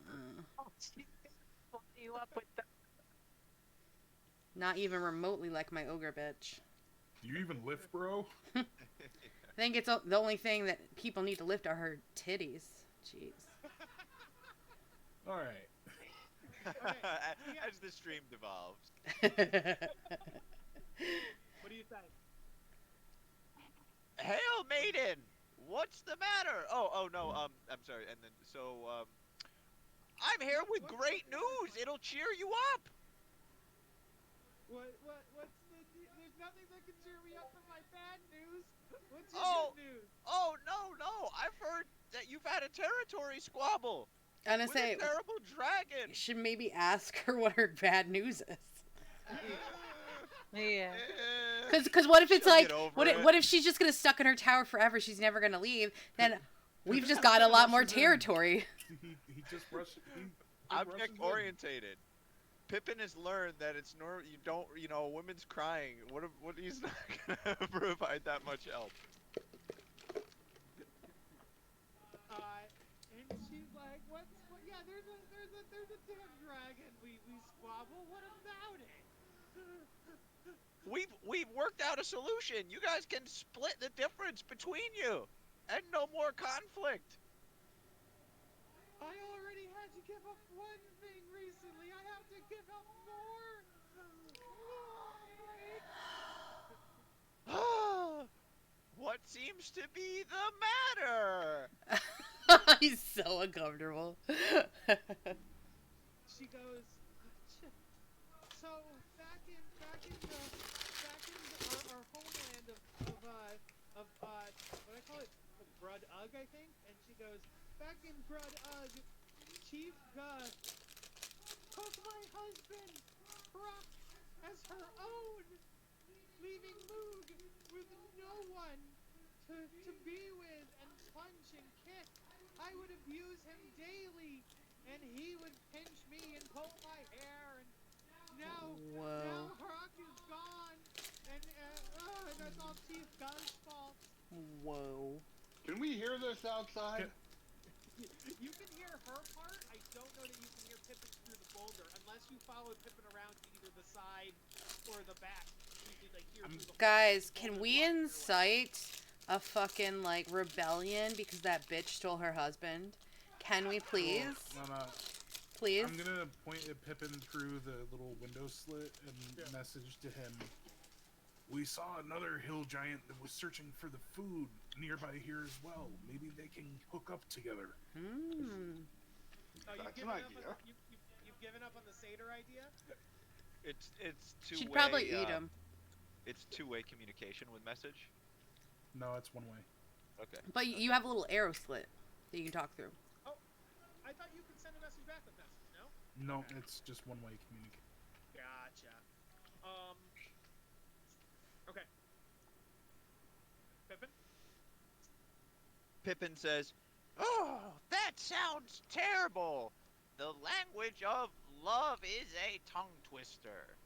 Oh, she's gonna you up with the. Not even remotely like my ogre bitch. Do you even lift, bro? I think it's the only thing that people need to lift are her titties. Jeez. All right. As the stream devolves. What do you think? Hail, maiden! What's the matter? Oh no, I'm sorry. And then, I'm here with great news. It'll cheer you up. There's nothing that can cheer me up from my bad news. What's your good news? Oh, no. I've heard that you've had a territory squabble. I'm gonna with say, a terrible dragon. you should maybe ask her what her bad news is. Yeah. Because what if it's She'll like, get over what it. if she's just gonna stuck in her tower forever? She's never gonna leave. Then We've just got a lot more Rushes in. territory. He just rushed. Object orientated. Pippin has learned that it's you don't, a woman's crying. What he's not gonna provide that much help. And she's like, what? Yeah, there's a damn dragon. We squabble. What about it? We've worked out a solution. You guys can split the difference between you, and no more conflict. I already had to give up one thing recently. I have to give up more. What seems to be the matter? He's so uncomfortable. She goes, so back in our homeland of what I call it, Brud Ugg, I think. And she goes, back in Brud Ugg, Chief Gus took my husband Brock as her own, leaving Moog with no one to be with and punch and kick. I would abuse him daily, and he would pinch me and pull my hair, and now Brock is gone, and that's all Chief Gun's fault. Whoa. Can we hear this outside? You can hear her part. I don't know that you can hear Pippin through the boulder, unless you followed Pippin around to either the side or the back. You could, like, hear through the Guys, boulder can we incite a fucking, like, rebellion because that bitch stole her husband? Can we please? No. Please? I'm gonna point at Pippin through the little window slit and message to him. We saw another hill giant that was searching for the food nearby here as well. Maybe they can hook up together. Oh, That's an idea. You've given up on the satyr idea? It's two-way. She'd probably eat him. It's two-way communication with message. No, it's one way. Okay. But you have a little arrow slit that you can talk through. Oh, I thought you could send a message back with message, no? No, it's just one way communication. Gotcha. Okay. Pippin? Pippin says, "Oh, that sounds terrible. The language of love is a tongue twister.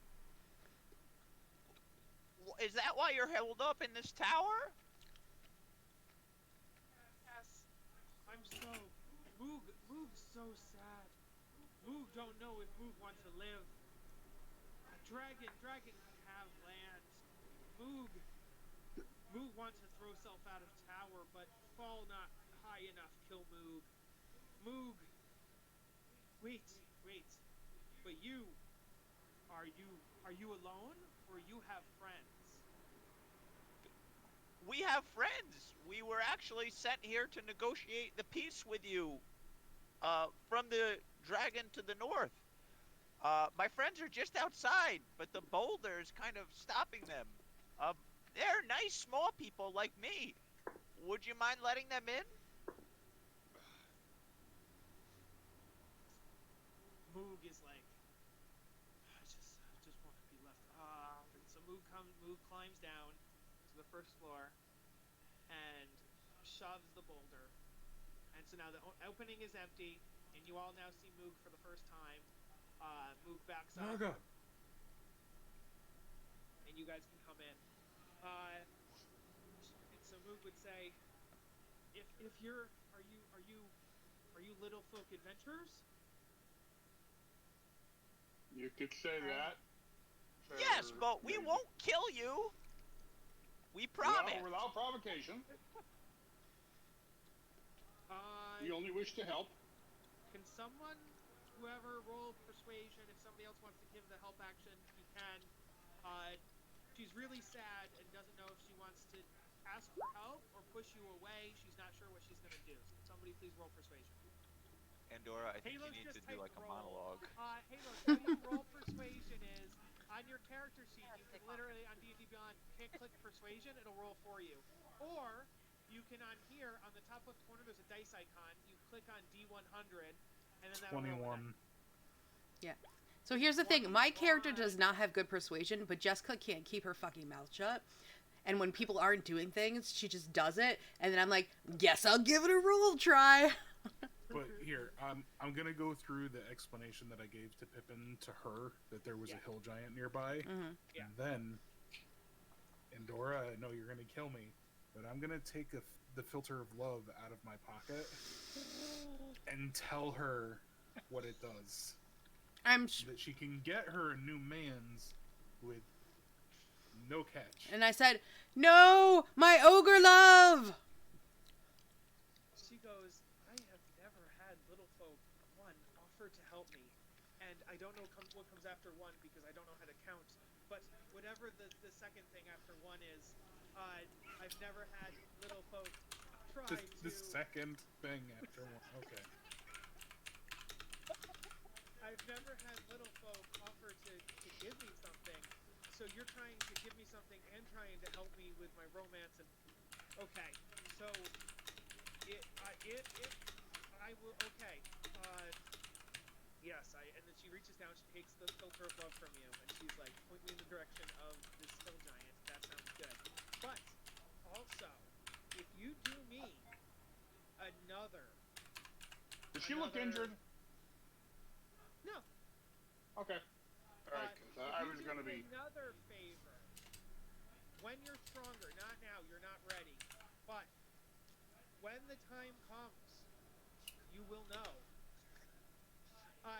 Is that why you're held up in this tower?" Yes. Moog's so sad. Moog don't know if Moog wants to live. Dragon can have land. Moog wants to throw self out of tower, but fall not high enough, kill Moog. Moog. Wait. But are you alone, or you have friends? We have friends. We were actually sent here to negotiate the peace with you, from the dragon to the north. My friends are just outside, but the boulder's kind of stopping them. They're nice small people like me. Would you mind letting them in? Moog is like, I just want to be left. And so Moog climbs down to the first floor and shoves the boulder. And so now the opening is empty, and you all now see Moog for the first time. Moog backs up. Naga. And you guys can come in. And so Moog would say, "If are you little folk adventurers?" You could say that. Yes, but we won't kill you. We promise. Without provocation. We only wish to help. Can whoever roll persuasion, if somebody else wants to give the help action, you can. She's really sad and doesn't know if she wants to ask for help or push you away. She's not sure what she's going to do. So somebody please roll persuasion. Andorra, I think Halo's you need just to do like a roll. monologue. Halo, how you roll persuasion is, on your character sheet, you can literally, on D&D Beyond, click persuasion, it'll roll for you. Or, you can on here, on the top left corner, there's a dice icon. You click on D100, and then that'll roll 21. Yeah. So here's the thing. My character does not have good persuasion, but Jessica can't keep her fucking mouth shut. And when people aren't doing things, she just does it. And then I'm like, guess I'll give it a roll try. But here, I'm gonna go through the explanation that I gave to Pippin to her that there was a hill giant nearby, Yeah. and then, Andorra, I know you're gonna kill me, but I'm gonna take the filter of love out of my pocket and tell her what it does. That she can get her a new man's with no catch. And I said, no, my ogre love. She goes, I have never had little folk, one, offer to help me. And I don't know what comes after one because I don't know how to count. But whatever the second thing after one is, I've never had little folk try to... The second thing after one, okay. I've never had little folk offer to give me something. So you're trying to give me something and trying to help me with my romance and... Okay, so... I will... Okay. Yes, and then she reaches down, she takes the filter of love from you, and she's like, point me in the direction of this hill giant. That sounds good. But, also, if you do me another... Does she look injured? No. Okay. Alright, I was gonna be... Another favor. When you're stronger, not now, you're not ready. But, when the time comes, you will know.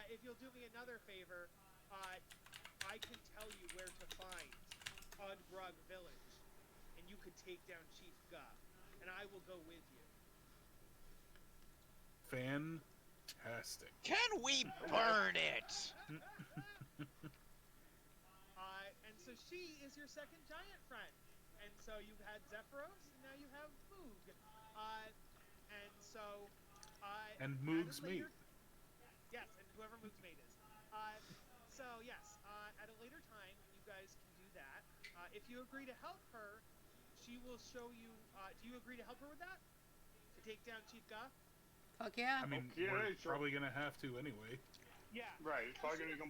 If you'll do me another favor, I can tell you where to find Udgrug Village, and you could take down Chief Guh, and I will go with you. Fantastic. Can we burn it? And so she is your second giant friend. And so you've had Zephyros, and now you have Moog. And so... and Moog's mate. Yes, and whoever Moog's mate is. So, yes, at a later time, you guys can do that. If you agree to help her, she will show you... do you agree to help her with that? To take down Chief Guh? Fuck yeah. I mean, we're probably gonna have to anyway. Yeah. Right, it's probably gonna come...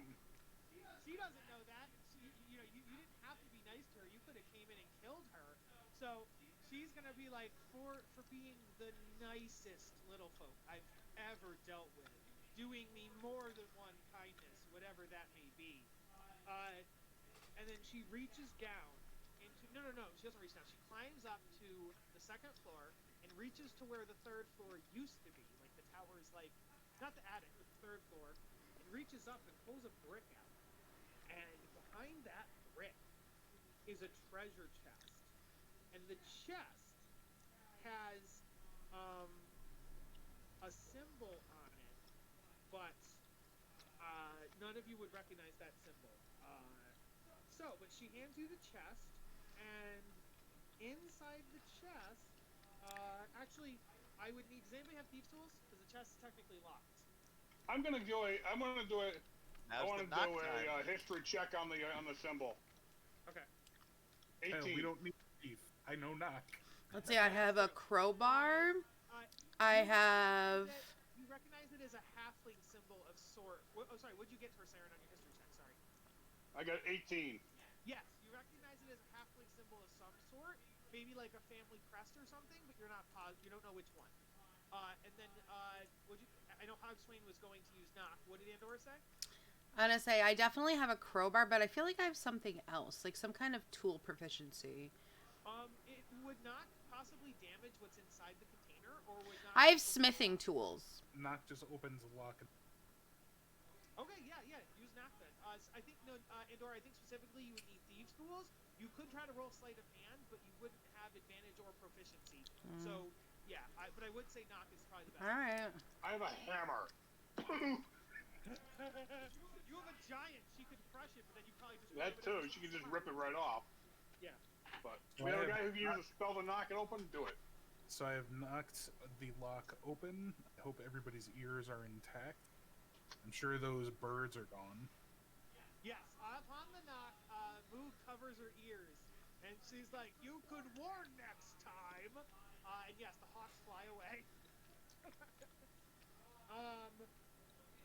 She doesn't know that. You didn't have to be nice to her. You could have came in and killed her. So she's gonna be like, for being the nicest little folk I've ever dealt with, doing me more than one kindness, whatever that may be. And then she reaches down into... No, she doesn't reach down. She climbs up to the second floor and reaches to where the third floor used to be. Like the tower's like, not the attic, but the third floor. And reaches up and pulls a brick out. And behind that brick is a treasure chest. And the chest has a symbol on it, but none of you would recognize that symbol. But she hands you the chest, and inside the chest, actually, I would need... Does anybody have thieves tools? Because the chest is technically locked. I want to do a history check on the symbol. Okay. 18. Hell, we don't need thief. I know knock. Let's see, I have a crowbar. I have... You recognize it as a halfling symbol of sort. Oh, sorry, what'd you get for Saren on your history check? Sorry. I got 18. Yes, you recognize it as a halfling symbol of some sort. Maybe like a family crest or something, but you're not positive. You don't know which one. And then, I know Hogswain was going to use knock. What did Andorra say? I'm gonna say I definitely have a crowbar, but I feel like I have something else, like some kind of tool proficiency. It would not possibly damage what's inside the container, or would not... I have smithing tools. Knock just opens the lock. Okay, yeah, use knock then. I think, Andorra, I think specifically you would need thieves tools. You could try to roll sleight of hand, but you wouldn't have advantage or proficiency. So, yeah, but I would say knock is probably the best. Alright. I have a hammer. You have a giant. She could crush it, but then you probably just... That too. She could just rip it right off. Yeah. But we have a guy who can use a spell to knock it open. Do it. So I have knocked the lock open. I hope everybody's ears are intact. I'm sure those birds are gone. Yes, upon the knock, Moog covers her ears, and she's like, "You could warn next time." And yes, the hawks fly away.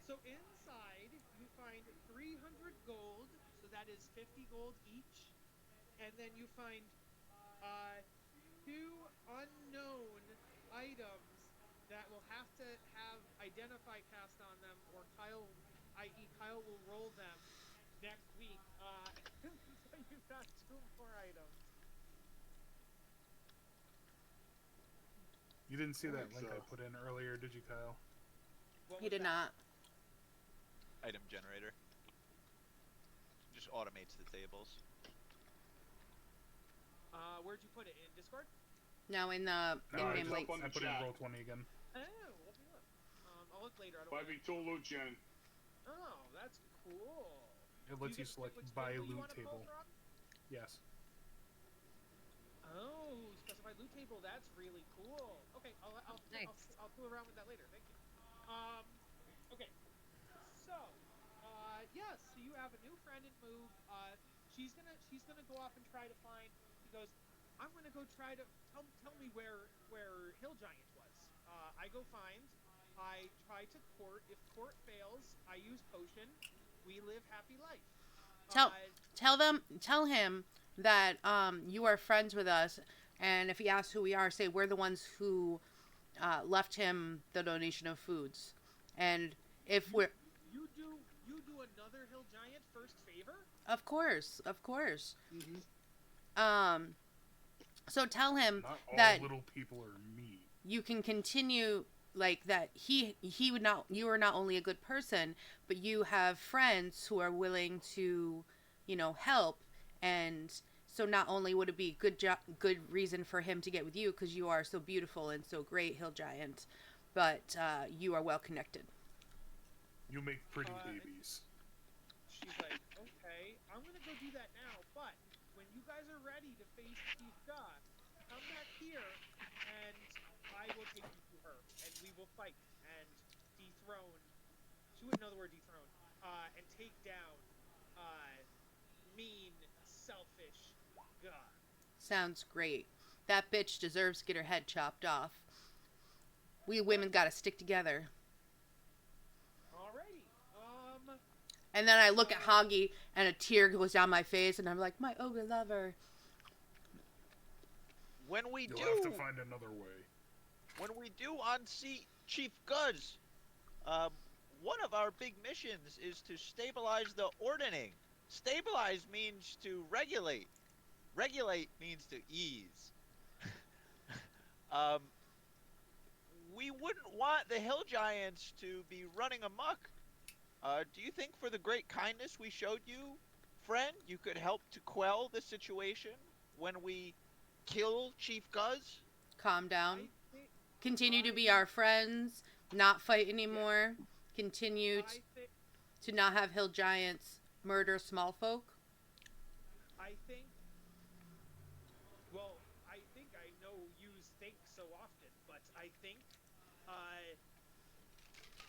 So inside you find 300 gold, so that is 50 gold each, and then you find uh, two unknown items that will have to have identify cast on them, or Kyle, i.e., Kyle will roll them next week. So you've got two more items. You didn't see that Alright, link I so- put in earlier, did you, Kyle? What He was did that? not. Item generator. Just automates the tables. Where'd you put it? In Discord? No, in the No, I, in-game just, links. on I the put in chat. Roll20 again. Oh, let me look. I'll look later. I don't By wanna... Victor Lucian. Oh, that's cool. It Do lets you get to select pick which buy table you loot wanna pull table. from? Yes. Oh, specified loot table. That's really cool. Okay, Nice. I'll fool around with that later. Thank you. Okay. So, yes. So you have a new friend in Moog. She's gonna go off and try to find. She goes, I'm gonna go try to tell me where Hill Giant was. I go find. I try to court. If court fails, I use potion. We live happy life. Tell tell him that you are friends with us, and if he asks who we are, say we're the ones who left him the donation of foods, and if we're You do another Hill Giant first favor? of course. Mm-hmm. So tell him Not all that little people are me. you can continue, like that he would not, you are not only a good person, but you have friends who are willing to, help. And so not only would it be good reason for him to get with you because you are so beautiful and so great, Hill Giant, but you are well connected. You make pretty Uh, babies. She's like, okay, I'm gonna go do that now, but when you guys are ready to face Chief God, come back here, and I will take you to her, and we will fight and dethrone. She wouldn't know the word dethrone. And take down, mean, selfish God. Sounds great. That bitch deserves to get her head chopped off. We women gotta stick together. Alrighty. And then I look at Hoggy, and a tear goes down my face, and I'm like, my ogre lover. When we You'll have to do, find another way. when we do unseat Chief Guz, one of our big missions is to stabilize the ordning. Stabilize means to regulate. Regulate means to ease. um, we wouldn't want the Hill Giants to be running amok. Do you think for the great kindness we showed you, friend, you could help to quell the situation when we kill Chief Guz? Calm down. I think Continue to be our friends. Not fight anymore. Continue I think to not have hill giants murder small folk. I think. Well, I think I know you think so often, but I think,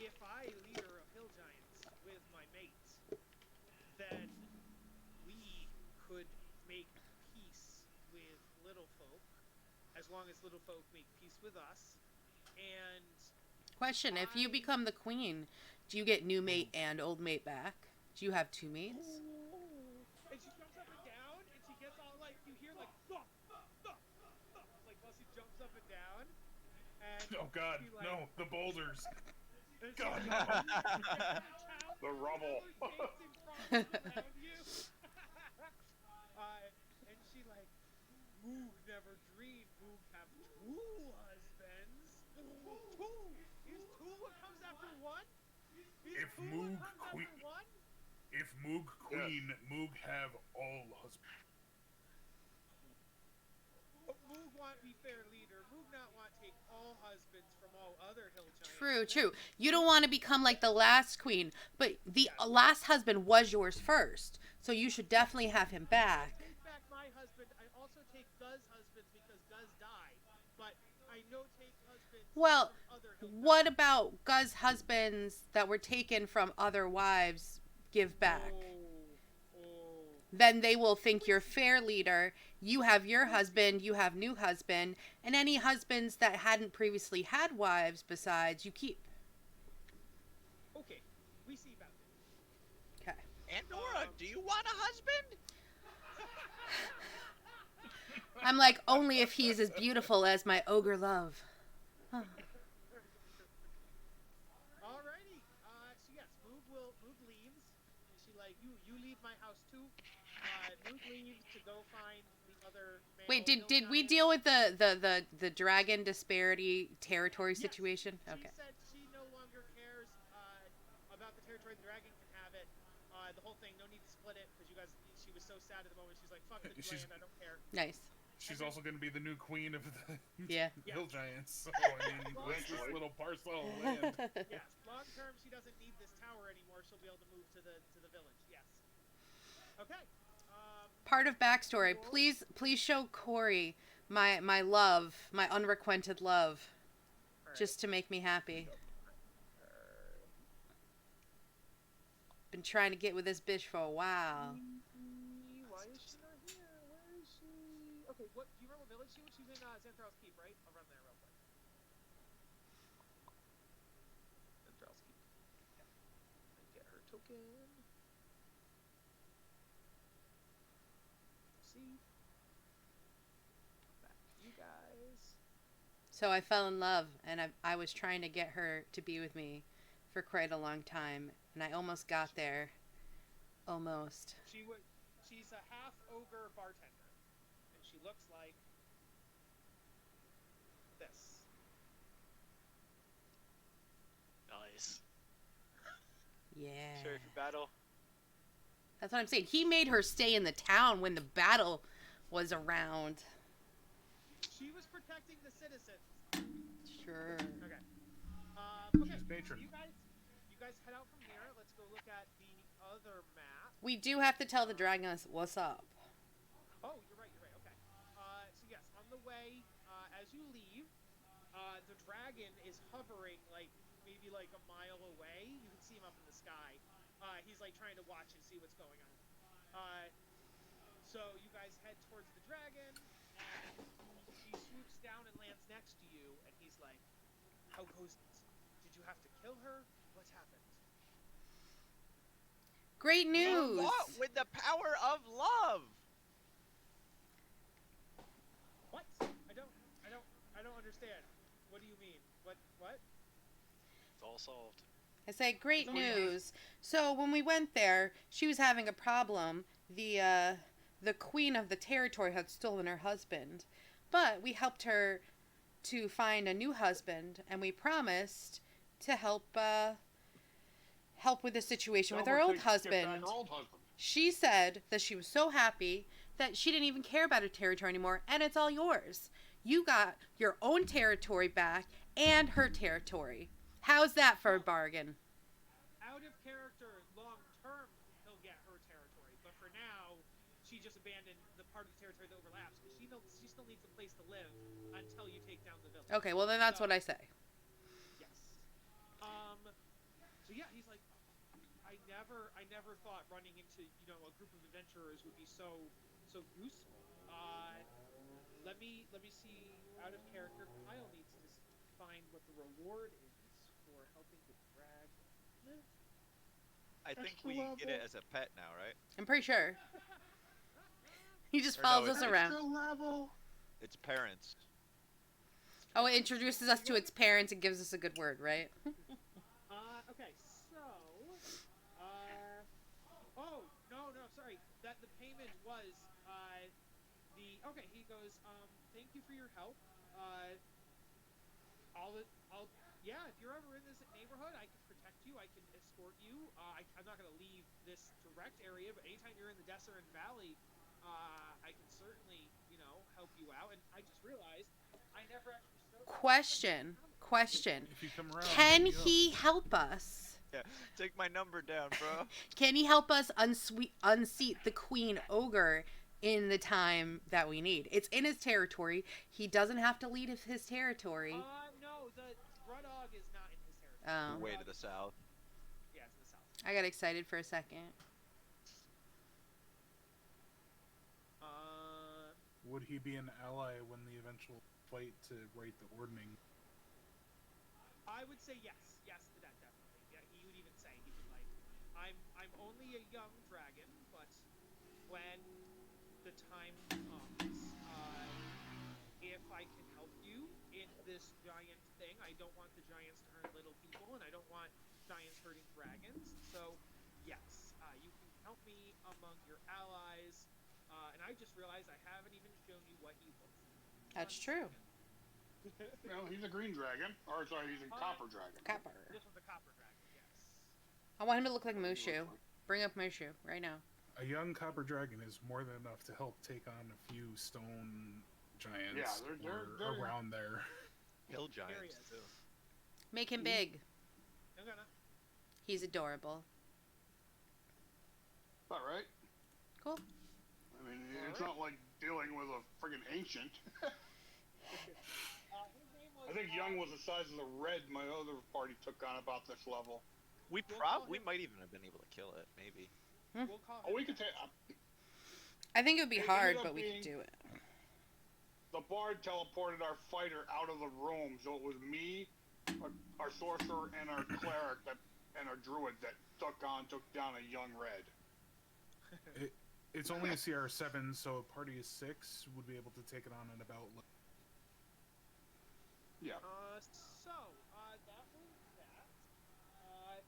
if I leader of hill giants with my mates, then we could make peace with little folk, as long as little folk make peace with us. And Question: if you become the queen, do you get new mate and old mate back? Do you have two mates? and she jumps up and down, and she gets all like, you hear like thump, thump, thump, like while she jumps up and down. And Oh God, she, like, no, the boulders. and she, God, like, no. The rubble. around you. And she like, Moog never dreamed Moog have two husbands. Two? Is two what comes after one? Is If two Moog what comes queen- after one? If Moog queen, Moog have all husbands. Moog want be fair leader. Moog not want take all husbands from all other hill giants. True. You don't want to become like the last queen, but the last husband was yours first, so you should definitely have him back. I take back my husband. I also take Guz husbands because Guz died. But I know take husbands Well, from other hill what about Guz's husbands that were taken from other wives give back? Oh. Then they will think you're fair leader. You have your husband, you have new husband, and any husbands that hadn't previously had wives besides, you keep. Okay. We see about it. Okay. Andorra, do you want a husband? I'm like, only if he's as beautiful as my ogre love. Huh. Alrighty. So yes, Moog leaves. She like you leave my house too. Moog leaves to go find the other male. Wait, hill did we giant. deal with the dragon disparity territory Yes. situation? She Okay. said she no longer cares about the territory. The dragon can have it. The whole thing. No need to split it because you guys. She was so sad at the moment. She's like, "Fuck the She's- land. I don't care." Nice. She's also going to be the new queen of the Yeah. hill giants. So I mean, this little parcel of land. Yes. Long term, she doesn't need this tower anymore. She'll be able to move to the village. Yes. Okay. Part of backstory. Please show Corey my love, my unrequited love, just to make me happy. Been trying to get with this bitch for a while. Why is she not here? Where is she? Okay, what? Do you remember what village she was? She's in Xanthral's Keep, right? I'll run there real quick. Xanthral's Keep. Yeah. And get her token. See. Back to you guys. So I fell in love, and I was trying to get her to be with me for quite a long time, and I almost got there. Almost. She's a half ogre bartender, and she looks like this. Nice. Yeah. Sorry for battle. That's what I'm saying. He made her stay in the town when the battle was around. She was protecting the citizens. Sure. Okay. Okay. She's patron. So you guys head out from here. Let's go look at the other map. We do have to tell the dragon what's up. Oh, you're right. Okay. So yes, on the way, as you leave, the dragon is hovering maybe a mile away. You can see him up in the sky. He's trying to watch and see what's going on. So you guys head towards the dragon, and he swoops down and lands next to you, and he's like, "How goes it? Did you have to kill her? What's happened?" Great news. What? With the power of love. What? I don't understand. What do you mean? What? It's all solved. I say great news. So when we went there, she was having a problem. The queen of the territory had stolen her husband, but we helped her to find a new husband, and we promised to help with the situation with her old husband. She said that she was so happy that she didn't even care about her territory anymore, and it's all yours. You got your own territory back and her territory. How's that for a bargain? Out of character, long term, he'll get her territory, but for now, she just abandoned the part of the territory that overlaps because she still needs a place to live until you take down the village. Okay, well then that's what I say. Yes. So yeah, he's like, I never thought running into a group of adventurers would be so useful. Let me see. Out of character, Kyle needs to find what the reward is for helping the dragon live. I think we get it as a pet now, right? I'm pretty sure. He just Or no, follows us it's- around. It's parents. Oh, it introduces us to its parents and gives us a good word, right? Okay, so, oh, no, sorry, that the payment was, okay, he goes, thank you for your help, yeah, if you're ever in this neighborhood, I can protect you, I can escort you, I'm not gonna leave this direct area, but anytime you're in the Desert Valley, I can certainly, help you out, and I just realized, I never actually showed Question. If you come around, Can hit me up. he help us? Yeah, take my number down, bro. Can he help us unseat the queen ogre in the time that we need? It's in his territory. He doesn't have to lead his territory. No, the Rudog is not in his territory. Oh. Way to the south. Yeah, it's in the south. I got excited for a second. Would he be an ally when the eventual fight to write the ordning? I would say yes to that definitely. Yeah, he would even say he'd be like, I'm only a young dragon, but when the time comes, if I can help you in this giant thing. I don't want the giants to hurt little people, and I don't want giants hurting dragons. So, yes, you can count me among your allies. And I just realized I haven't even shown you what he looks like. That's true. Well, he's a green dragon. Or, sorry, he's a copper dragon. Copper. This was a copper dragon, yes. I want him to look like Mushu. Bring up Mushu right now. A young copper dragon is more than enough to help take on a few stone giants Yeah, they're around there. Hill giants too. Make him big. I'm gonna. He's adorable. All right. Cool. I mean, it's not like dealing with a friggin' ancient. His name was, I think Young was the size of the red my other party took on about this level. We might even have been able to kill it, maybe. We'll call Oh, him. we could take. I think it would be It hard, ended up but we could being- do it. The bard teleported our fighter out of the room, so it was me, our sorcerer, and our cleric and our druid that took down a young red. It's only a CR7, so a party of 6 would be able to take it on in about. Yeah. So, that was that.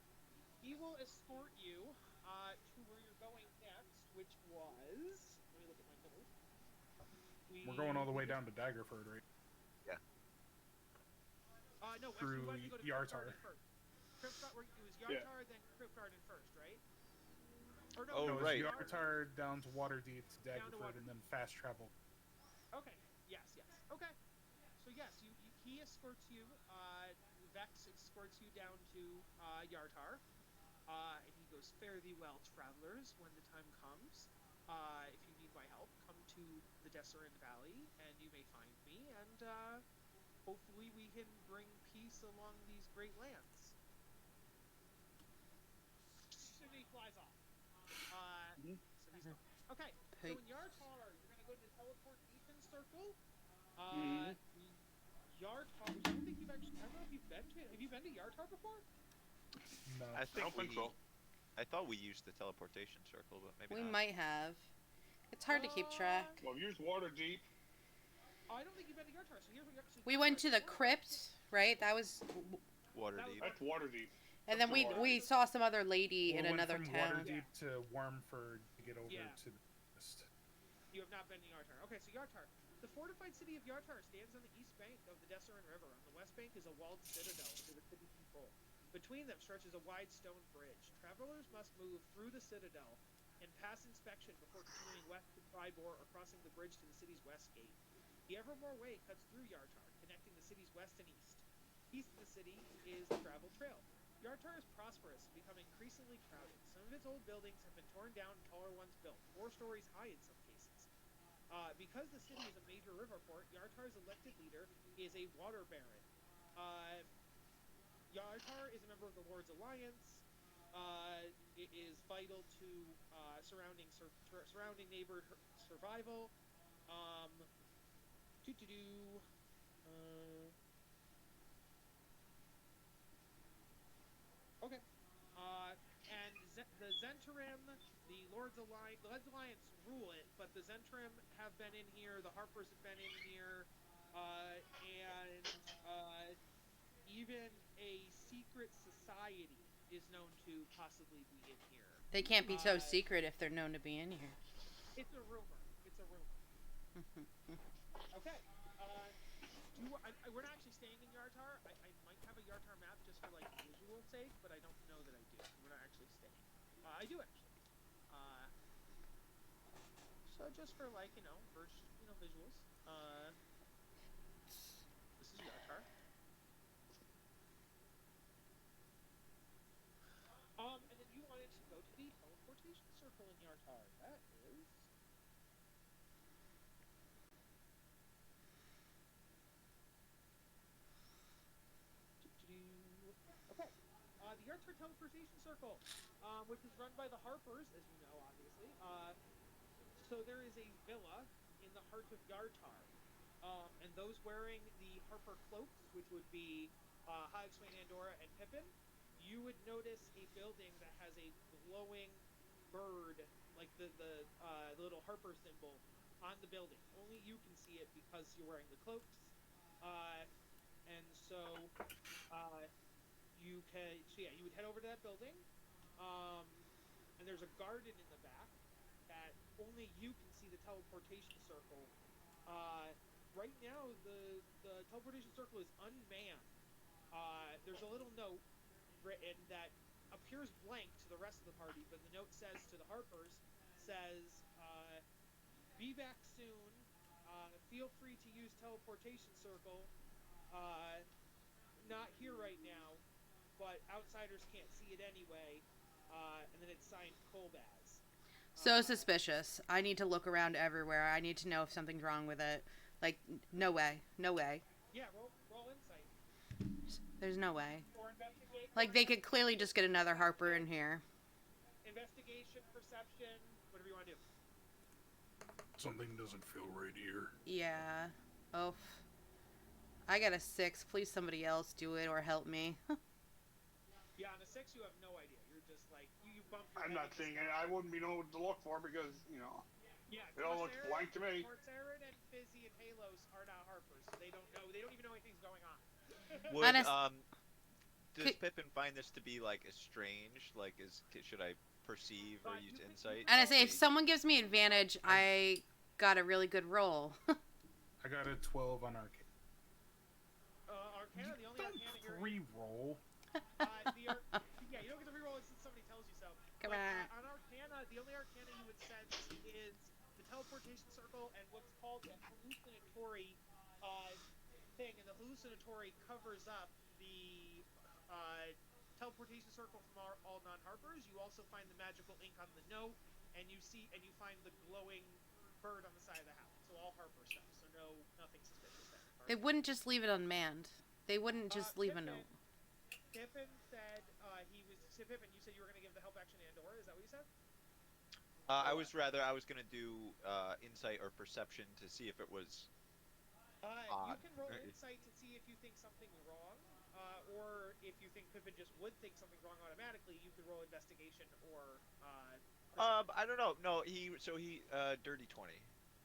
He will escort you to where you're going next, which was. Let me look at my notes. We're going all the way down to Daggerford, right? No, actually, through we wanted to go to Yartar. Krypgarden first. It was Yeah. Yartar, then Krypgarden first, right? Or no, Oh, No, right. it's Yartar down to Waterdeep to Down to Daggerford, and then fast travel. Okay. Yes. Okay. So yes, he escorts you. Vex escorts you down to Yartar. And he goes, "Fare thee well, travelers. When the time comes, if you need my help, come to the Desserin Valley, and you may find me. And hopefully, we can bring peace along these great lands." And he flies off. So he's gone. Okay. So in Yartar, you're gonna go to the teleportation circle. Yartar. I don't think you've actually. I don't know if you've been to. Have you been to Yartar before? No. I think don't think so. I thought we used the teleportation circle, but maybe We not. might have. It's hard to keep track. Well, use Waterdeep. I don't think you've been to Yartar. So here's what Yartar. We went to the crypt, right? That was, Waterdeep. That's Waterdeep. and then we saw some other lady in We went another from town. Waterdeep to Wormford to get over Yeah. to the west. You have not been to Yartar. Okay, so Yartar. The fortified city of Yartar stands on the east bank of the Desserin River. On the west bank is a walled citadel under the city's control. Between them stretches a wide stone bridge. Travelers must move through the citadel and pass inspection before continuing west to Tribor or crossing the bridge to the city's west gate. The Evermore Way cuts through Yartar, connecting the city's west and east. East of the city is the travel trail. Yartar is prosperous and become increasingly crowded. Some of its old buildings have been torn down and taller ones built, 4 stories high in some cases. Because the city is a major river port, Yartar's elected leader is a water baron. Yartar is a member of the Lord's Alliance. It is vital to surrounding neighbor survival. Okay. And the Zentrim, the Lord's Alliance rule it, but the Zentrim have been in here, the Harpers have been in here, and even a secret society is known to possibly be in here. They can't be so secret if they're known to be in here. It's a rumor. Okay. We're not actually staying in Yartar. I might have a Yartar map just for like visual sake, but I don't know that I do. We're not actually staying. I do actually. So just for like visuals. This is Yartar. And then you wanted to go to the teleportation circle in Yartar. That is. Okay. The Yartar Teleportation Circle, which is run by the Harpers, as you know, obviously. So there is a villa in the heart of Yartar. And those wearing the Harper cloaks, which would be Hogswain, Andorra, and Pippin, you would notice a building that has a glowing bird, like the little Harper symbol, on the building. Only you can see it because you're wearing the cloaks. And so you would head over to that building. Um, and there's a garden in the back that only you can see the teleportation circle. Right now, the teleportation circle is unmanned. There's a little note written that appears blank to the rest of the party, but the note says to the Harpers, says, be back soon. Feel free to use teleportation circle. Not here right now, but outsiders can't see it anyway. And then it's signed Colbaz. So suspicious. I need to look around everywhere. I need to know if something's wrong with it. Like, no way. No way. Yeah, roll insight. There's no way. Or investigate. Like, they could clearly just get another Harper in here. Investigation, perception, whatever you want to do. Something doesn't feel right here. Yeah. Oh. I got a 6. Please somebody else do it or help me. Yeah, on a 6, you have no idea. You're just like, you bump your I'm head not against seeing the it. I wouldn't be knowing what to look for because, Yeah, it all looks blank to me. Corsair and Fizzy and Halos are not Harpers. So they don't know. They don't even know anything's going on. Would does Could- Pippin find this to be like estranged? Like, should I perceive or use insight? And I say, if someone gives me advantage, I got a really good roll. I got a 12 on Arcane. Arcana, the only Arcana you're Re-roll. yeah, you don't get to reroll it since somebody tells you so. Come But, on. on Arcana, the only Arcana you would sense is the teleportation circle and what's called the hallucinatory thing, and the hallucinatory covers up the teleportation circle from all non-harpers. You also find the magical ink on the note, and you find the glowing bird on the side of the house. So all harper stuff. So nothing suspicious there. They wouldn't just leave it unmanned. They wouldn't just leave a note. Pippin said Pippin, you said you were going to give the help action to Andorra. Is that what you said? I was gonna do insight or perception to see if it was. You can roll insight to see if you think something's wrong, or if you think Pippin just would think something's wrong automatically. You could roll investigation or. I don't know. No, he dirty 20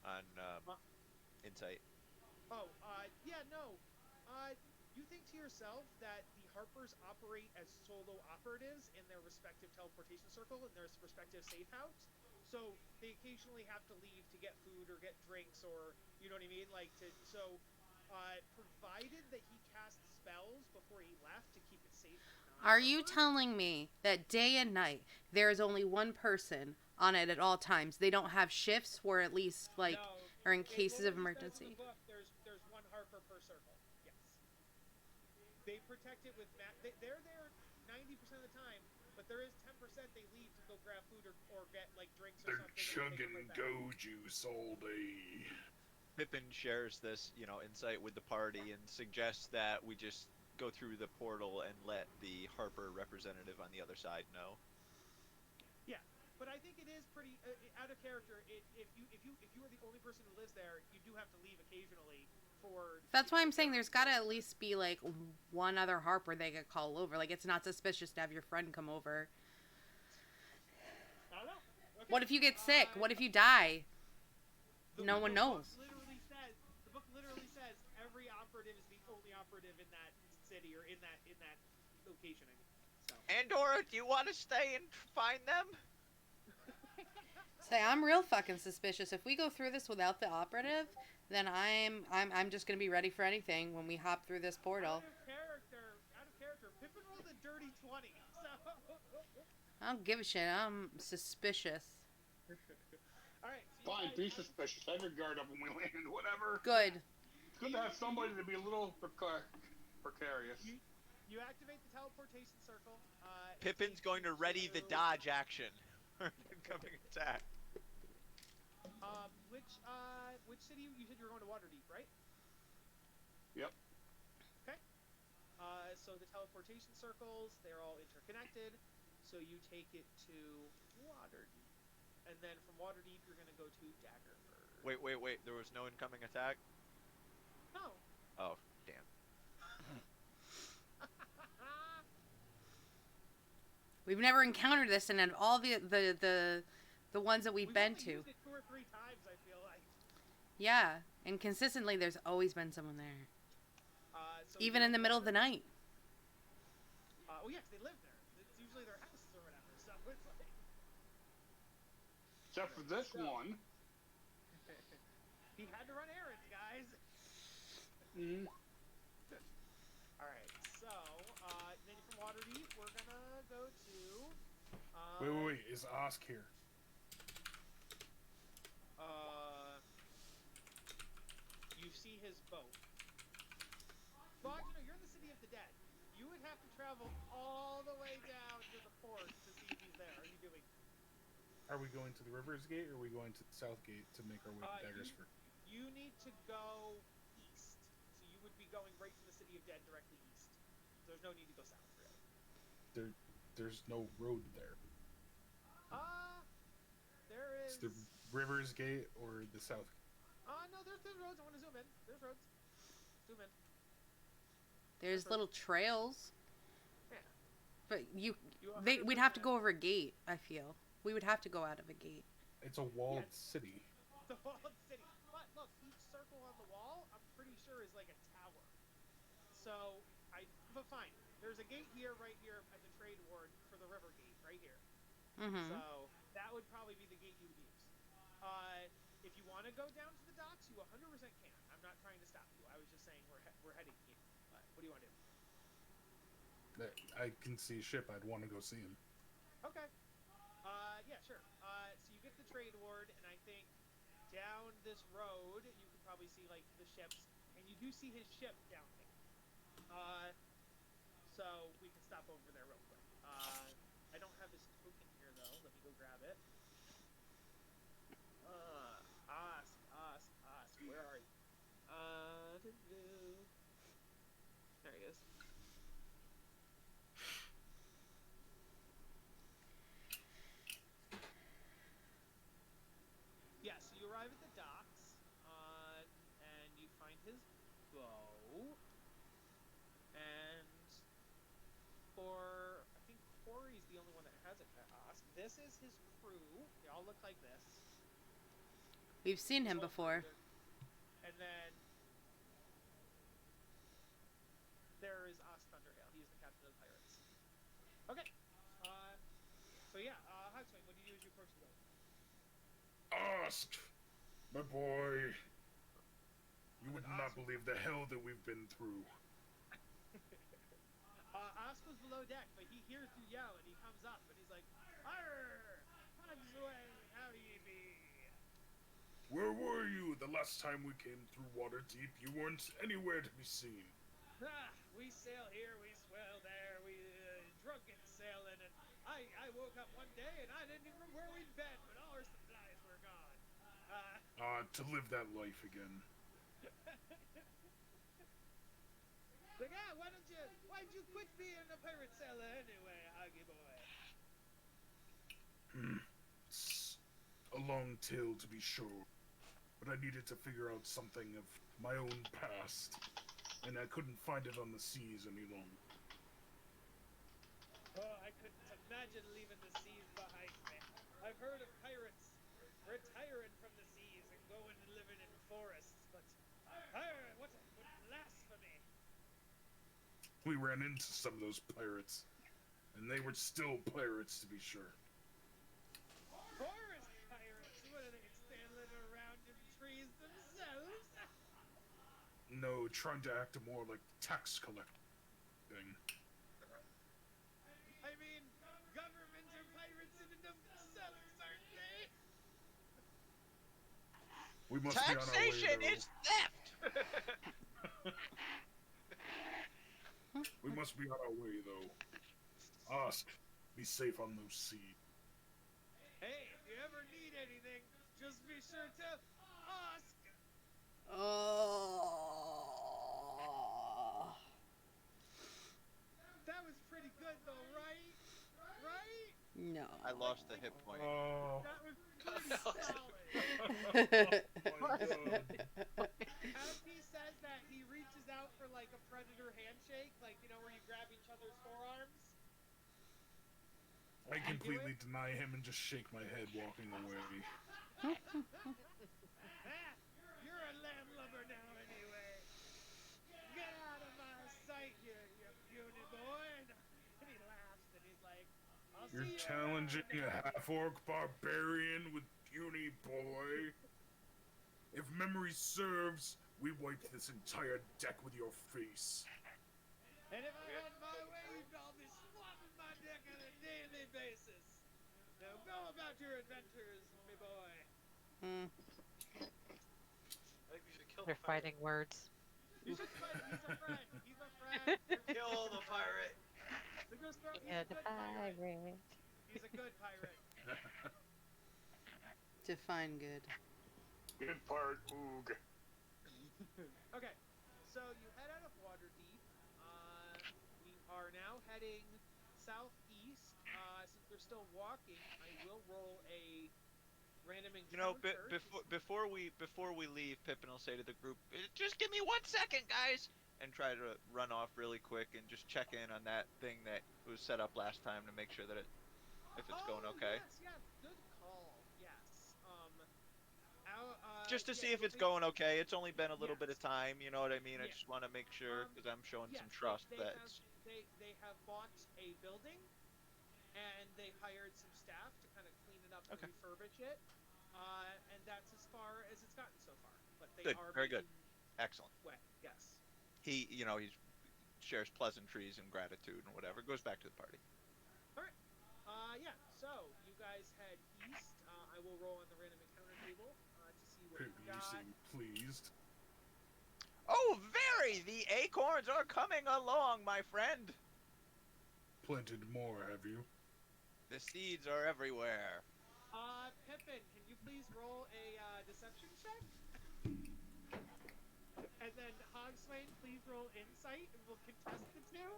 on insight. Oh, yeah, no. You think to yourself that the Harpers operate as solo operatives in their respective teleportation circle and their respective safe house. So they occasionally have to leave to get food or get drinks or, you know what I mean? Provided that he cast spells before he left to keep it safe. Are you telling me that day and night there is only one person on it at all times? They don't have shifts where at least, like, No, or in it cases of literally says emergency? in the book, there's one Harper per circle. Yes. They protect it with they're there 90% of the time, but there is 10% they leave to go grab food or get like drinks or They're something. chugging go juice all day. Pippin shares this, insight with the party and suggests that we just go through the portal and let the Harper representative on the other side know. Yeah, but I think it is pretty out of character. If you are the only person who lives there, you do have to leave occasionally for. That's why I'm saying there's got to at least be, like, one other Harper they could call over. Like, it's not suspicious to have your friend come over. I don't know. Okay. What if you get sick? What if you die? No one knows. The book literally says every operative is the only operative in that city or in that location. I mean, so. Andorra, do you want to stay and find them? Say, I'm real fucking suspicious. If we go through this without the operative, then I'm just gonna be ready for anything when we hop through this portal. Out of character. Pippin rolled a dirty 20. So. I don't give a shit. I'm suspicious. All right. Fine, be suspicious. I have a guard up when we land, whatever. Good. It's good to have somebody to be a little precarious. You activate the teleportation circle. Pippin's going to ready the dodge action for an incoming attack. Which city? You said you were going to Waterdeep, right? Yep. Okay. So the teleportation circles, they're all interconnected. So you take it to Waterdeep. And then from Waterdeep, you're going to go to Daggerford. Wait. There was no incoming attack? No. Oh, damn. We've never encountered this, and in all the ones that we've been only to. used it 2 or 3 times, I feel like. Yeah, and consistently, there's always been someone there, So even you're in the middle of the wondering- night. Well, yeah, 'cause they live there. It's usually their houses or whatever. So it's like. Except for this So- one. He had to run errands, guys. Mm. All right. So then from Waterdeep, we're gonna go to. Wait. Is Osk here? You see his boat. But you're in the city of the dead. You would have to travel all the way down to the port to see if he's there. Are you doing? Are we going to the Rivers Gate or are we going to the South Gate to make our way to Daggersford? You need to go east. So you would be going right from the city of dead directly east. There's no need to go south, really. There's no road there. There is. It's the Rivers Gate or the South. No, there's roads. I want to zoom in. There's roads. Zoom in. There's little trails. Yeah. But You we'd have to go over a gate. I feel we would have to go out of a gate. It's a walled city. The walled city. But look, each circle on the wall, I'm pretty sure is like a tower. So but fine. There's a gate here, right here at the trade ward for the river gate, right here. Mm-hmm. So that would probably be the gate you would use. If you want to go down to the docks, you 100% can. I'm not trying to stop you. I was just saying we're heading here. What do you want to do? I can see a ship. I'd want to go see him. Okay. Yeah, sure. So you get the trade ward, and I think down this road you can probably see like the ships, and you do see his ship down there. So we can stop over there real quick. I don't have his token here though. Let me go grab it. Ask. Where are you? There he is. Yeah, so you arrive at the docks, and you find his boat, and I think Corey's the only one that has it to ask. This is his crew. They all look like this. We've seen him before. And then there is Osk Thunderhail. He's the captain of the pirates. Okay. So yeah, Hogswing, what do you do as you approach the boat? Osk, my boy. You would not believe the hell that we've been through. Osk was below deck, but he hears you yell, and he comes up, and he's like, "Arr! Hogswing, how ye be?" Where were you the last time we came through Waterdeep? You weren't anywhere to be seen. We sail here, we swell there, we drunken sailing, and I woke up one day and I didn't even remember where we'd been, but all our supplies were gone. To live that life again. Like, why'd you quit being a pirate sailor anyway, Huggy boy? It's a long tale to be sure, but I needed to figure out something of my own past, and I couldn't find it on the seas any longer. Oh, I couldn't imagine leaving the seas behind me. I've heard of pirates retiring from the seas and going and living in forests, but what blasphemy! We ran into some of those pirates, and they were still pirates to be sure. Forest pirates? What are they, standing around in trees themselves? No, trying to act more like tax collector thing. I mean, governments are pirates in and of themselves, aren't they? We must be on our way, Taxation though. is theft! We must be on our way, though. Ask, be safe on those seas. Hey, if you ever need anything, just be sure to ask. Oh. That was pretty good, though, right? Right? No. I lost a hit point. Oh, That was pretty solid. my God. As he says that, he reaches out for like a predator handshake, like, you know, where you grab each other's forearms. I completely deny him and just shake my head walking away. Ah, you're You're see you challenging a around. half-orc barbarian with puny boy? If memory serves, we wiped this entire deck with your face. And if I had my way, you'd all be swapping my deck on a daily basis. Now go about your adventures, me boy. Mm. I think we should kill They're the pirate. fighting words. You should fight. He's a friend. He's a friend. Kill the pirate. He's a Yeah, the good pirate. pirate. He's a good pirate. Define good. Good part, oog. Okay, so you head out of Waterdeep. We are now heading southeast. Since we're still walking, I will roll a random encounter. Before we leave, Pippin will say to the group, "Just give me 1 second, guys," and try to run off really quick and just check in on that thing that was set up last time to make sure that if it's going okay. Yes, good call. Yes. Just to yeah, see if so it's going okay. It's only been a little bit of Yes. time, you know what I mean? I Yeah. just want to make sure because I'm showing some Yes, trust they that have it's they have bought a building, and they hired some staff to kind of clean it up and Okay. refurbish it. And that's as far as it's gotten so far. But they Good, are very good. making excellent. way. Yes. He shares pleasantries and gratitude and whatever. Goes back to the party. All right. Yeah. So you guys head east. I will roll on the random encounter table to see what Pippin, you you got. seem pleased. Oh, very! The acorns are coming along, my friend. Planted more, have you? The seeds are everywhere. Pippin, can you please roll a deception check? And then Hogswain, please roll insight, and we'll contest the two.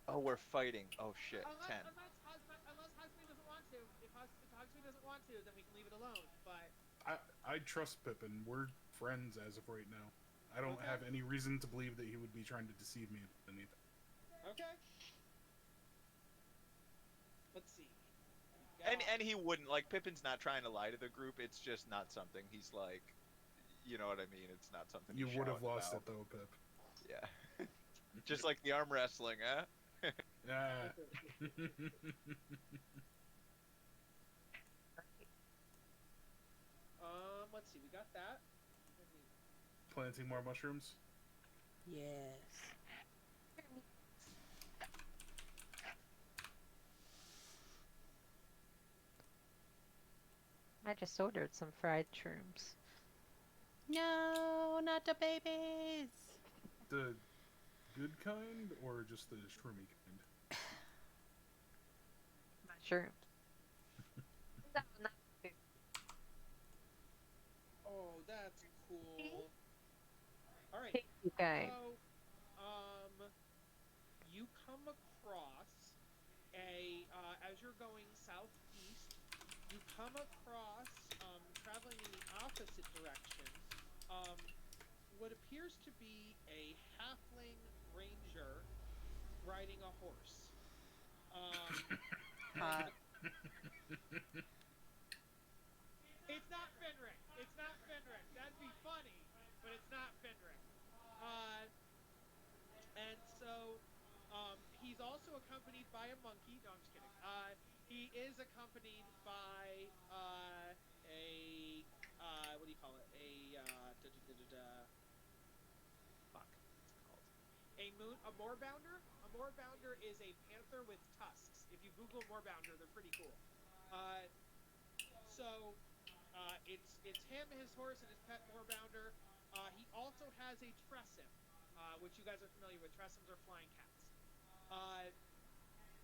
Oh, we're fighting. Oh shit. 10. Unless Hogswain doesn't want to. If Hogswain doesn't want to, then we can leave it alone. But I trust Pippin. We're friends as of right now. I don't Okay. have any reason to believe that he would be trying to deceive me with anything. okay. Let's see. And he wouldn't, like, Pippin's not trying to lie to the group. It's just not something he's like, you know what I mean? It's not something You he's would have shouting lost about. it though, Pip. Yeah. Just like the arm wrestling, huh? Ah. Let's see. We got that. Planting more mushrooms? Yes. I just ordered some fried shrooms. No, not the babies. The good kind or just the shroomy kind? Mushrooms. No, not food. Oh, that's cool. All right. Thank you guys. So, you come across as you're going southeast, you come across, traveling in the opposite direction, what appears to be a halfling ranger riding a horse. Hot. It's not Fenric. It's not Fenric. That'd be funny, but it's not Fenric. And so, he's also accompanied by a monkey. No, I'm just kidding. He is accompanied by what do you call it? Fuck. What's it called? A moorbounder. A moorbounder is a panther with tusks. If you Google moorbounder, they're pretty cool. So it's him, his horse, and his pet moorbounder. He also has a tressym, which you guys are familiar with. Tressums are flying cats.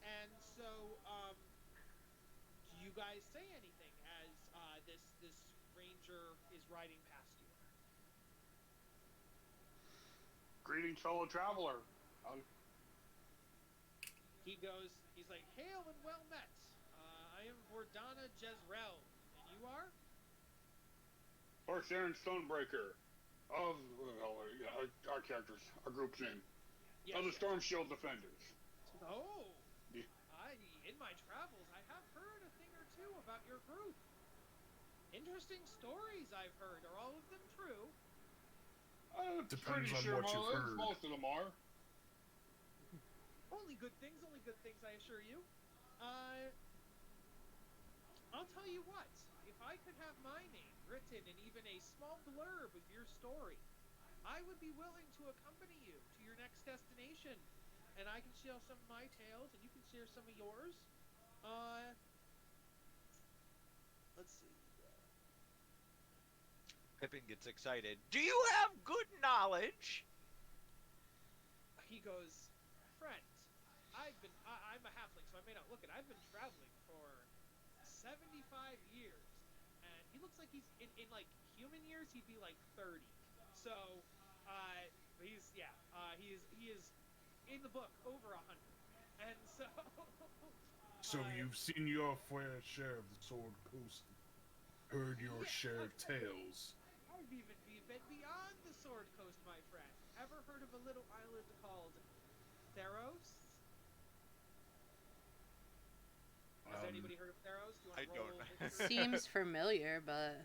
And so, do you guys say anything as this ranger is riding past you? Greetings, fellow traveler. He's like, hail and well met. I am Vordana Jezreel, and you are? Horse Aaron Stonebreaker of our characters, our group's name. Yes, Of the yes. Storm Shield Defenders. Oh, Yeah. In my travels, I have heard a thing or two about your group. Interesting stories I've heard. Are all of them true? Depends Pretty on sure what you've heard. most of them are. Only good things, I assure you. Uh, I'll tell you what. If I could have my name written in even a small blurb of your story, I would be willing to accompany you to your next destination, and I can share some of my tales, and you can share some of yours. Uh, let's see. Pippin gets excited. Do you have good knowledge? He goes, friend. I'm a halfling, so I may not look it. I've been traveling for 75 years, and he looks like in like human years, he'd be like 30. So, he is in the book over 100, and so, So you've seen your fair share of the Sword Coast, heard your yeah, share of tales. I've even been beyond the Sword Coast, my friend. Ever heard of a little island called Theros? Has Um, anybody heard of Theros? Do you want I to don't roll know. history? Seems familiar, but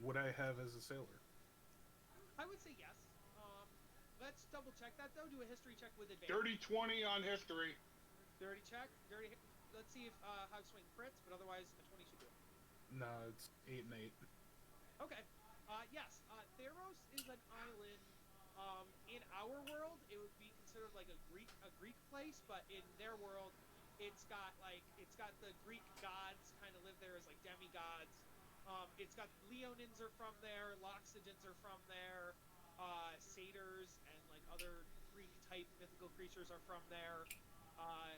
Would I have as a sailor? I would say yes. Let's double check that though. Do a history check with advantage. Dirty 20 on history. Dirty check. Let's see if Hogswing crits, but otherwise a 20 should do it. No, it's 8 and 8. Okay. Yes. Theros is an island. In our world, it would be considered like a Greek place, but in their world, it's got the Greek gods kind of live there as like demigods. It's got Leonins are from there, Loxodons are from there, satyrs and like other Greek type mythical creatures are from there. Uh,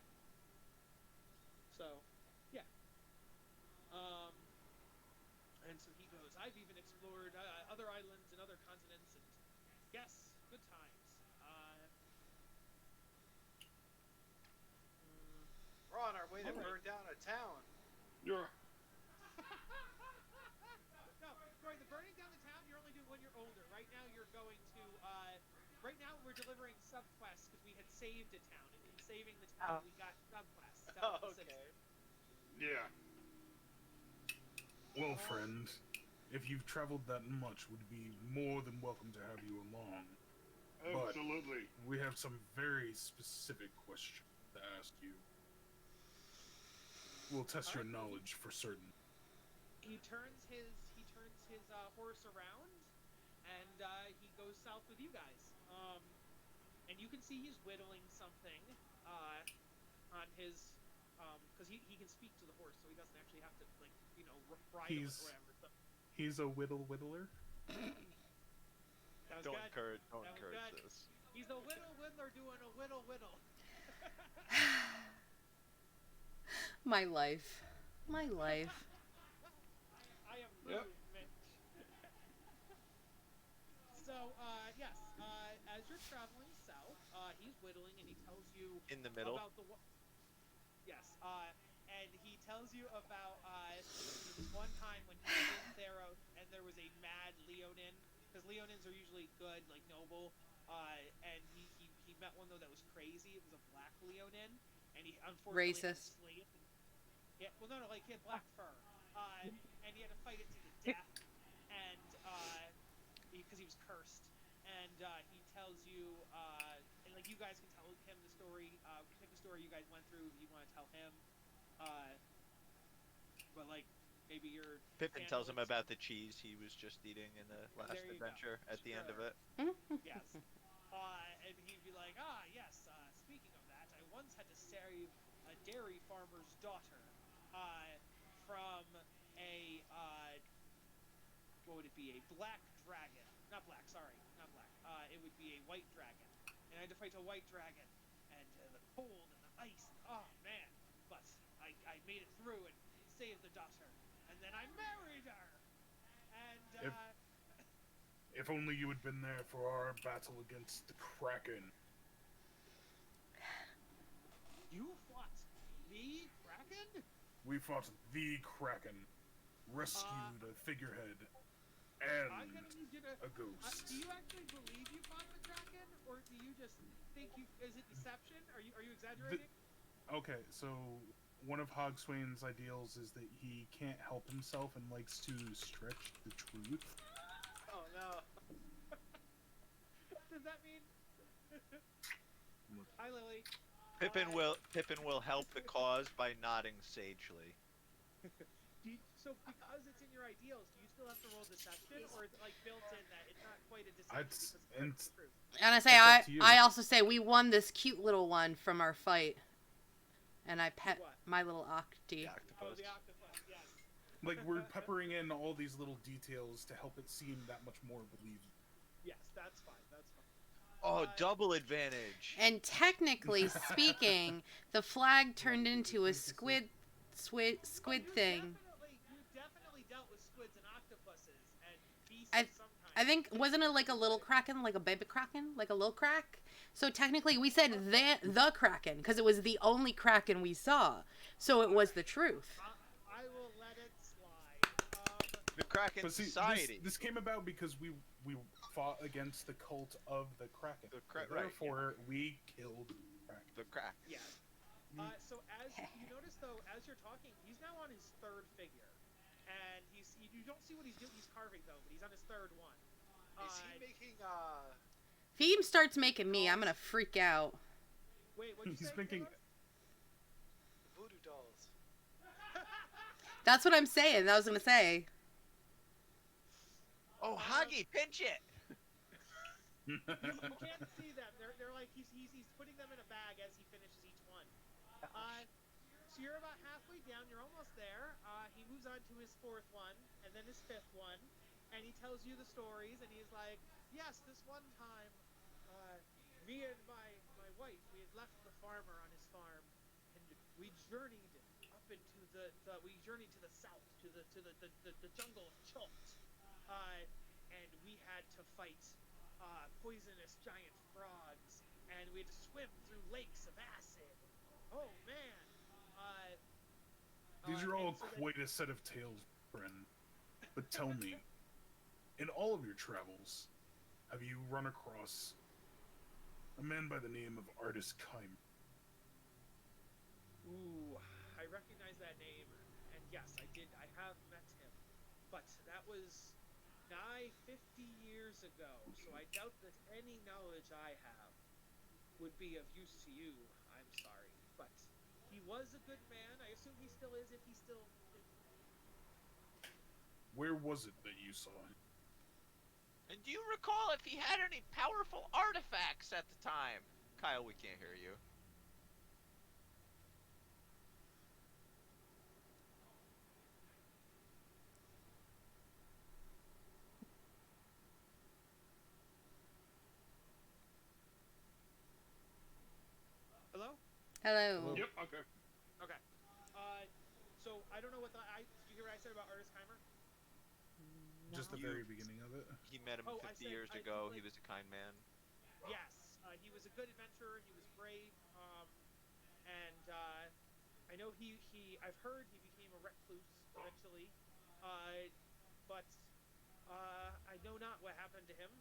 so, yeah. Um, and so he goes, I've even explored other islands and other continents, and yes, good times. We're on our way to All right. burn down a town. You're No, sorry, the burning down the town, you're only doing when you're older. Right now, you're going to, right now, we're delivering subquests because we had saved a town, and in saving the town, we got subquests. That was the Okay. yeah. Well, friend, if you've traveled that much, we'd be more than welcome to have you along. But Absolutely. we have some very specific questions to ask you. We'll test your knowledge for certain. He turns his horse around, and he goes south with you guys. And you can see he's whittling something on his because he can speak to the horse, so he doesn't actually have to like bridle it or whatever. So, He's a whittler. that was Don't good. encourage That was good. this. He's a whittler doing a whittle. my life. My life. I am Yep. movement. So, yes, as you're traveling south, he's whittling and he tells you In the middle. about yes, and he tells you about this one time when he was in Theros and there was a mad Leonin, because Leonins are usually good, like noble, and he met one though that was crazy. It was a black Leonin, and he unfortunately had to Racist. slay it. Yeah, well, no, like he had black fur, and he had to fight it to the death, and because he was cursed, and he tells you, and like you guys can tell him the story, pick a story you guys went through that you want to tell him, but like maybe you're. Pippin tells him about the cheese he was just eating in the last There you adventure go. at the end of Sure. it. Yes. And he'd be like, yes, speaking of that, I once had to save a dairy farmer's daughter from a, what would it be, a black dragon. Not black, sorry, not black. It would be a white dragon. And I had to fight a white dragon, and the cold and the ice, oh man. But I made it through and saved the daughter, and then I married her. And, If only you had been there for our battle against the Kraken. you fought the Kraken? We fought the Kraken, rescued a figurehead, I'm and gonna need you to. a ghost. Do you actually believe you fought the Kraken, or do you just think you? Is it deception? Are you exaggerating? Okay, so one of Hogswain's ideals is that he can't help himself and likes to stretch the truth. Oh no. Does that mean? Hi, Lily. Pippin will help the cause by nodding sagely. So because it's in your ideals, do you still have to roll deception, or is it like built in that it's not quite a deception It's because and it's the truth? And I say, That's I, up to you. I also say we won this cute little one from our fight, and I pet What? my little octi. The Oh, octopus. the octopus. Yes. like we're peppering in all these little details to help it seem that much more believable. Yes, that's fine. That's fine. Oh, double advantage. And technically speaking, the flag turned into a squid thing. You definitely dealt with squids and octopuses and beasts I, of some kind. I think wasn't it like a little kraken, like a baby kraken, like a little crack? So technically, we said the kraken because it was the only kraken we saw. So it was the truth. I will let it slide. The Kraken But see, Society. this came about because we fought against the cult of the Kraken. Right, Therefore, we killed Kraken. The crack. Yes. So as you notice, though, as you're talking, he's now on his third figure, and you don't see what he's doing. He's carving though, but he's on his third one. Is he making If he starts making me, I'm gonna freak out. Wait, what you He's say? making. voodoo dolls? That's what I'm saying. That was gonna say. Oh, Huggy, pinch it. You can't see them. They're like he's putting them in a bag as he finishes each one. So you're about halfway down. You're almost there. He moves on to his fourth one, and then his fifth one, and he tells you the stories. And he's like, "Yes, this one time, me and my wife, we had left the farmer on his farm, and we journeyed up into we journeyed to the south to the jungle of Chult, and we had to fight poisonous giant frogs, and we had to swim through lakes of acid. Oh man!" These are all and so quite a set of tales, friend. But tell me, in all of your travels, have you run across a man by the name of Artis Keimer? Ooh, I recognize that name, and yes, I did. I have met him, but that was nigh 50 years ago, so I doubt that any knowledge I have would be of use to you. I'm sorry, but he was a good man. I assume he still is, if he's still. Where was it that you saw him? And do you recall if he had any powerful artifacts at the time? Kyle, we can't hear you. Hello? Hello. Yep. Okay. Okay. So I don't know what did you hear what I said about Artis Keimer? Just the very beginning of it. He met him Oh, I 50 said- years I- ago. like- He was a kind man. Yes, he was a good adventurer. He was brave, and I know I've heard he became a recluse eventually, but I know not what happened to him.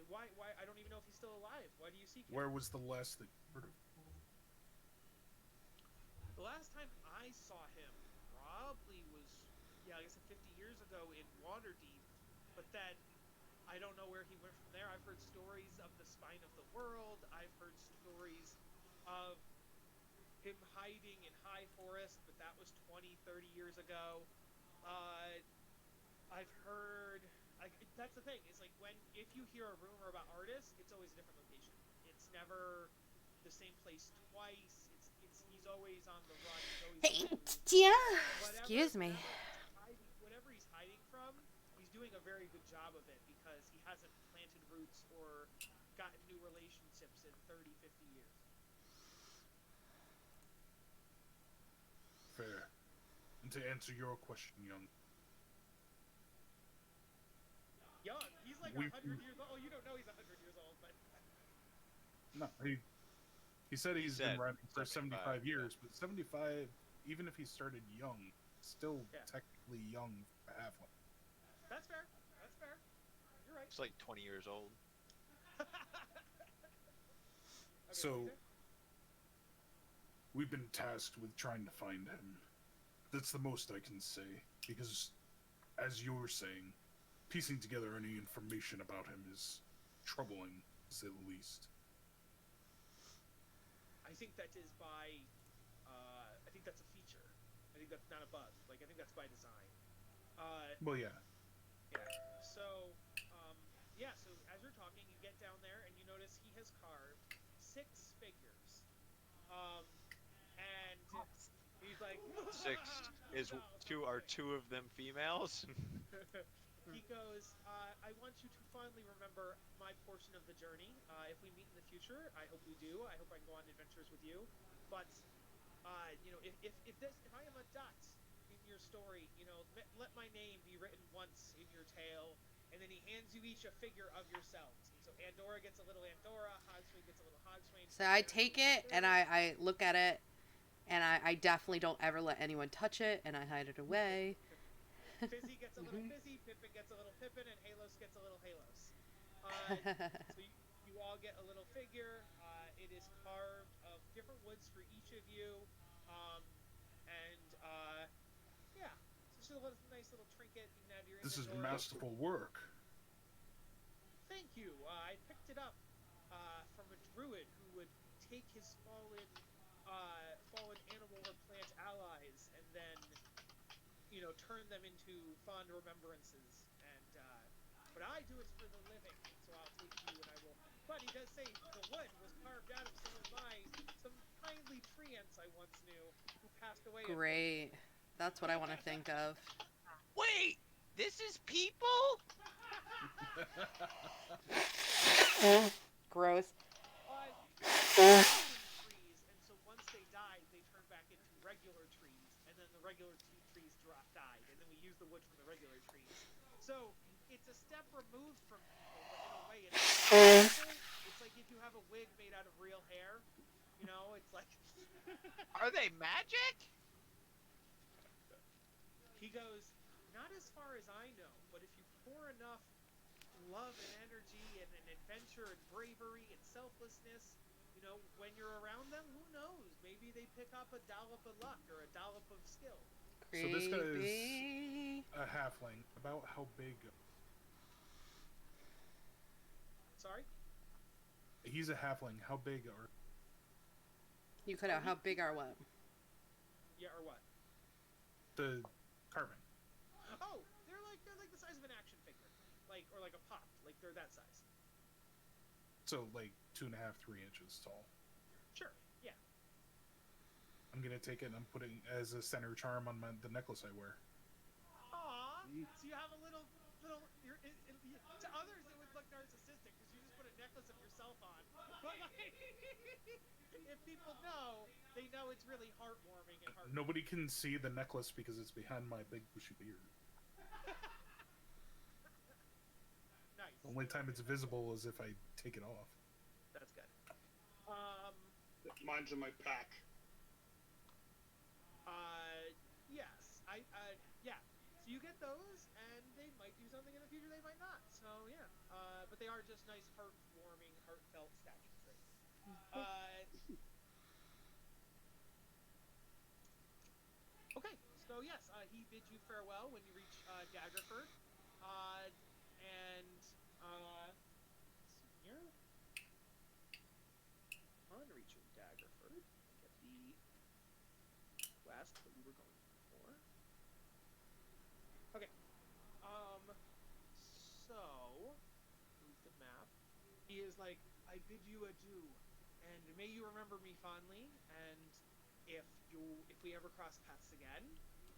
Why? I don't even know if he's still alive. Why do you seek him? Where was the last that you heard of? The last time I saw him probably was, like I said, 50 years ago in Waterdeep, but then I don't know where he went from there. I've heard stories of the Spine of the World. I've heard stories of him hiding in High Forest, but that was 20, 30 years ago. I've heard, that's the thing, is like if you hear a rumor about artists, it's always a different location. It's never the same place twice. He's always on the run. He's always Yeah. Excuse me. Whatever he's hiding from, he's doing a very good job of it because he hasn't planted roots or gotten new relationships in 30, 50 years. Fair. And to answer your question, young, He's like We- 100 years old. Oh, you don't know he's 100 years old, but no, he said he's been said running for 75 75, years, but 75, even if he started young, still Yeah. technically young for a halfling. that's fair. That's fair. You're right. He's like 20 years old. Okay, So, Caesar? we've been tasked with trying to find him. That's the most I can say, because, as you were saying, piecing together any information about him is troubling, to say the least. I think that is by. I think that's a feature. I think that's not a bug. Like I think that's by design. Well, yeah. Yeah. So, yeah. So as you're talking, you get down there and you notice he has carved 6 figures. Um, and he's like, 6 is no, are okay. 2 of them females. He goes, I want you to fondly remember my portion of the journey. If we meet in the future, I hope we do. I hope I can go on adventures with you. But, if I am a dot in your story, let my name be written once in your tale. And then he hands you each a figure of yourselves. And so Andorra gets a little Andorra, Hogswain gets a little Hogswain. So I take it and I look at it, and I definitely don't ever let anyone touch it, and I hide it away. Fizzy gets a little Fizzy, Pippin gets a little Pippin, and Halos gets a little Halos. So you all get a little figure. It is carved of different woods for each of you. And yeah, so just a nice little trinket you can add to your This is inventory. masterful work. Thank you. I picked it up from a druid who would take his fallen animal or plant allies and then turn them into fond remembrances. And but I do it for the living, so I'll take you and I will. But he does say the wood was carved out of some kindly treants I once knew who passed away. Great. That's what I want to think of. Wait, this is people? Gross. Trees, and so once they died, they turned back into regular trees, and then the regular trees died, and then we used the wood from the regular trees. So it's a step removed from people, but in a way, it's like if you have a wig made out of real hair. It's like. Are they magic? He goes, not as far as I know, but if you pour enough love and energy and an adventure and bravery and selflessness, when you're around them, who knows? Maybe they pick up a dollop of luck or a dollop of skill. So this guy is Creepy. a halfling. About how big? Sorry? He's a halfling. How big are? You cut out how big are what? Yeah, or what? The carving. Oh, they're like the size of an action figure, or like a pop, like they're that size. So like 2.5, 3 inches tall. Sure. Yeah. I'm gonna take it and I'm putting as a center charm on the necklace I wear. Aww. So you have a little. To others, it would look narcissistic because you just put a necklace of yourself on. But if people know, they know it's really heartwarming and heartwarming. Nobody can see the necklace because it's behind my big bushy beard. Nice. The only time it's visible is if I take it off. That's good. Mine's in my pack. Yes. Yeah. So you get those, and they might do something in the future. They might not. So yeah. But they are just nice, heartwarming, heartfelt statues, right? Okay. So yes, he bids you farewell when you reach Daggerford, and let's see here. On reaching Daggerford, get the quest that we were going for. Okay. So move the map. He is like, I bid you adieu, and may you remember me fondly. And if we ever cross paths again,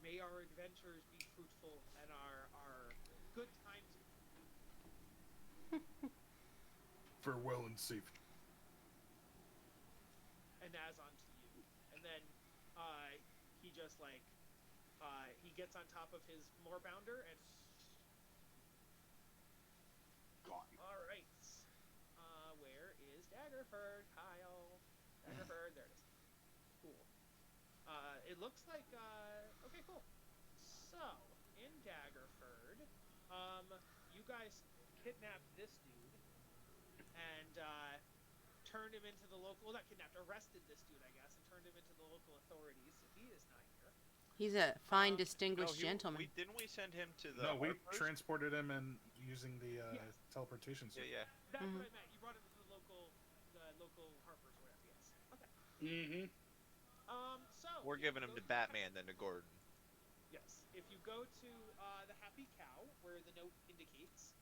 may our adventures be fruitful and our good times. Farewell and safe. And as on to you. And then he just he gets on top of his moorbounder and. All right. Where is Daggerford, Kyle? Daggerford, there it is. Cool. It looks like okay, cool. So in Daggerford, you guys kidnapped this dude and turned him into the local. Well, not kidnapped, arrested this dude, I guess, and turned him into the local authorities. So he is not here. He's a fine, distinguished gentleman. Didn't we send him to the? No, we Harpers? transported him and using the Yes. teleportation system. Yeah. That's what I meant. You brought him to the local Harpers or whatever. Yes. Okay. Mm-hmm. So We're if giving you him go to to the Batman than to Gordon. yes, if you go to the Happy Cow, where the note indicates,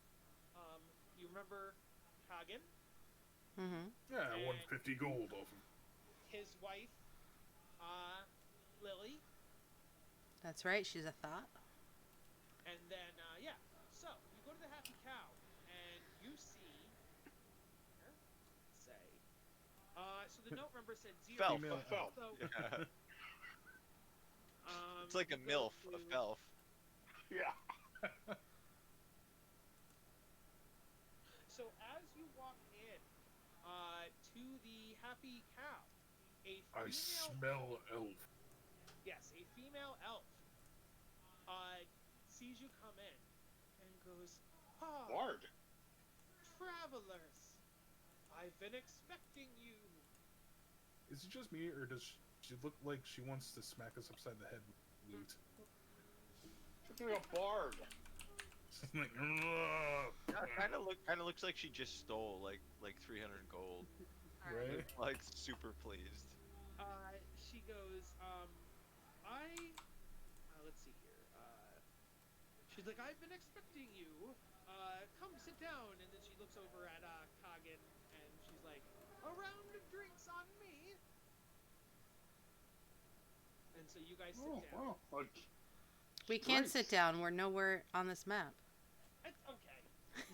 you remember Hagen Mm-hmm. Yeah, I won and 50 gold off of. his wife, Lily, That's right. She's a thought. and then yeah. So you go to the Happy Cow and you see here, let's say, so the note remember said 0. Felf. Female Fell. So Yeah. It's like a you go MILF, a to Felf. Yeah. so as you walk in to the Happy Cow, a I female smell elf. yes, a female elf sees you come in and goes, "Ah, Bard. travelers, I've been expecting you." Is it just me, or does she look like she wants to smack us upside the head with loot? She's like a bard. She's like, "Ugh," Kind of looks like she just stole like 300 gold. right? Like super pleased. She goes, I, let's see here. She's like, "I've been expecting you. Come sit down." And then she looks over at Kagan and she's like, "A round of drinks on me." And so you guys sit Oh, down. wow. Like, We can't sit drinks. down. We're nowhere on this map. It's okay.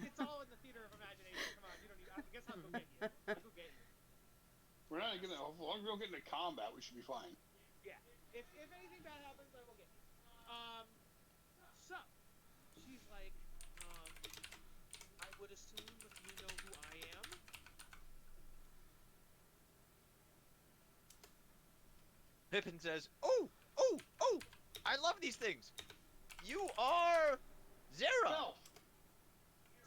It's all in the theater of imagination. Come on, you don't need. I guess I'll go get you. I'll go get you. We're not gonna. As long as we don't get into combat, we should be fine. Yeah. If anything bad happens, I will get you. So she's like, I would assume if you know who I am. Pippin says, "Oh, oh, oh! I love these things. You are Zera." Fell.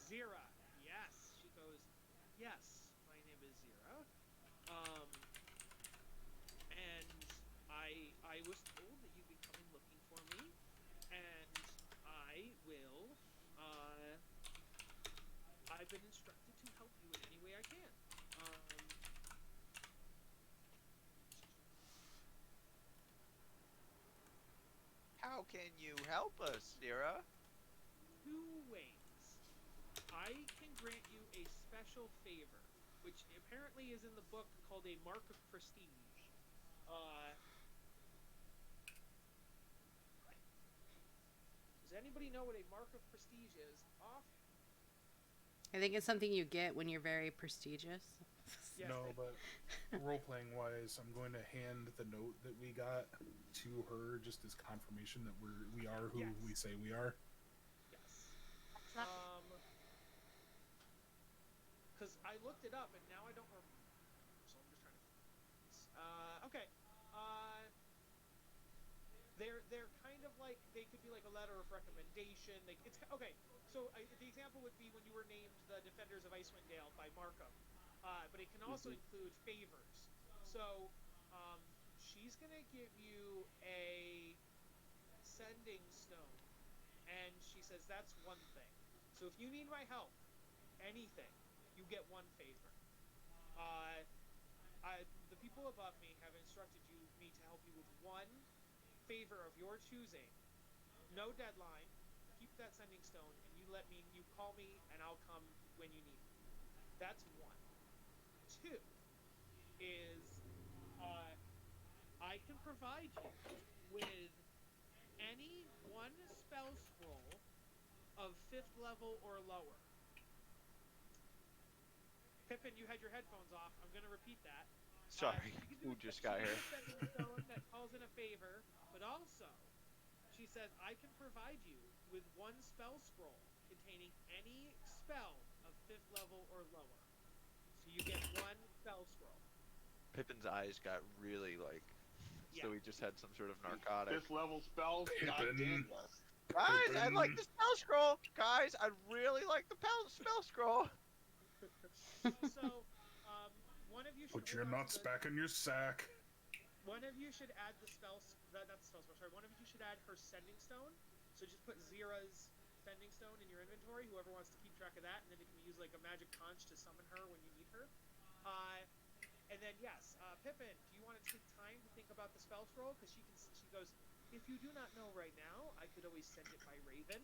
Zira. Yes. She goes, "Yes, my name is Zira. And I was told that you'd be coming looking for me, and I will. I've been instructed to help you in any way I can. Um, How can you help us, Zera? two ways. I can grant you a special favor, which apparently is in the book called a Mark of Prestige. Uh, does anybody know what a Mark of Prestige is? Off? I think it's something you get when you're very prestigious. Yes, No, they- but role playing wise, I'm going to hand the note that we got to her just as confirmation that we are who Yes. we say we are. Yes. That's not Because I looked it up and now I don't remember. So I'm just trying to. Okay. They're kind of like they could be like a letter of recommendation. Like it's okay. So the example would be when you were named the Defenders of Icewind Dale by Markham, but it can also include favors. So she's gonna give you a sending stone, and she says that's one thing. So if you need my help, anything, you get one favor. The people above me have instructed me to help you with one favor of your choosing. No deadline. Keep that sending stone, and you call me, and I'll come when you need me. That's one. Two is, I can provide you with any one spell scroll of 5th level or lower. Pippin, you had your headphones off. I'm going to repeat that. Sorry, She can do who just got here? a sending stone that calls in a favor, but also, she says, I can provide you with one spell scroll containing any spell of 5th level or lower. So you get one spell scroll. Pippin's eyes got really like, so Yeah. he just had some sort of narcotic. Fifth level spells. God Pippin. damn yes. Guys, I'd like Pippin. the spell scroll. Guys, I'd really like the spell scroll. So, one of you should Put your hold on nuts to the, back in your sack. one of you should add the spells. Not the spell scroll. Sorry. One of you should add her sending stone. So just put Zira's sending stone in your inventory. Whoever wants to keep track of that, and then it can use like a magic conch to summon her when you need her. And then yes, Pippin, do you want to take time to think about the spell scroll? Because she goes, if you do not know right now, I could always send it by Raven.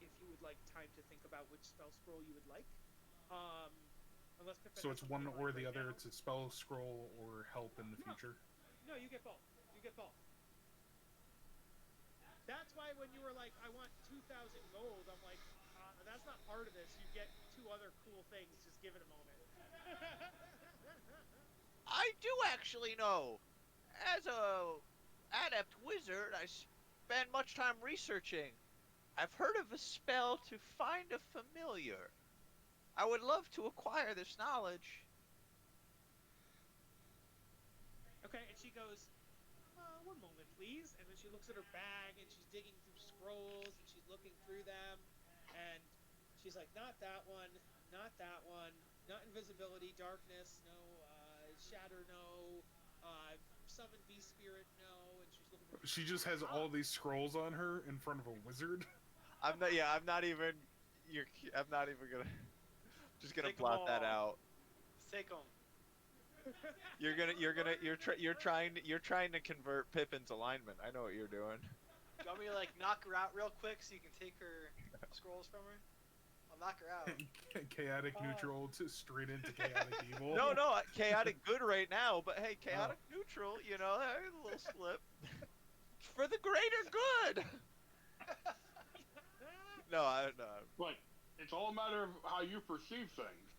If you would like time to think about which spell scroll you would like. Um, unless Pippin So has it's something one in mind or right the other. now. It's a spell scroll or help in the No. future. No, you get both. You get both. That's why when you were like, I want 2,000 gold, I'm like, that's not part of this. You get 2 other cool things. Just give it a moment. I do actually know. As a adept wizard, I spend much time researching. I've heard of a spell to find a familiar. I would love to acquire this knowledge. Okay, and she goes, one moment, please. And then she looks at her bag and she's digging through scrolls and she's looking through them. And she's like, not that one, not that one, not invisibility, darkness, no, shatter, no, summon beast spirit, no. And she's looking for. She just has all these scrolls on her in front of a wizard. I'm not. Yeah, I'm not even. I'm not even gonna. Just gonna Take 'em blot that all. out. Take them. You're trying to convert Pippin's alignment. I know what you're doing. Do you want me to like knock her out real quick so you can take her scrolls from her? I'll knock her out. Chaotic neutral to straight into chaotic evil. No, chaotic good right now. But hey, chaotic neutral. You know, a little slip for the greater good. No, I don't know. But it's all a matter of how you perceive things.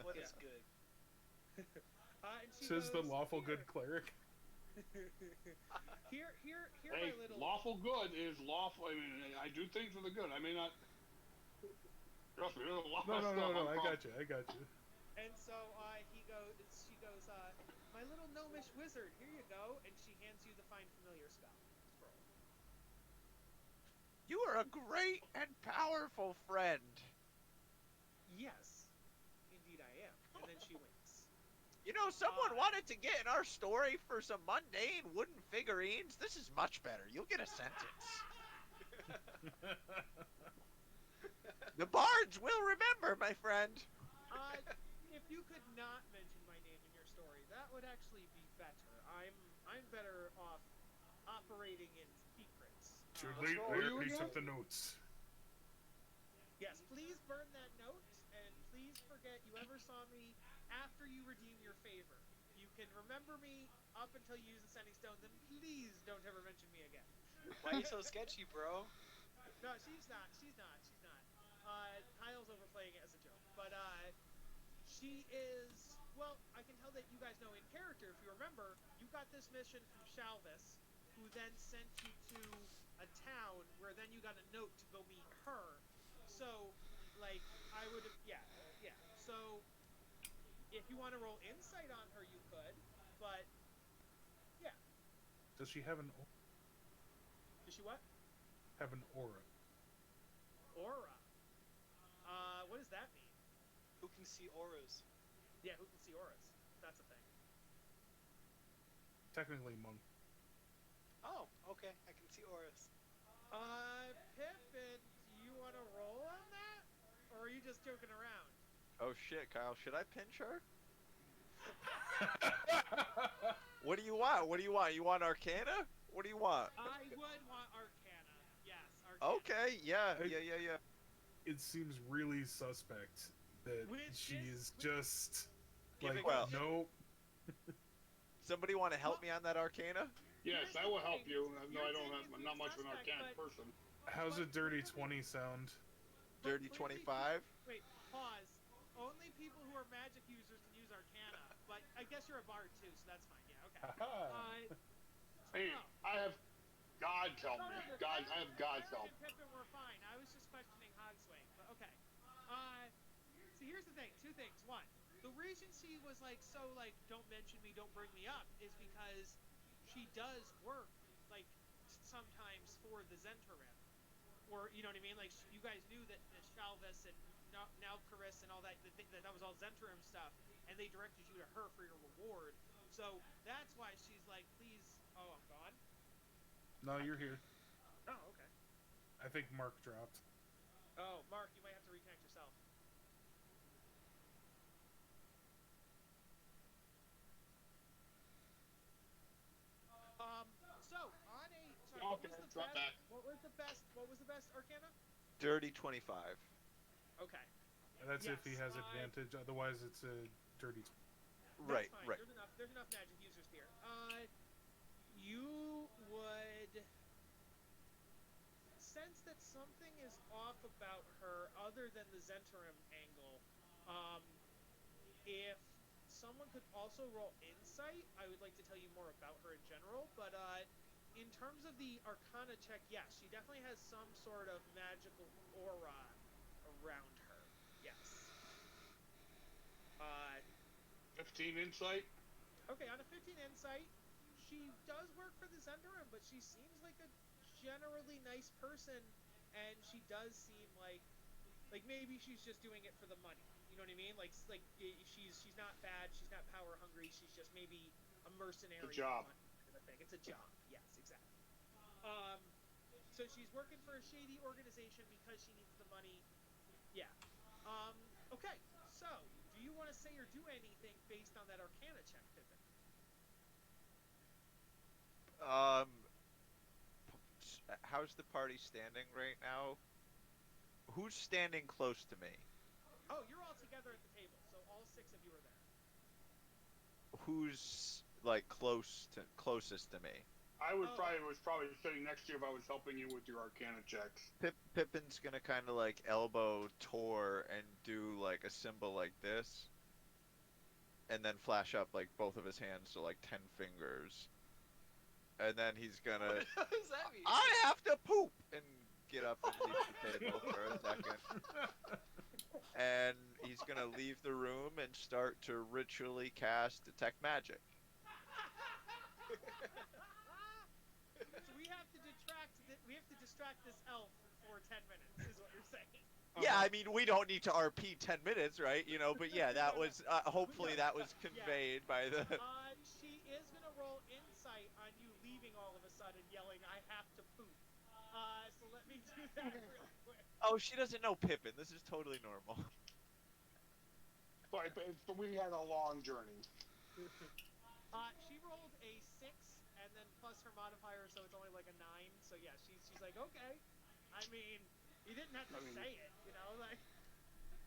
What is good? And she Says the goes, lawful "Here." good cleric. Here, Hey, my little. lawful good is lawful. I mean, I do things for the good. I may not. Trust me, there's a lot of stuff. No. I got you. And so she goes, my little gnomish wizard, here you go. And she hands you the find familiar spell scroll. You are a great and powerful friend. Yes, indeed I am. And then she winks. You know, someone wanted to get in our story for some mundane wooden figurines. This is much better. You'll get a sentence. The bards will remember, my friend. If you could not mention my name in your story, that would actually be better. I'm better off operating in secrets. Too Uh, late. where I you already again? took the notes. Yes, please burn that note, and please forget you ever saw me after you redeem your favor. You can remember me up until you use the sending stone, then please don't ever mention me again. Why are you so sketchy, bro? No, she's not. Kyle's overplaying it as a joke. But, she is... Well, I can tell that you guys know in character, if you remember, you got this mission from Shalvis, who then sent you to a town where then you got a note to go meet her. So, like, I would have... Yeah. So, if you want to roll insight on her, you could, but... Yeah. Does she have an Does she what? aura? Aura. What does that mean? Who can see auras? Yeah, who can see auras? That's a thing. Technically, monk. Oh, okay. I can see auras. Pippin, do you want to roll on that? Or are you just joking around? Oh shit, Kyle. Should I pinch her? What do you want? You want Arcana? What do you want? I would want Arcana. Yes, Arcana. Okay, yeah. It seems really suspect that Which she is- is just Giving like, well- nope. Somebody want to help me on that Arcana? Yes, Here's I the will help thing. you. No, I You're don't saying have. it's I'm not much of an suspect, arcanic but- person. How's a But dirty clearly- 20 sound? but Dirty clearly 25? Wait, pause. Only people who are magic users can use Arcana, but I guess you're a bard too, so that's fine. Yeah, okay. Haha. Hey, no. I have God's help me. No, God, I have God's Eric help. and Pippin were fine. I was just questioning Hogsway, but okay. So here's the thing. 2 things. One, the reason she was like so like don't mention me, don't bring me up, is because she does work like sometimes for the Zentarim, or you know what I mean. Like you guys knew that Shalvis and Nalcaris and all that that was all Zentarim stuff, and they directed you to her for your reward. So that's why she's like, please. Oh, I'm gone. No, you're here. Oh, okay. I think Mark dropped. Oh, Mark, you might have to reconnect yourself. Okay, the drop best? back. What was the best Arcana? Dirty 25. Okay. And that's if he Yes, has advantage. Otherwise, it's a dirty. Right, That's fine. right. There's enough magic users here. You would sense that something is off about her, other than the Zentarum angle. Um, if someone could also roll insight, I would like to tell you more about her in general. But in terms of the Arcana check, yes, she definitely has some sort of magical aura around her. Yes. 15 insight. Okay, on a 15 insight, she does work for the Zentarum, but she seems like a generally nice person, and she does seem like maybe she's just doing it for the money. You know what I mean? She's not bad. She's not power hungry. She's just maybe a mercenary. It's a job. Kind of thing. It's a job. Yes, exactly. So she's working for a shady organization because she needs the money. Yeah. Okay. So, do you want to say or do anything based on that Arcana check, Pippin? How's the party standing right now? Who's standing close to me? Oh, you're all together at the table, so all 6 of you are there. Who's like closest to me? I was probably sitting next to you if I was helping you with your Arcana checks. Pippin's gonna kind of like elbow Tor and do like a symbol like this, and then flash up like both of his hands to like 10 fingers, and then he's gonna. What does that mean? I have to poop and get up and leave the table for a second. And he's gonna leave the room and start to ritually cast detect magic. So we have to distract this elf for 10 minutes, is what you're saying. Yeah, I mean, we don't need to RP 10 minutes, right? You know, but yeah, that was, hopefully that was conveyed by the... She is going to roll insight on you leaving all of a sudden, yelling, I have to poop. So let me do that real quick. Oh, she doesn't know Pippin. This is totally normal. But we had a long journey. She rolled a 6, and then plus her modifier, so it's only like a 9. So yeah, she's like, okay. I mean, you didn't have to say it, you know? Like.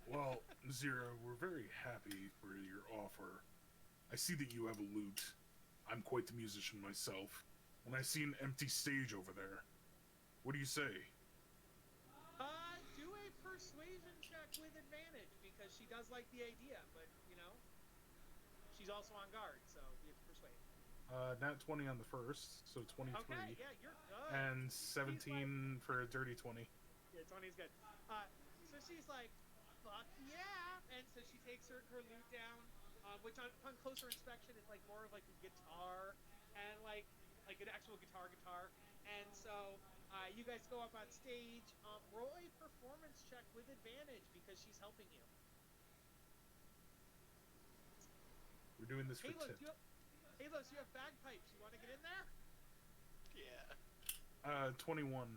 Well, Zero, we're very happy for your offer. I see that you have a lute. I'm quite the musician myself, and I see an empty stage over there. What do you say? Do a persuasion check with advantage, because she does like the idea, but, you know, she's also on guard, so you have to persuade. Nat 20 on the first, so 23. Okay, yeah, you're good. And 17 for a dirty 20. Yeah, 20's good. So she's like, fuck yeah! And so she takes her lute down, which upon closer inspection is like more of like a guitar, and like an actual guitar. And so you guys go up on stage. Roll a performance check with advantage because she's helping you. We're doing this for Halos, tip. you have bagpipes. You want to get in there? Yeah. 21. 21.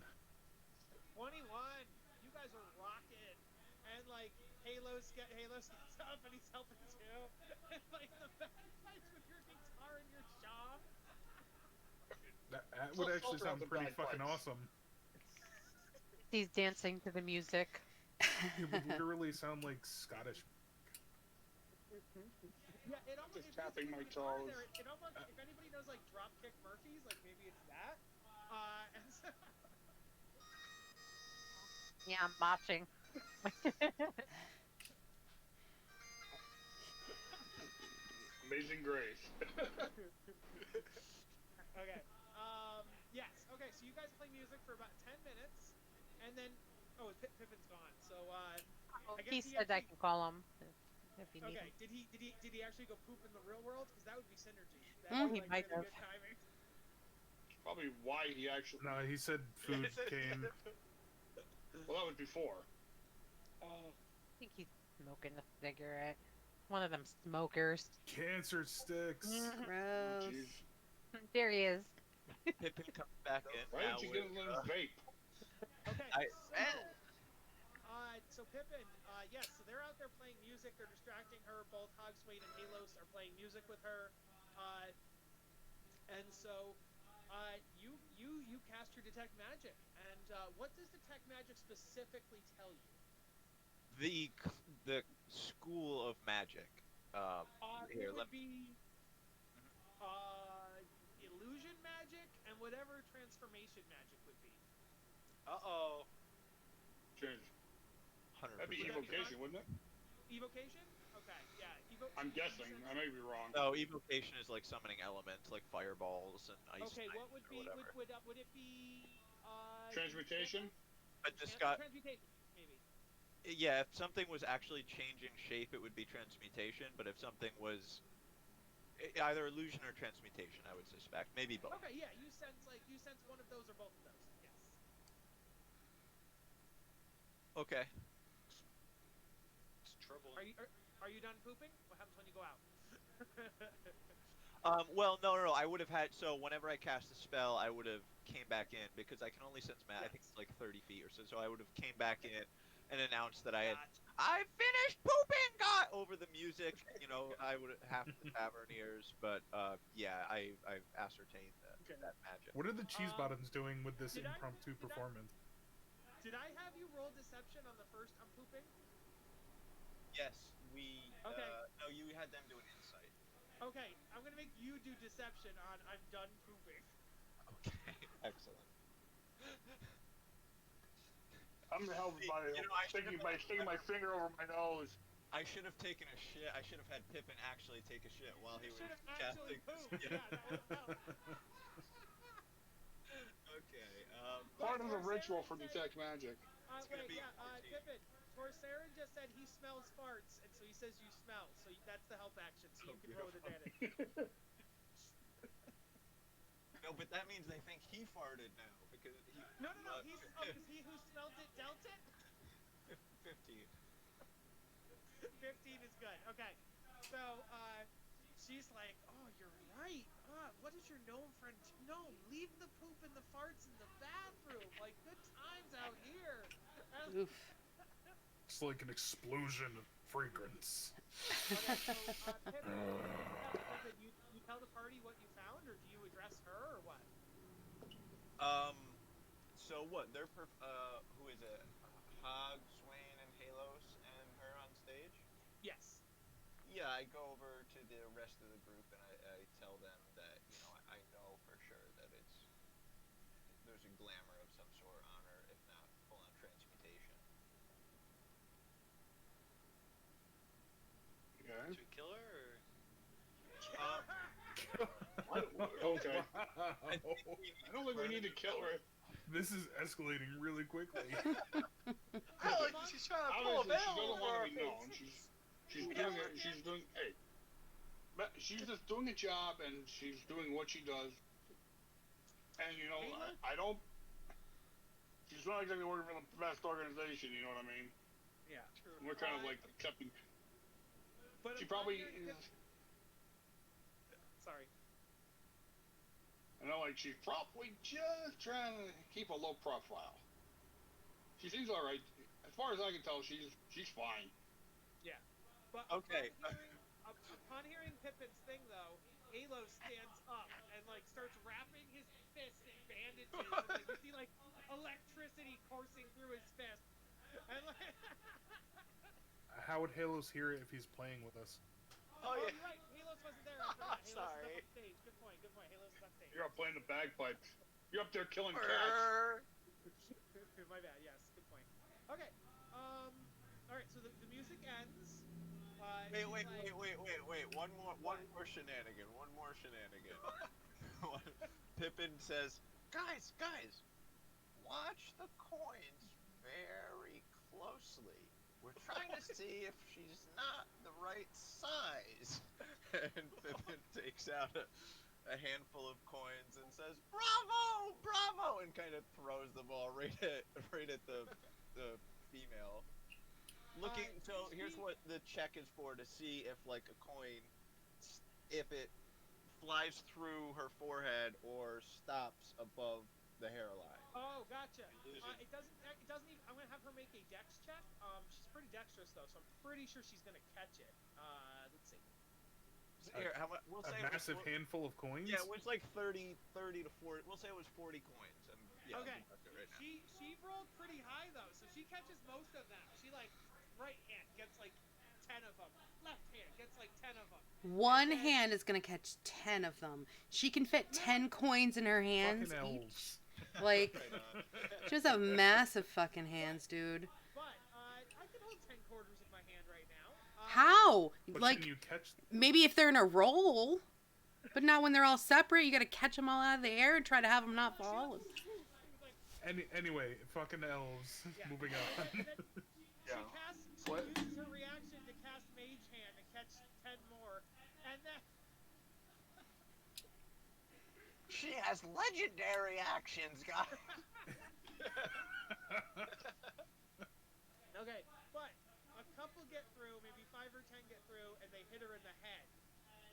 You guys are rocking. And like Halos gets up and he's helping too. And like the bagpipes with your guitar and your shop. That would actually sound pretty fucking awesome. He's dancing to the music. It would literally sound like Scottish. Yeah, it almost Just tapping my toes. It almost, if anybody knows like Dropkick Murphys, like maybe it's that. And so Yeah, I'm watching. Amazing Grace. Okay. Yes. Okay. So you guys play music for about 10 minutes, and then Pippin's gone. So I guess He said I can call him if you need him. Okay. Did he actually go poop in the real world? Because that would be synergy. That would He be might really have. good timing. Probably why he actually. No, he said food came. Well, that was before. I think he's smoking a cigarette. One of them smokers. Cancer sticks. Gross. Jeez. There he is. Pippin comes back in. Why now didn't you get a with, little vape? Okay. So Pippin, yes. So they're out there playing music. They're distracting her. Both Hogswade and Halos are playing music with her. And so You cast your detect magic, and what does detect magic specifically tell you? The school of magic. Um, It here, let would me. be Mhm. uh illusion magic and whatever transformation magic would be. Uh-oh. Change. That'd be 100%. Would that be evocation, wouldn't it? evocation? Okay, yeah. I'm You guessing. said I may be wrong. No, evocation is like summoning elements, like fireballs and ice okay. What knives would or be whatever. would it be Transmutation? enchantress? I just got. Transmutation maybe. Yeah, if something was actually changing shape, it would be transmutation. But if something was either illusion or transmutation, I would suspect, maybe both. Okay, yeah. You sense one of those or both of those. Yes. Okay. It's trouble. Are you done pooping? What happens when you go out? Well, no. I would have had so whenever I cast a spell, I would have came back in because I can only sense I think Yes. it's like 30 feet or so. So I would have came back Okay. in and announced that Gotcha. I finished pooping, God, over the music. You know, I would half the tavern ears, but yeah, I've ascertained Okay. that magic. What are the cheese Um, bottoms doing with this did I impromptu did I performance? did I have you roll deception on the first I'm pooping? Yes, we. Okay. No, you had them do an insight. Okay. I'm gonna make you do deception on I'm done pooping. Okay, excellent. I'm held See, by you know, I should sticking my finger over my nose. I should have taken a shit. I should have had Pippin actually take a shit while he You was should have actually casting this. pooped. Yeah, that would have helped. Okay. Part of the ritual Torsarin for said, detect magic. It's gonna be 14. Pippin. Torsarin just said he smells farts, and so he says you smell. So that's the help action. So you Oh, can roll with beautiful. advantage. No, but that means they think he farted now because he. No. He's because he who smelled it dealt it. 15. 15 is good. Okay. So, she's like, oh, you're right. What does your gnome friend gnome? Leave the poop and the farts in the bathroom. Like, good times out here. And- Oof. It's like an explosion of fragrance. okay, so, Pippin, you tell the party what you found, or do you address her, or what? So what? Who is it? Hog, Swain, and Halos, and her on stage. Yes. Yeah, I go over to the rest of the group and I tell them that I know for sure that there's a glamour of some sort on her, if not full on transmutation. Okay. Should we kill her or? Okay. I think we I don't think we need to kill her. This is escalating really quickly. She's trying to pull a Obviously, she veil doesn't over want our to be known. faces. She's doing it. She's doing. Hey, but she's just doing a job, and she's doing what she does. And I don't. She's not exactly working for the best organization. You know what I mean? Yeah. True. We're kind of like accepting. But She upon probably hearing is. Sorry. I know, like she's probably just trying to keep a low profile. She seems all right. As far as I can tell, she's fine. Yeah. But Okay. upon hearing Pippin's thing, though, Halo stands up and like starts wrapping his fist in bandages. And, like, you see like electricity coursing through his fist. And like, How would Halos hear it if he's playing with us? Oh, yeah. you're right. Halos wasn't there. I forgot. Halos Sorry. is up on stage. Good point. Halos is on stage. You're up playing the bagpipes. You're up there killing cats. My bad. Yes. Good point. Okay. All right. So the music ends. Wait. One more shenanigan. Pippin says, guys, watch the coins very closely. We're trying to see if she's not the right size. And Pippin takes out a handful of coins and says, bravo, and kind of throws the ball right at the female. So here's what the check is for, to see if like a coin, if it flies through her forehead or stops above the hairline. Oh, gotcha. It doesn't even. I'm gonna have her make a dex check. She's pretty dexterous though, so I'm pretty sure she's gonna catch it. Let's see. Here, how much? We'll say A massive it was, handful of coins? yeah, it was like 30 to 40. We'll say it was 40 coins. And yeah, Okay. I'll deduct it right now. She rolled pretty high though, so she catches most of them. She like right hand gets like 10 of them. Left hand gets like 10 of them. One And then- hand is gonna catch 10 of them. She can fit 10 coins in her hands Fucking each. elves. Like, Right on. she has a massive fucking hands, dude. But I can hold 10 quarters in my hand right now. How? But Like, can you catch? maybe if they're in a roll, but not when they're all separate. You gotta catch them all out of the air and try to have them not fall. Anyway, fucking elves. Yeah. Moving on. And then Yeah. she What? uses her reaction to cast Mage Hand and catch 10 more. And then She has legendary actions, guys. okay, but a couple get through, maybe 5 or 10 get through, and they hit her in the head.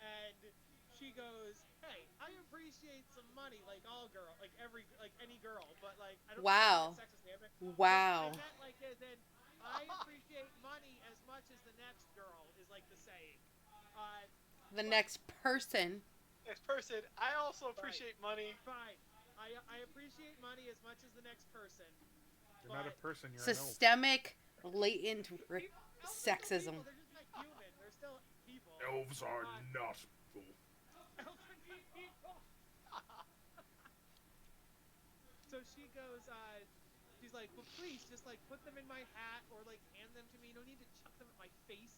And she goes, "Hey, I appreciate some money, like all girl, like any girl, but like I don't Wow. mean sexist, damn it. Wow. I meant like as in I appreciate money as much as the next girl is like the saying. The next person. Next person, I also appreciate money. Fine. I appreciate money as much as the next person. You're not a but person, you're an elf. Systemic, latent elves are still sexism. people, they're just not human. They're still people. Elves are Uh, not full. Elves are just people. So she goes, she's like, well, please, just like put them in my hat or like hand them to me. No need to chuck them at my face.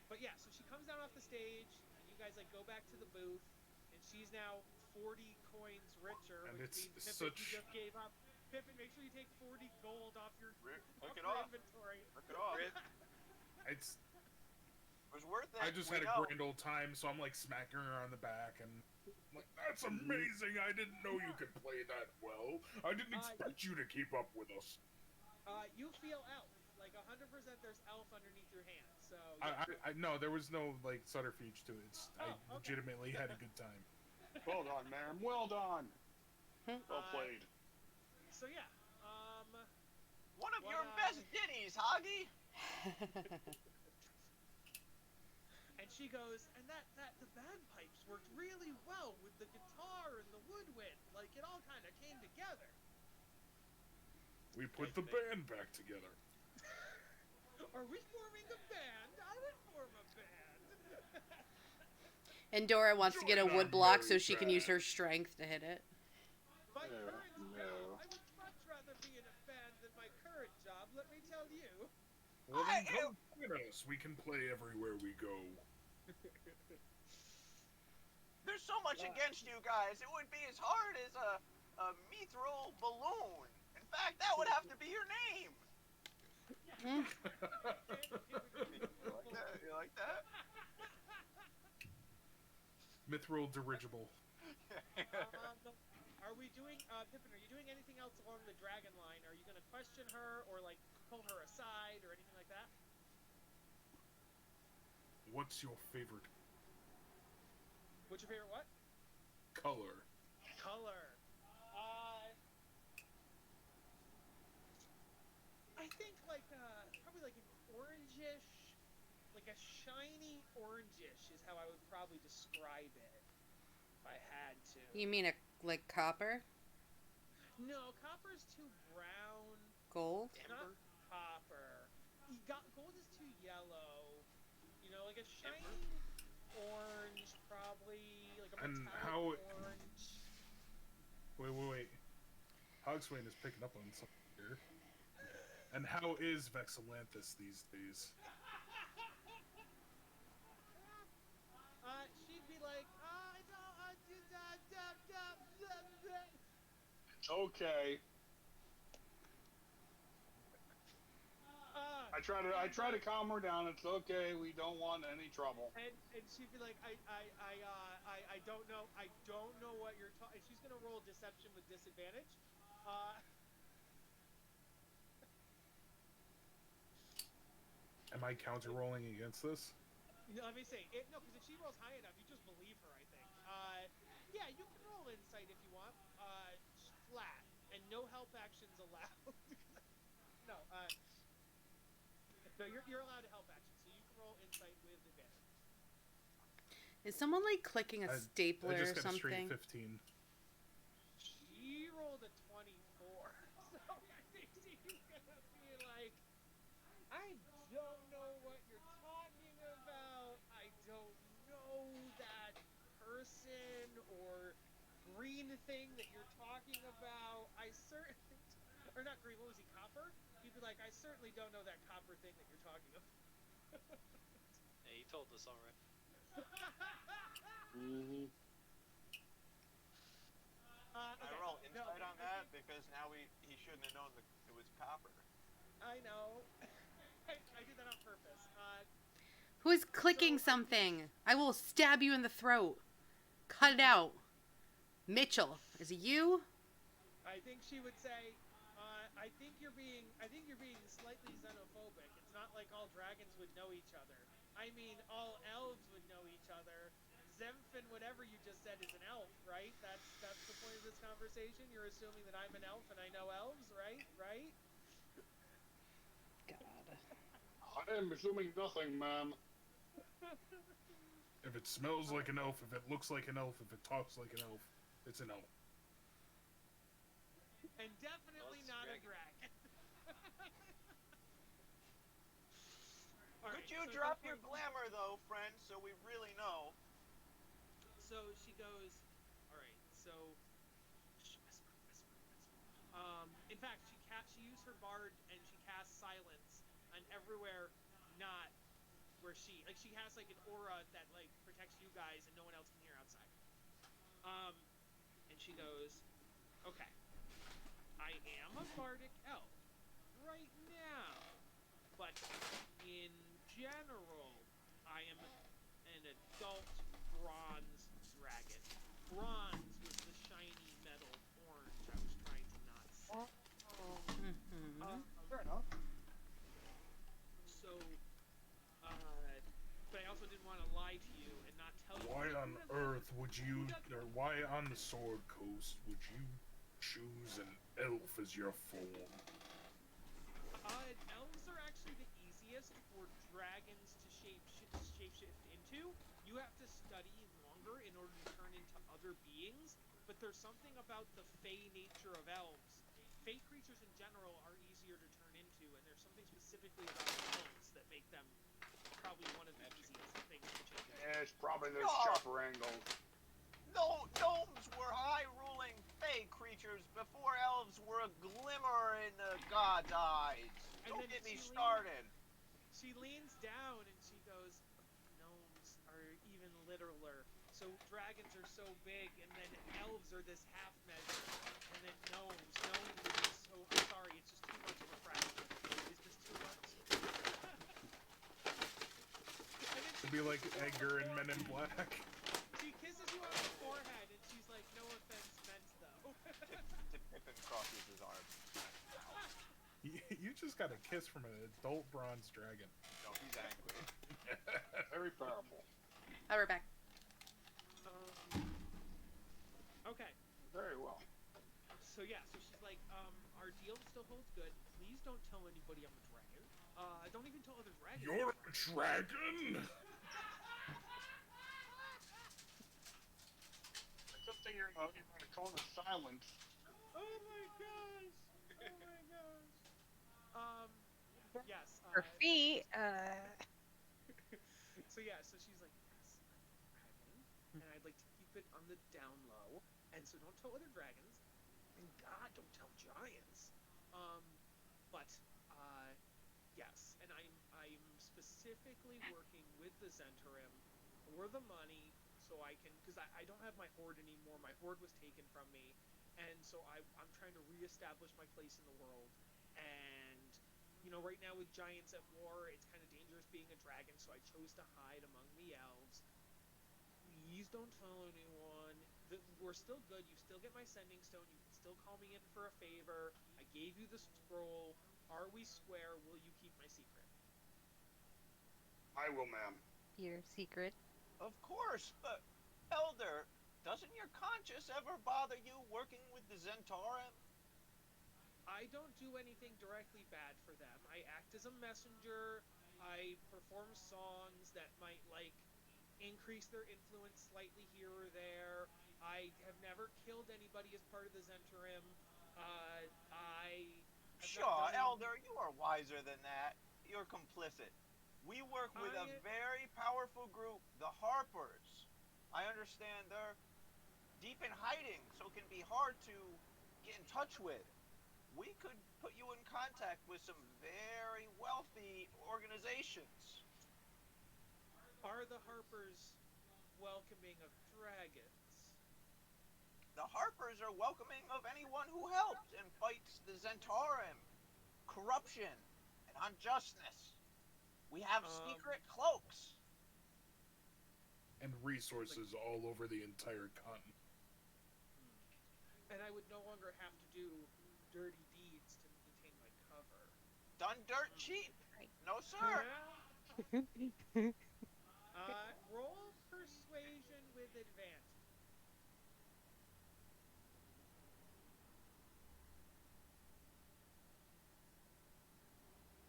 But yeah, so she comes down off the stage, and you guys like go back to the booth, and she's now 40 coins richer, And which it's means Pippin, such- you just gave up. Pippin, make sure you take 40 gold off your, Look it your off. inventory. Look it off. Rip. It's. It was worth it. I just we had a know. grand old time, so I'm like smacking her on the back and I'm like, that's amazing! I didn't know you could play that well. I didn't expect you to keep up with us. You feel elf. Like 100% there's elf underneath your hand. So I no, there was no like subterfuge to it. I okay. legitimately had a good time. Well done, ma'am. Well done. Well Uh, played. So yeah, One of What, your best ditties, Hoggy. and she goes, and that the bagpipes worked really well with the guitar and the woodwind. Like it all kind of came together. We put the band back together. Are we forming a band? I would form a band. And Dora wants to get a Join our wood block so merry she can use her band. strength to hit it. My No, current no. job, I would much rather be in a band than my current job. Let me tell you. Well, I then come join us. We can play everywhere we go. There's so much against you guys. It would be as hard as a mithril balloon. In fact, that would have to be your name. Mm. You like that? You like that? Mithril dirigible. Are we doing, Pippin, are you doing anything else along the dragon line? Are you going to question her or, like, pull her aside or anything like that? What's your favorite What's your favorite what? color? Color. I think, like, probably like an orangish, like a shiny orangish is how I would probably describe it if I had to. You mean like copper? No, copper's too brown. Gold? Not copper. Gold is too yellow. You know, like a shiny orange, probably like a And metallic how- orange. Wait. Hogswain is picking up on something here. And how is Vexalanthus these days? She'd be like, I Okay. I try to calm her down. It's okay. We don't want any trouble. and she'd be like, I don't know what you're talking. She's gonna roll deception with disadvantage. Am I counter rolling against this? Let me see. No, because if she rolls high enough, you just believe her. I think. Yeah, you can roll insight if you want. Flat and no help actions allowed. No, you're allowed to help action, so you can roll insight with advantage. Is someone like clicking a I stapler just or got a straight something? 15. She rolled a 24, so I think she's gonna be like, I don't know what you're talking about. I don't know that person or green thing that you're talking about. I certainly, or not green, what was he, copper? He'd be like, I certainly don't know that copper thing that you're talking about. Yeah, you told us already. Mm-hmm. I Okay, roll no, insight on I that think, because now he shouldn't have known that it was copper. I know. I did that on purpose. Who is clicking So I think something? I will stab you in the throat. Cut it out. Mitchell, is it you? I think she would say, I think you're being slightly xenophobic. It's not like all dragons would know each other. I mean, all elves would know each other. Zemfin, whatever you just said, is an elf, right? That's the point of this conversation. You're assuming that I'm an elf and I know elves, right? Right? God. I am assuming nothing, ma'am. If it smells like an elf, if it looks like an elf, if it talks like an elf, it's an elf. And definitely it's not a dragon. dragon. All Could right, you so at drop that your point- glamour though, friend, so we really know? So she goes, all right, so shh, whisper, whisper, whisper. In fact, she used her bard and she casts silence on everywhere, not where she has like an aura that like protects you guys and no one else can hear outside. Um, and she goes, okay, I am a bardic elf right now, but in general, I am an adult bronze dragon. Bronze was the shiny metal orange I was trying to not say. Mm-hmm. Fair enough. So, but I also didn't want to lie to you and not tell you. Why Like, on earth would you, or why on the Sword Coast would you choose an elf as your form? Elves are actually the easiest for dragons to shapeshift into. You have to study longer in order to turn into other beings, but there's something about the fey nature of elves. Fey creatures in general are easier to turn into, and there's something specifically about elves that make them probably one of the easiest things to change into. Yeah, it's probably those No. chopper angles. No, gnomes were high-ruling fey creatures before elves were a glimmer in the god's eyes. And Don't then get me she started. She leans down and she goes, gnomes are even littler. So dragons are so big, and then elves are this half measure, and then gnomes are just so. I'm sorry, it's just too much of a fraction. It's just too much. And then It'd be like kisses you on the Edgar in Men in forehead. Black. She kisses you on the forehead, and she's like, "No offense meant, though." Tip Pippin crosses his arms. You just got a kiss from an adult bronze dragon. No, he's angry. Very powerful. I'll be back. Okay. Very well. So yeah, so she's like, our deal still holds good. Please don't tell anybody I'm a dragon. Don't even tell other dragons. You're a dragon? Good thing you're not in a cone of silence. Oh my gosh! Oh my gosh! Yes. Her feet. So yeah, so she's like, yes, I'm a dragon, and I'd like to keep it on the down low, and so don't tell other dragons, and God, don't tell giants. But yes, and I'm specifically working with the Zentarim for the money, so I can, because I don't have my hoard anymore. My hoard was taken from me, and so I'm trying to reestablish my place in the world. And you know, right now with giants at war, it's kind of dangerous being a dragon, so I chose to hide among the elves. Please don't tell anyone. We're still good. You still get my sending stone. You can still call me in for a favor. I gave you the scroll. Are we square? Will you keep my secret? I will, ma'am. Your secret. Of course, but Elder, doesn't your conscience ever bother you working with the Zentarim? I don't do anything directly bad for them. I act as a messenger. I perform songs that might, like, increase their influence slightly here or there. I have never killed anybody as part of the Zentarim. I have not Sure, done any. Elder, you are wiser than that. You're complicit. We work with a I very powerful group, the Harpers. I understand they're deep in hiding, so it can be hard to get in touch with. We could put you in contact with some very wealthy organizations. are the Harpers welcoming of dragons. The Harpers are welcoming of anyone who helps and fights the Zentarim, corruption, and unjustness. We have secret cloaks. And resources all over the entire continent. And I would no longer have to do dirty deeds to maintain my cover. Done dirt cheap. No, sir. Roll persuasion with advantage.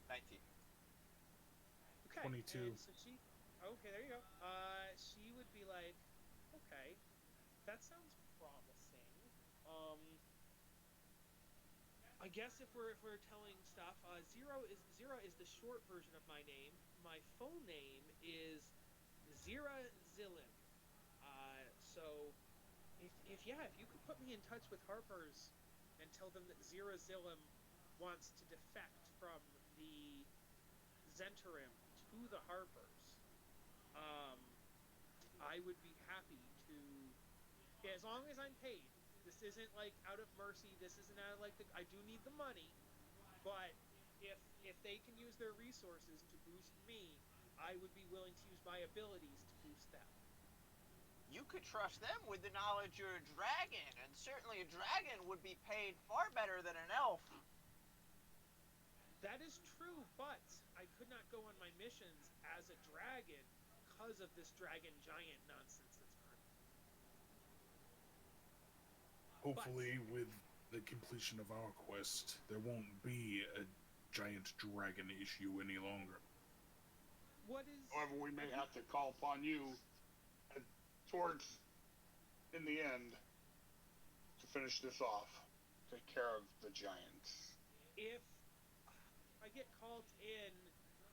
19. Okay. 22. And so she. Okay, there you go. She would be like, okay, that sounds promising. I guess if we're telling stuff, Zero is the short version of my name. My full name is Zira Zillim. So if you could put me in touch with Harper's and tell them that Zira Zillim wants to defect from the Zentarim to the Harpers, I would be happy to, yeah, as long as I'm paid. This isn't like out of mercy. This isn't out of like I do need the money, but if they can use their resources to boost me, I would be willing to use my abilities to boost them. You could trust them with the knowledge you're a dragon, and certainly a dragon would be paid far better than an elf. That is true, but I could not go on my missions as a dragon because of this dragon giant nonsense that's currently. Hopefully, with the completion of our quest, there won't be a giant dragon issue any longer. What is? However, we may have to call upon you towards, in the end, to finish this off. Take care of the giants. If I get called in,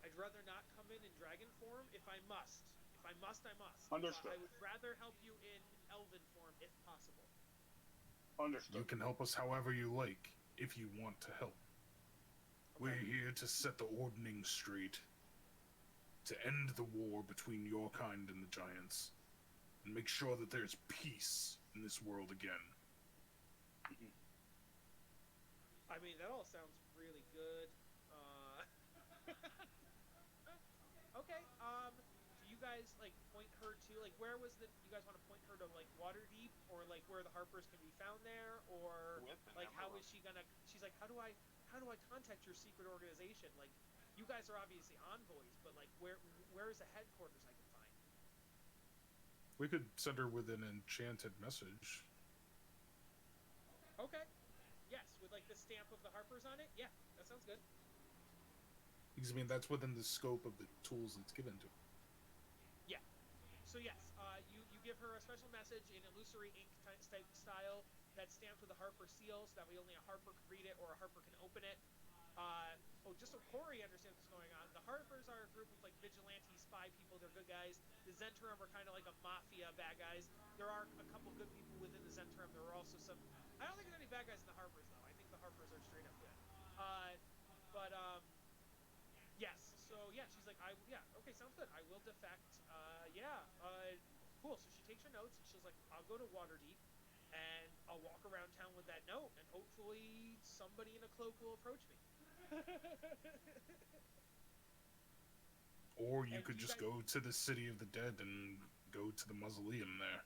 I'd rather not come in dragon form if I must. If I must, I must. Understood. I would rather help you in elven form if possible. Understood. You can help us however you like, if you want to help. Okay. We're here to set the ordning straight, to end the war between your kind and the giants, and make sure that there's peace in this world again. I mean, that all sounds really good. Okay, do you guys, like, point her to, like, where was the, you guys want to point her to, like, Waterdeep, or, like, where the Harpers can be found there, or, like, how is she gonna, she's like, how do I contact your secret organization? Like, you guys are obviously envoys, but, like, where is the headquarters I can find? We could send her with an enchanted message. Okay. Yes, with, like, the stamp of the Harpers on it? Yeah, that sounds good. Because, I mean, that's within the scope of the tools it's given to. Yeah. So, yes, you give her a special message in illusory ink type style that's stamped with a Harper seal, so that way only a Harper can read it or a Harper can open it. Just so Corey understands what's going on, the Harpers are a group of, like, vigilante spy people. They're good guys. The Zentarim are kind of like a mafia bad guys. There are a couple good people within the Zentarim. There are also some... I don't think there's any bad guys in the Harpers, though. I think the Harpers are straight up good. Yes. So, yeah, she's like, okay, sounds good. I will defect. Cool. So she takes her notes, and she's like, I'll go to Waterdeep, and I'll walk around town with that note, and hopefully somebody in a cloak will approach me. Or you could just go to the City of the Dead and go to the mausoleum there.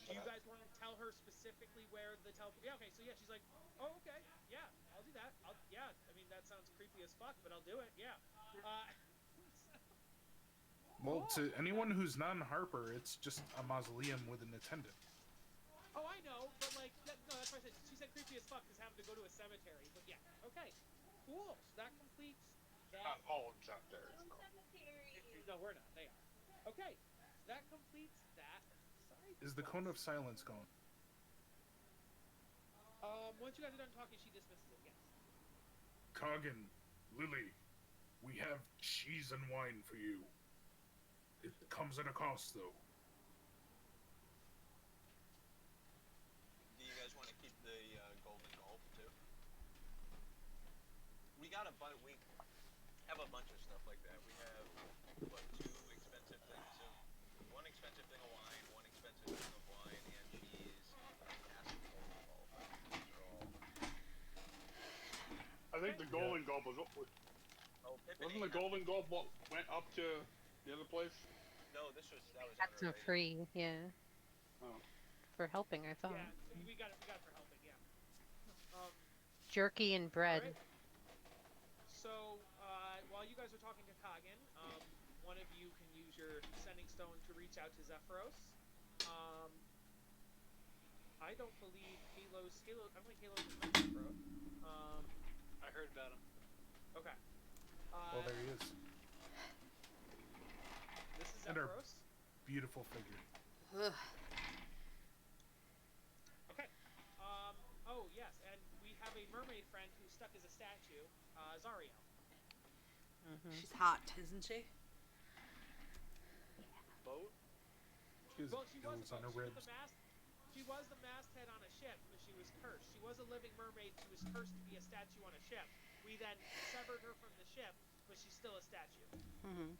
Do you guys want to tell her specifically where the teleport? Yeah, okay, so yeah, she's like, oh, okay, yeah, I'll do that. I mean, that sounds creepy as fuck, but I'll do it, yeah. Well, to anyone who's non-Harper, it's just a mausoleum with an attendant. Oh, I know, but like, no, that's why I said, she said creepy as fuck is having to go to a cemetery, but yeah, okay, cool, so that completes that. Not all cemeteries. No, we're not, they are. Okay, so that completes that side. Is the cone of silence gone? Once you guys are done talking, she dismisses it. Yes. Coggin, Lily, we have cheese and wine for you. It comes at a cost, though. Do you guys want to keep the golden gulp too? We got we have a bunch of stuff like that. We have what, one expensive thing of wine, one expensive thing of wine and cheese, and a cask of golden gulp. I think these are all. I think the golden gulp was Oh, Pippin wasn't ate the golden gulp what went up to the other place? No, that was That's some unrelated. free, yeah. Oh. For helping, I thought. Yeah, we got it. We got it for helping. Yeah. Jerky and bread. Alright. So while you guys are talking to Kagan, one of you can use your sending stone to reach out to Zephyros. I don't believe Halo's. I don't think Halo's met Zephyros. I heard about him. Okay. Well, there he is. This is And our- Zephyros. Beautiful figure. Ugh. Okay. Oh yes, and we have a mermaid friend who's stuck as a statue, Zariel. She's hot, isn't she? Boat? She Well, she was gills on her the ribs. She was the masthead on a ship, but she was cursed. She was a living mermaid. She was cursed to be a statue on a ship. We then severed her from the ship, but she's still a statue. Mm-hmm.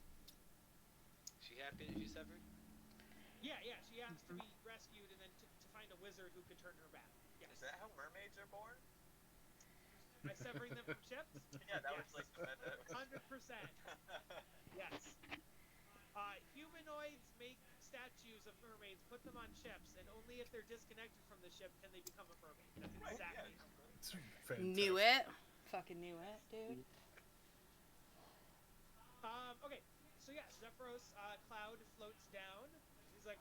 She happy that she severed? Yeah, she has to be rescued and then to find a wizard who could turn her back. Yes. Is that how mermaids are born? By severing them from ships? Yeah, that Yes. was like the method. 100%. Yes. Humanoids make statues of mermaids, put them on ships, and only if they're disconnected from the ship can they become a mermaid. That's Right, exactly yeah. how mermaids. It's fantastic. Knew it. Fucking knew it, dude. Okay, so yeah, Zephyros Cloud floats down. He's like,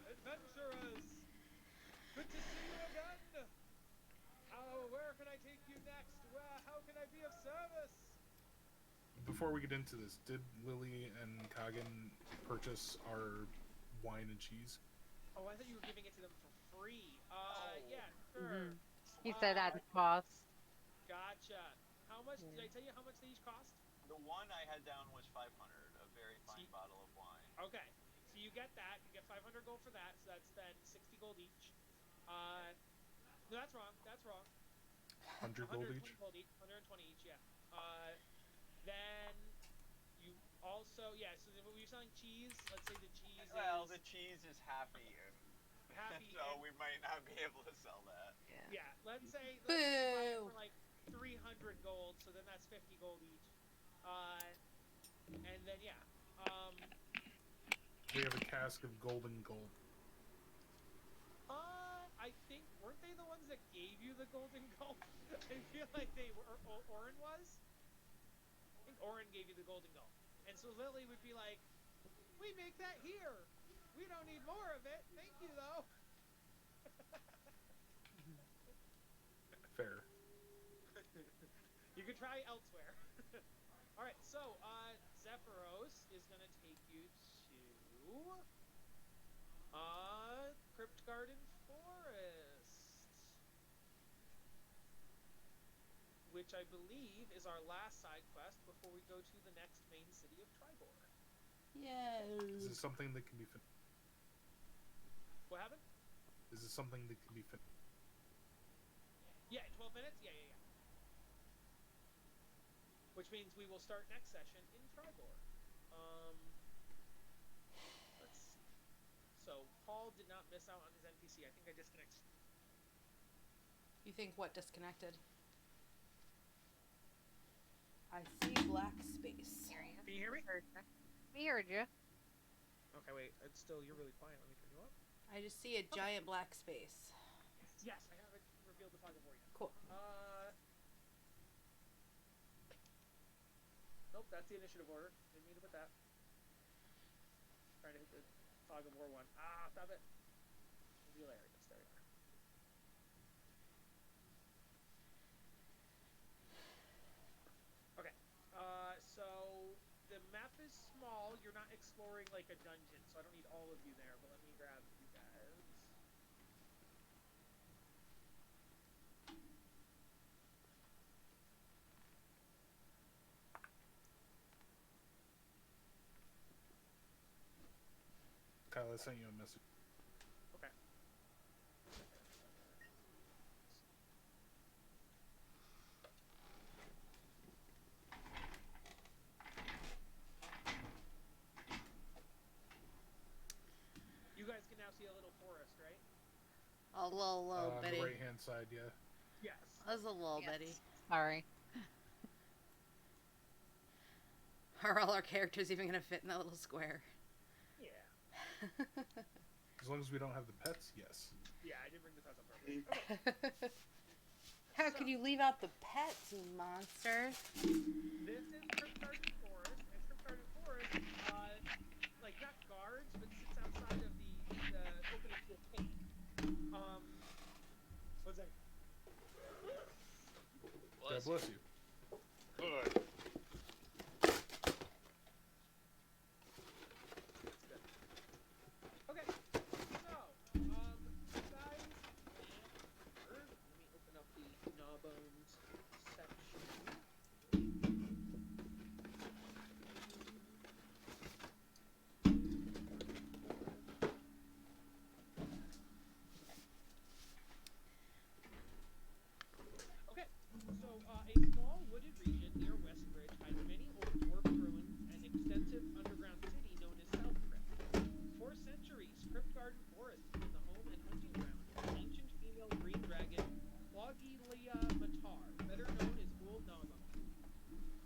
adventurers! Good to see you again! Where can I take you next? How can I be of service? Before we get into this, did Lily and Coggin purchase our wine and cheese? Oh, I thought you were giving it to them for free. Yeah, sure. Mm-hmm. He said at a cost. Gotcha. How much, did I tell you how much they each cost? The one I had down was 500, a very fine See- bottle of wine. Okay, so you get that. You get 500 gold for that, so that's then 60 gold each. No, that's wrong. 100 gold 120 each? gold each. 120 each, yeah. Then you also, so when you're selling cheese, let's say the cheese Well, is the cheese is half eaten. half eaten. So we might not be able to sell that. Yeah, let's say you buy it Boo. for like 300 gold, so then that's 50 gold each. And then We have a cask of golden gold. I think, weren't they the ones that gave you the golden gulp? I feel like they were, Orin was? I think Orin gave you the golden gulp. And so Lily would be like, we make that here. We don't need more of it. Thank you, though. Fair. You could try elsewhere. Alright, so, Zephyros is gonna take you to, Crypt Garden Forest. Which I believe is our last side quest before we go to the next main city of Tribor. Is this Yes. something that can be finished? What happened? Is this something that can be finished? Yeah, in 12 minutes? Yeah. Which means we will start next session in Tribor. Let's see. So, Paul did not miss out on his NPC. I think I disconnected. You think what disconnected? I see black space. Can you hear me? We heard you. Okay, wait. It's still, you're really quiet. Let me turn you up. I just see a giant black space. Yes, I haven't revealed the fog of war yet. Cool. Nope, that's the initiative order. Didn't mean to put that. Trying to hit the fog of war one. Stop it. Reveal areas. There we are. Okay. So the map is small. You're not exploring like a dungeon, so I don't need all of you there. But let me grab you guys. Kyle, I sent you a message. Okay. You guys can now see a little forest, right? A little On bitty. the right-hand side, yeah. Yes. That's a little Yes. bitty. Sorry. Are all our characters even gonna fit in that little square? Yeah. As long as we don't have the pets, yes. Yeah, I didn't bring the pets on purpose. Okay. How So- could you leave out the pets, you monster? This is Crypt Garden Forest, and Crypt Garden Forest, like not guards, but sits outside of the opening to a cave. What's that? God bless you. Good. Okay, so, you guys land here. Let me open up the Gnawbones section. Okay, so a small wooded region near Westbridge has many old dwarf ruins and extensive underground city known as South Crypt. For centuries, Crypt Garden Forest has been the home and hunting ground of the ancient female green dragon Logilia Matar, better known as Old Gnawbone.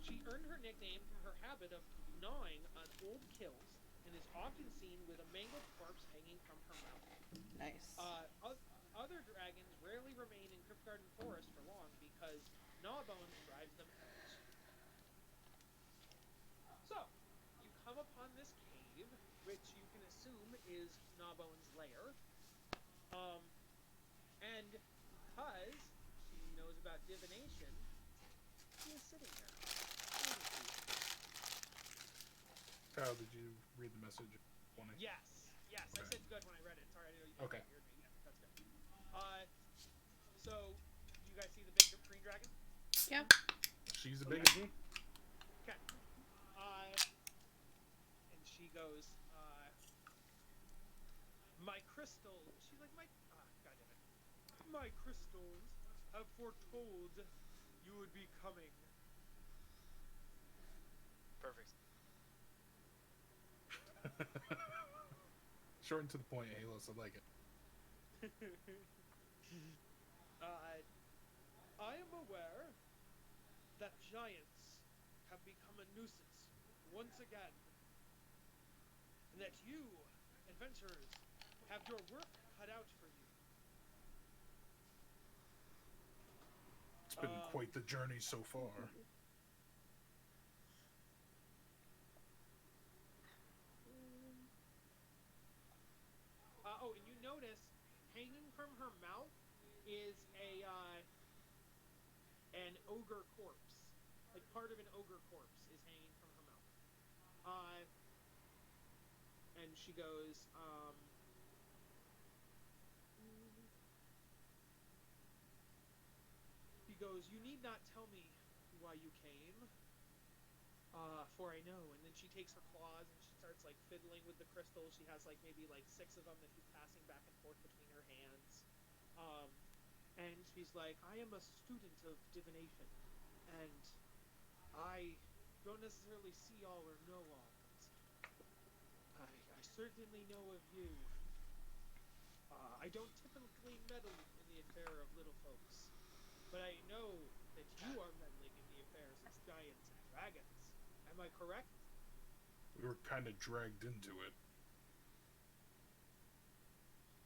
She earned her nickname from her habit of gnawing on old kills and is often seen with a mangled corpse hanging from her mouth. Nice. Other dragons rarely remain in Crypt Garden Forest for long because Gnawbones drives them out. So, you come upon this cave, which you can assume is Gnawbone's lair. And because she knows about divination, she is sitting there. waiting for you. Kyle, did you read the message? Yes, I Okay. said good when I read it. Sorry, I know you guys Okay. didn't hear me. Yeah, that's good. So you guys see the big green dragon? Yeah. She's a big. Okay. And she goes, my crystals. She's like, God damn it. My crystals have foretold you would be coming. Perfect. Short and to the point, Halos. I like it. I am aware that giants have become a nuisance once again, and that you, adventurers, have your work cut out for you. It's been quite the journey so far. And you notice hanging from her mouth is an ogre corpse. Like part of an ogre corpse is hanging from her mouth. And she goes, you need not tell me why you came, for I know. And then she takes her claws and she starts like fiddling with the crystals. She has like maybe like 6 of them that she's passing back and forth between her hands. And she's like, I am a student of divination, and I don't necessarily see all or know all, but I certainly know of you. I don't typically meddle in the affair of little folks, but I know that you are meddling in the affairs of giants and dragons. Am I correct? We were kind of dragged into it.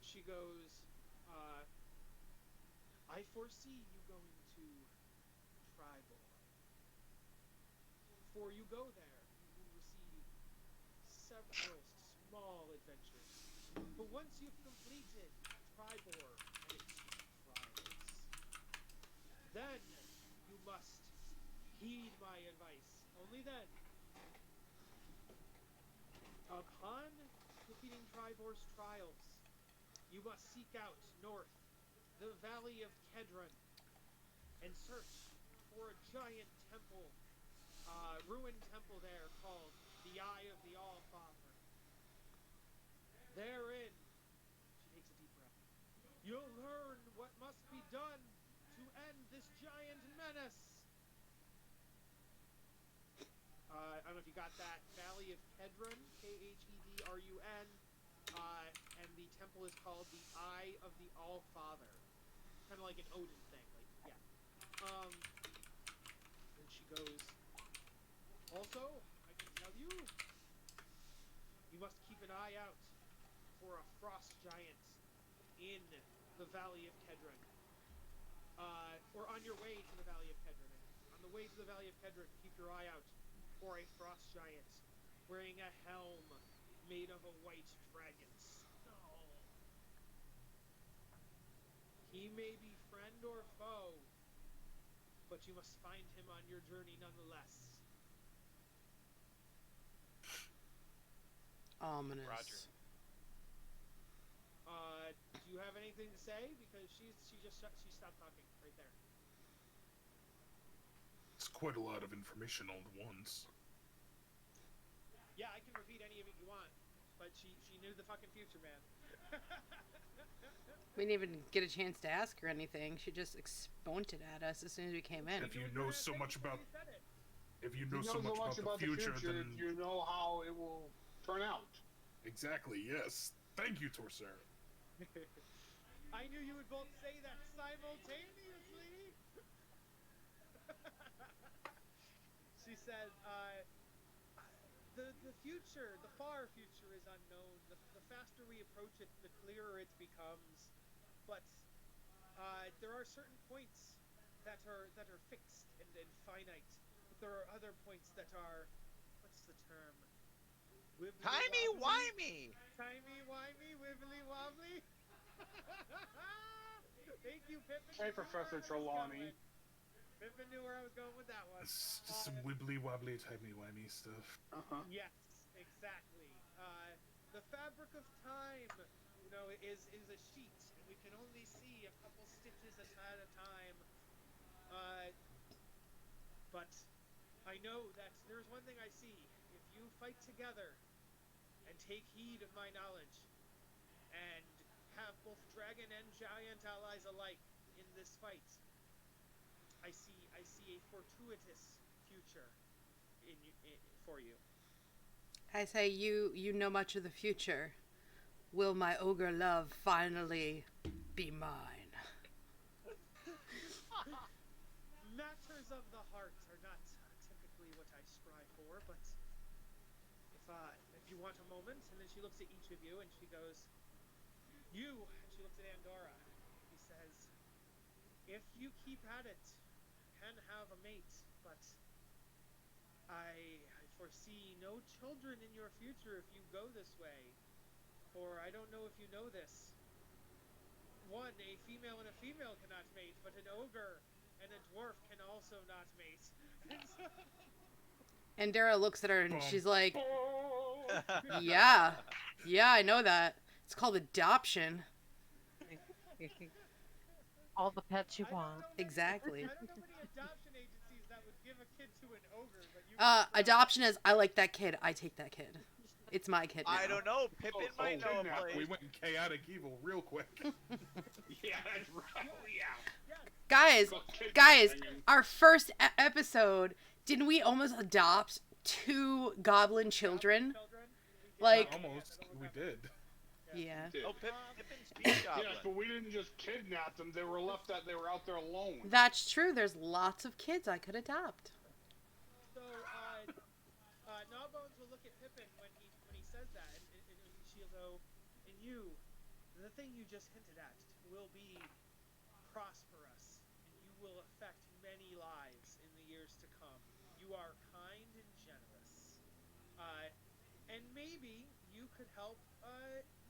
She goes, I foresee you going to Tribal. Before you go there, you will receive several small adventures. But once you've completed Tribor and its trials, then you must heed my advice. Only then. Upon defeating Trivor's trials, you must seek out north the Valley of Kedron and search for a giant temple, ruined temple there called the Eye of the All-Father. Therein, she takes a deep breath, you'll learn what must be done to end this giant menace. I don't know if you got that. Valley of Kedron, K-H-E-D-R-U-N, and the temple is called the Eye of the All-Father. Kind of like an Odin thing, like, yeah. And she goes, also, I can tell you, you must keep an eye out for a frost giant in the Valley of Kedron. Or on your way to the Valley of Kedron. On the way to the Valley of Kedron, keep your eye out for a frost giant wearing a helm made of a white dragon skull. He may be friend or foe, but you must find him on your journey nonetheless. Ominous. Roger. Do you have anything to say? Because she stopped talking right there. It's quite a lot of information all at once. Yeah, I can repeat any of it you want, but she knew the fucking future, man. We didn't even get a chance to ask her anything. She just exponted at us as soon as we came in. If you know so much about, if you know You so much about the future, then you know how it will turn out. exactly, yes. Thank you, Torser. I knew you would both say that simultaneously. She said, the future, the far future is unknown. The faster we approach it, the clearer it becomes. But there are certain points that are fixed and finite. But there are other points that are, what's the term? Timey-wimey! Timey-wimey, wibbly-wobbly. Thank you, Pippin. Hey, Professor Trelawney. Pippin knew where I was going with that one. It's just some wibbly-wobbly, timey-wimey stuff. Uh-huh. Yes, exactly. The fabric of time, is a sheet, and we can only see a couple stitches at a time. But I know that there's one thing I see. If you fight together and take heed of my knowledge, and have both dragon and giant allies alike in this fight, I see a fortuitous future for you. I say you know much of the future. Will my ogre love finally be mine? Matters of the heart are not typically what I strive for, but if you want a moment, and then she looks at each of you and she goes, you, and she looks at Andorra. He says, if you keep at it, can have a mate, but I foresee no children in your future if you go this way. For I don't know if you know this. One, a female and a female cannot mate, but an ogre and a dwarf can also not mate. And Dara looks at her and Bum. she's like, yeah, I know that. It's called adoption. All the pets you I don't want. know many- Exactly. I don't know many adoption agencies that would give a kid to an ogre, but you. Adoption is, I like that kid, I take that kid. It's my kid now. I don't know. Pippin might know a kidnap. place. We went chaotic evil real quick. Yeah, that's right. Yeah. Guys, our first episode, didn't we almost adopt 2 goblin children? Like, Almost. We did. yeah. Oh, Pippin's speed goblin. Yes, but we didn't just kidnap them. They were out there alone. That's true. There's lots of kids I could adopt. So, Gnawbones will look at Pippin when he says that, and she'll go, and you, the thing you just hinted at, will be prosperous, and you will affect many lives in the years to come. You are kind and generous. And maybe you could help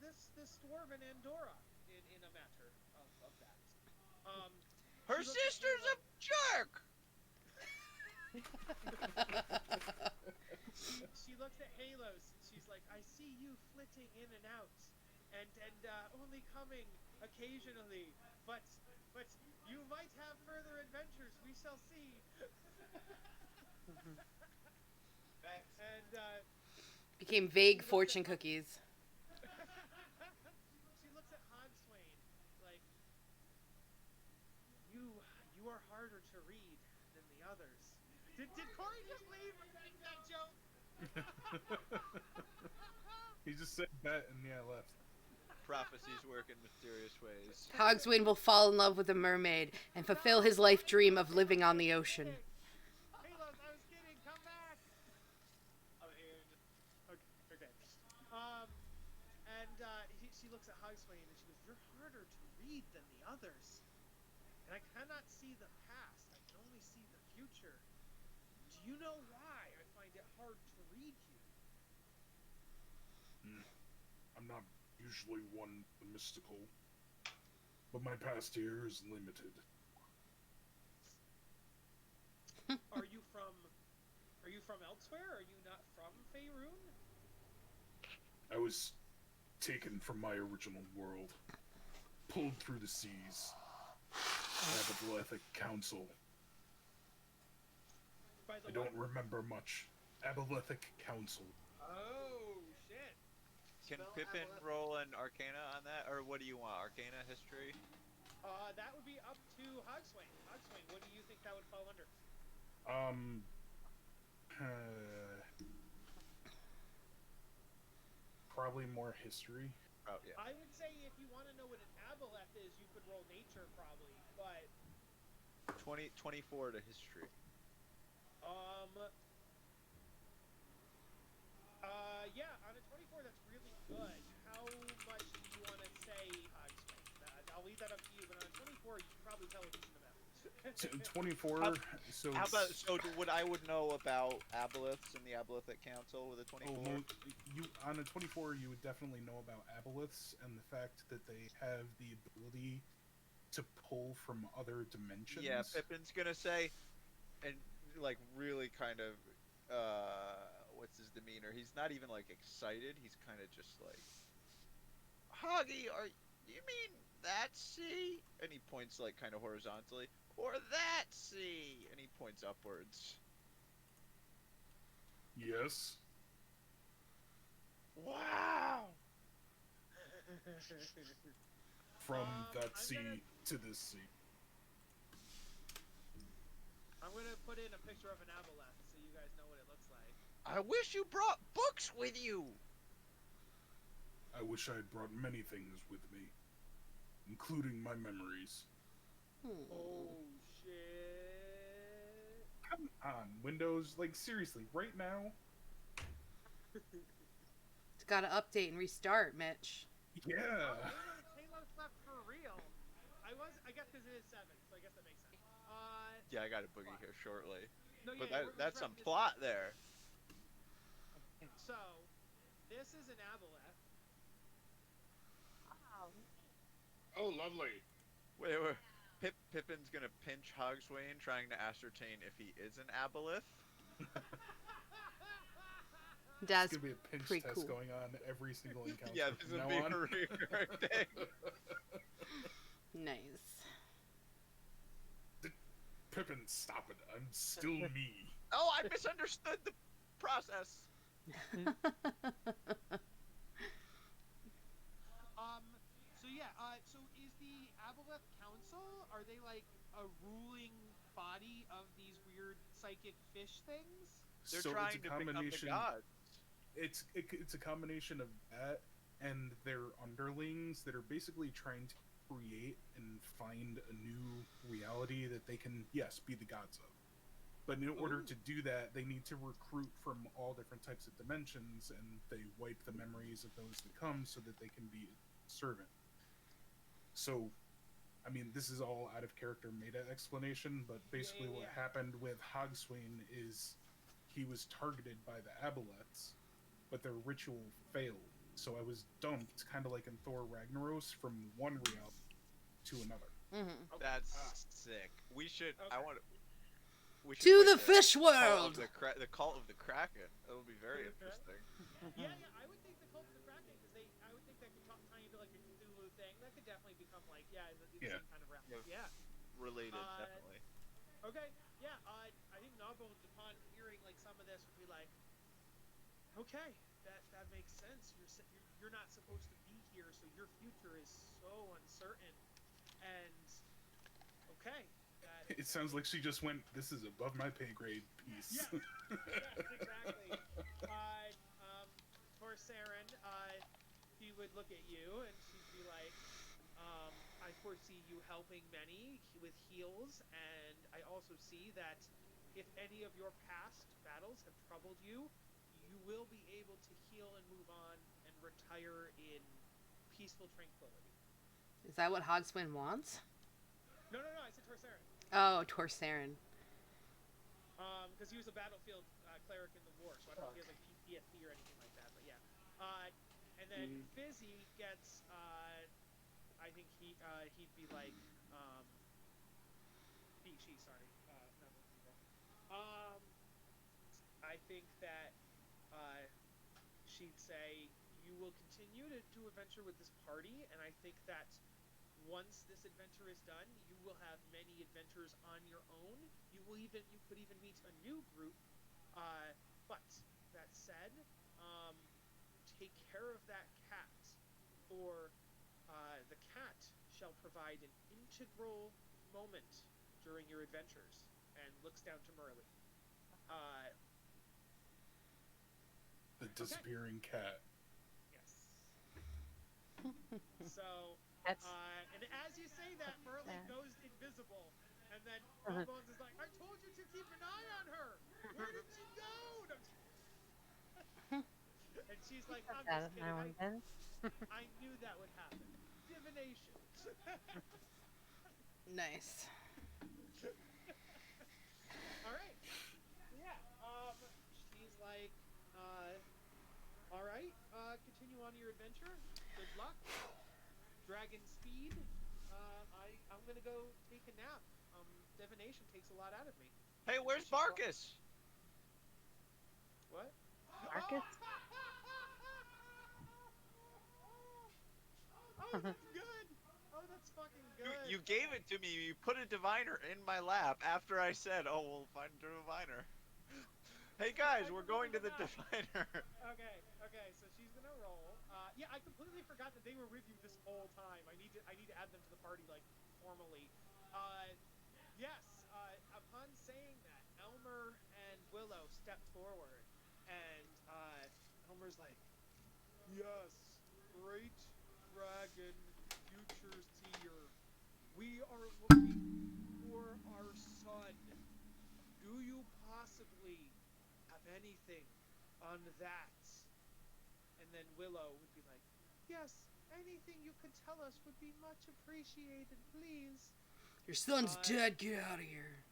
this dwarven Andorra in a matter of that. Her she looks at sister's a jerk! she looks at Halos and she she's like, I see you flitting in and out, and only coming occasionally, but you might have further adventures. We shall see. Mhm. Thanks. And Became vague She looks fortune at- cookies. she looks at Hogswain like, you are harder to read than the others. Did Corey just leave that joke? He just said bet and yeah, left. Prophecies work in mysterious ways. Hogswain will fall in love with a mermaid and fulfill his life dream of living on the ocean. Halos, I was kidding. Come back. I'm here. Okay. And she looks at Hogswain and she goes, "You're harder to read than the others, and I cannot see the past. I can only see the future. Do you know why I find it hard to read you?" I'm not usually one for the mystical, but my past here is limited. Are you from elsewhere? Are you not from Faerun? I was taken from my original world, pulled through the seas. Abathalithic Council. By the I don't what? remember much. Abathalithic Council. Oh shit. Can Spell Pippin aboleth- roll an Arcana on that, or what do you want? Arcana history? That would be up to Hogswain. Hogswain, what do you think that would fall under? Probably more history. Oh yeah. I would say if you want to know what an aboleth is, you could roll nature probably, but 24 to history. Yeah, on a 24 that's really good. How much do you want to say, Hogswain? I'll leave that up to you, but on a 24 you can probably tell a decent amount. 24. How- So How about it's- what I would know about aboleths and the Abolithic Council with a 24? Oh, well, you on a 24, you would definitely know about aboliths and the fact that they have the ability to pull from other dimensions. Yeah, Pippin's gonna say, and like really kind of, what's his demeanor? He's not even like excited. He's kind of just like, Hoggy, you mean that sea? And he points like kind of horizontally, or that sea? And he points upwards. Yes. Wow. From that I'm sea gonna- to this sea. I'm gonna put in a picture of an aboleth so you guys know what it looks like. I wish you brought books with you. I wish I had brought many things with me, including my memories. Oh shit! Come on, Windows. Like, seriously, right now? It's got to update and restart, Mitch. Yeah. Taylor's left for real. I guess because it is 7, so I guess that makes sense. Yeah, I got a boogie here shortly. No, But yeah, we're that's some wrapping this plot up. there. So, this is an aboleth. Oh, lovely. Wait. Pippin's gonna pinch Hogswain, trying to ascertain if he is an aboleth. That's There's gonna be a pinch pretty test cool. going on every single encounter Yeah, this from will now be on. a recurring thing. Nice. Pippin, stop it. I'm still me. Oh, I misunderstood the process. So yeah, so is the Aboleth Council, are they like a ruling body of these weird psychic fish things? They're So trying it's a to become the combination. gods. It's a combination of that and their underlings that are basically trying to create and find a new reality that they can, yes, be the gods of. But in order to do that, they need to recruit from all different types of dimensions, and they wipe the memories of those that come so that they can be servant. So, I mean, this is all out of character meta explanation, but basically what Yeah. happened with Hogswain is he was targeted by the aboleths, but their ritual failed. So I was dumped, kind of like in Thor Ragnaros, from one reality to another. Mm-hmm. That's sick. We should. I Okay. want. We should To play the fish Cult of world. the Cult of the Kraken. That would be very interesting. Yeah, I would think the Cult of the Kraken, because I would think that could tie into like a Cthulhu thing. That could definitely become like, in the Yeah. same kind of realm. Yeah. Yeah. Related, definitely. Okay. Yeah. I think Gnawbones, upon hearing like some of this, would be like, okay, that makes sense. You're not supposed to be here, so your future is so uncertain. And okay, It sounds like she just went, "This is above my pay grade." Piece. Yes, yes, exactly. For Saren, he would look at you and she'd be like, I foresee you helping many with heals, and I also see that if any of your past battles have troubled you, you will be able to heal and move on and retire in peaceful tranquility. Is that what Hogswind wants? No, I said Torsarin. Oh, Torsarin. Because he was a battlefield cleric in the war, so I don't know if he has like PTSD or anything like that, but yeah. And then Fizzy gets, I think he'd be like, sorry, not people. I think that she'd say, you will continue to adventure with this party, and I think that once this adventure is done, you will have many adventures on your own. You could even meet a new group. But that said, take care of that cat, for the cat shall provide an integral moment during your adventures. And looks down to Merle. The disappearing cat. Yes. So, That's and as you say that, Merle goes invisible, and then Uh-huh. Bones is like, "I told you to keep an eye on her. Where did she go?" And she's like, "I'm that just now and kidding. then. I knew that would happen. Divination." Nice. All right. Yeah. She's like, all right. Continue on your adventure. Good luck. Dragon speed. I'm gonna go take a nap. Divination takes a lot out of me. Hey, where's Barkus? What? Marcus? Oh, that's good. Oh, that's fucking good. You gave it to me. You put a diviner in my lap after I said, "Oh, we'll find a diviner." Hey guys, we're going to the diviner. Okay. So she's gonna roll. Yeah, I completely forgot that they were with you this whole time. I need to add them to the party like formally. Yes. Upon saying that, Elmer and Willow step forward, and Elmer's like, "Yes, great dragon, future seer. We are looking for our son. Do you possibly have anything on that?" And then Willow would be like, "Yes, anything you could tell us would be much appreciated, please." Your son's dead. Get out of here.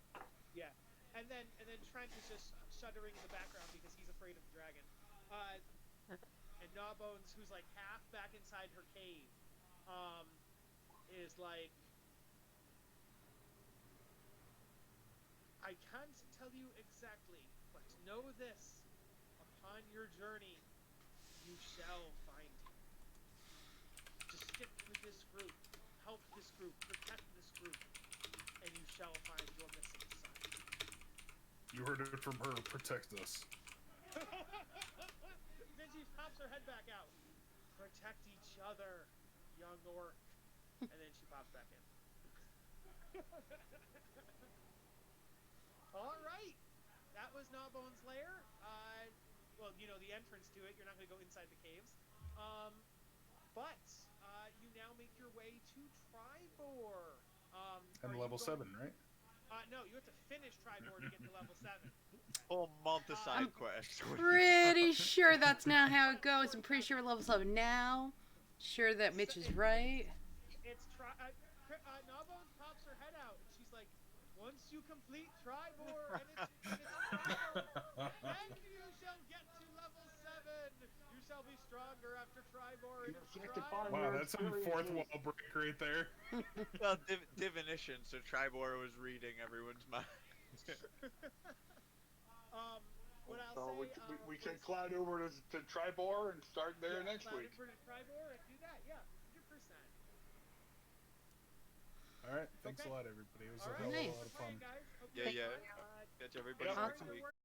Yeah. And then Trent is just shuddering in the background because he's afraid of the dragon. And Gnawbones, who's like half back inside her cave, is like, "I can't tell you exactly, but know this. Upon your journey, you shall find him. Just stick with this group, help this group, protect this group, and you shall find your missing son." You heard it from her. Protect us. Then she pops her head back out. "Protect each other, young orc." And then she pops back in. All right. That was Gnawbone's lair. Well, the entrance to it. You're not going to go inside the caves. But you now make your way to Tribor. And level 7, right? No, you have to finish Tribor to get to level 7. Whole month of side quests. Pretty sure that's not how it goes. I'm pretty sure we're level 7 now. Sure that Mitch is right. It's Gnawbones pops her head out, and she's like, "Once you complete Tribor, and it's Tribor, then you shall get to level 7. You shall be stronger after Tribor. And Tribor." Wow, that's some fourth wall break right there. Well, divination, so Tribor was reading everyone's mind. What I'll So say, we can cloud over to Tribor and start there yeah, next cloud week. over to Tribor and do that. Yeah, 100%. All right. Thanks Okay. a lot, everybody. It was All a right. hell of a Nice. lot of Thanks for fun. playing, guys. Hope you Yeah, have yeah. fun. Catch everybody Yep. next Sorry week. to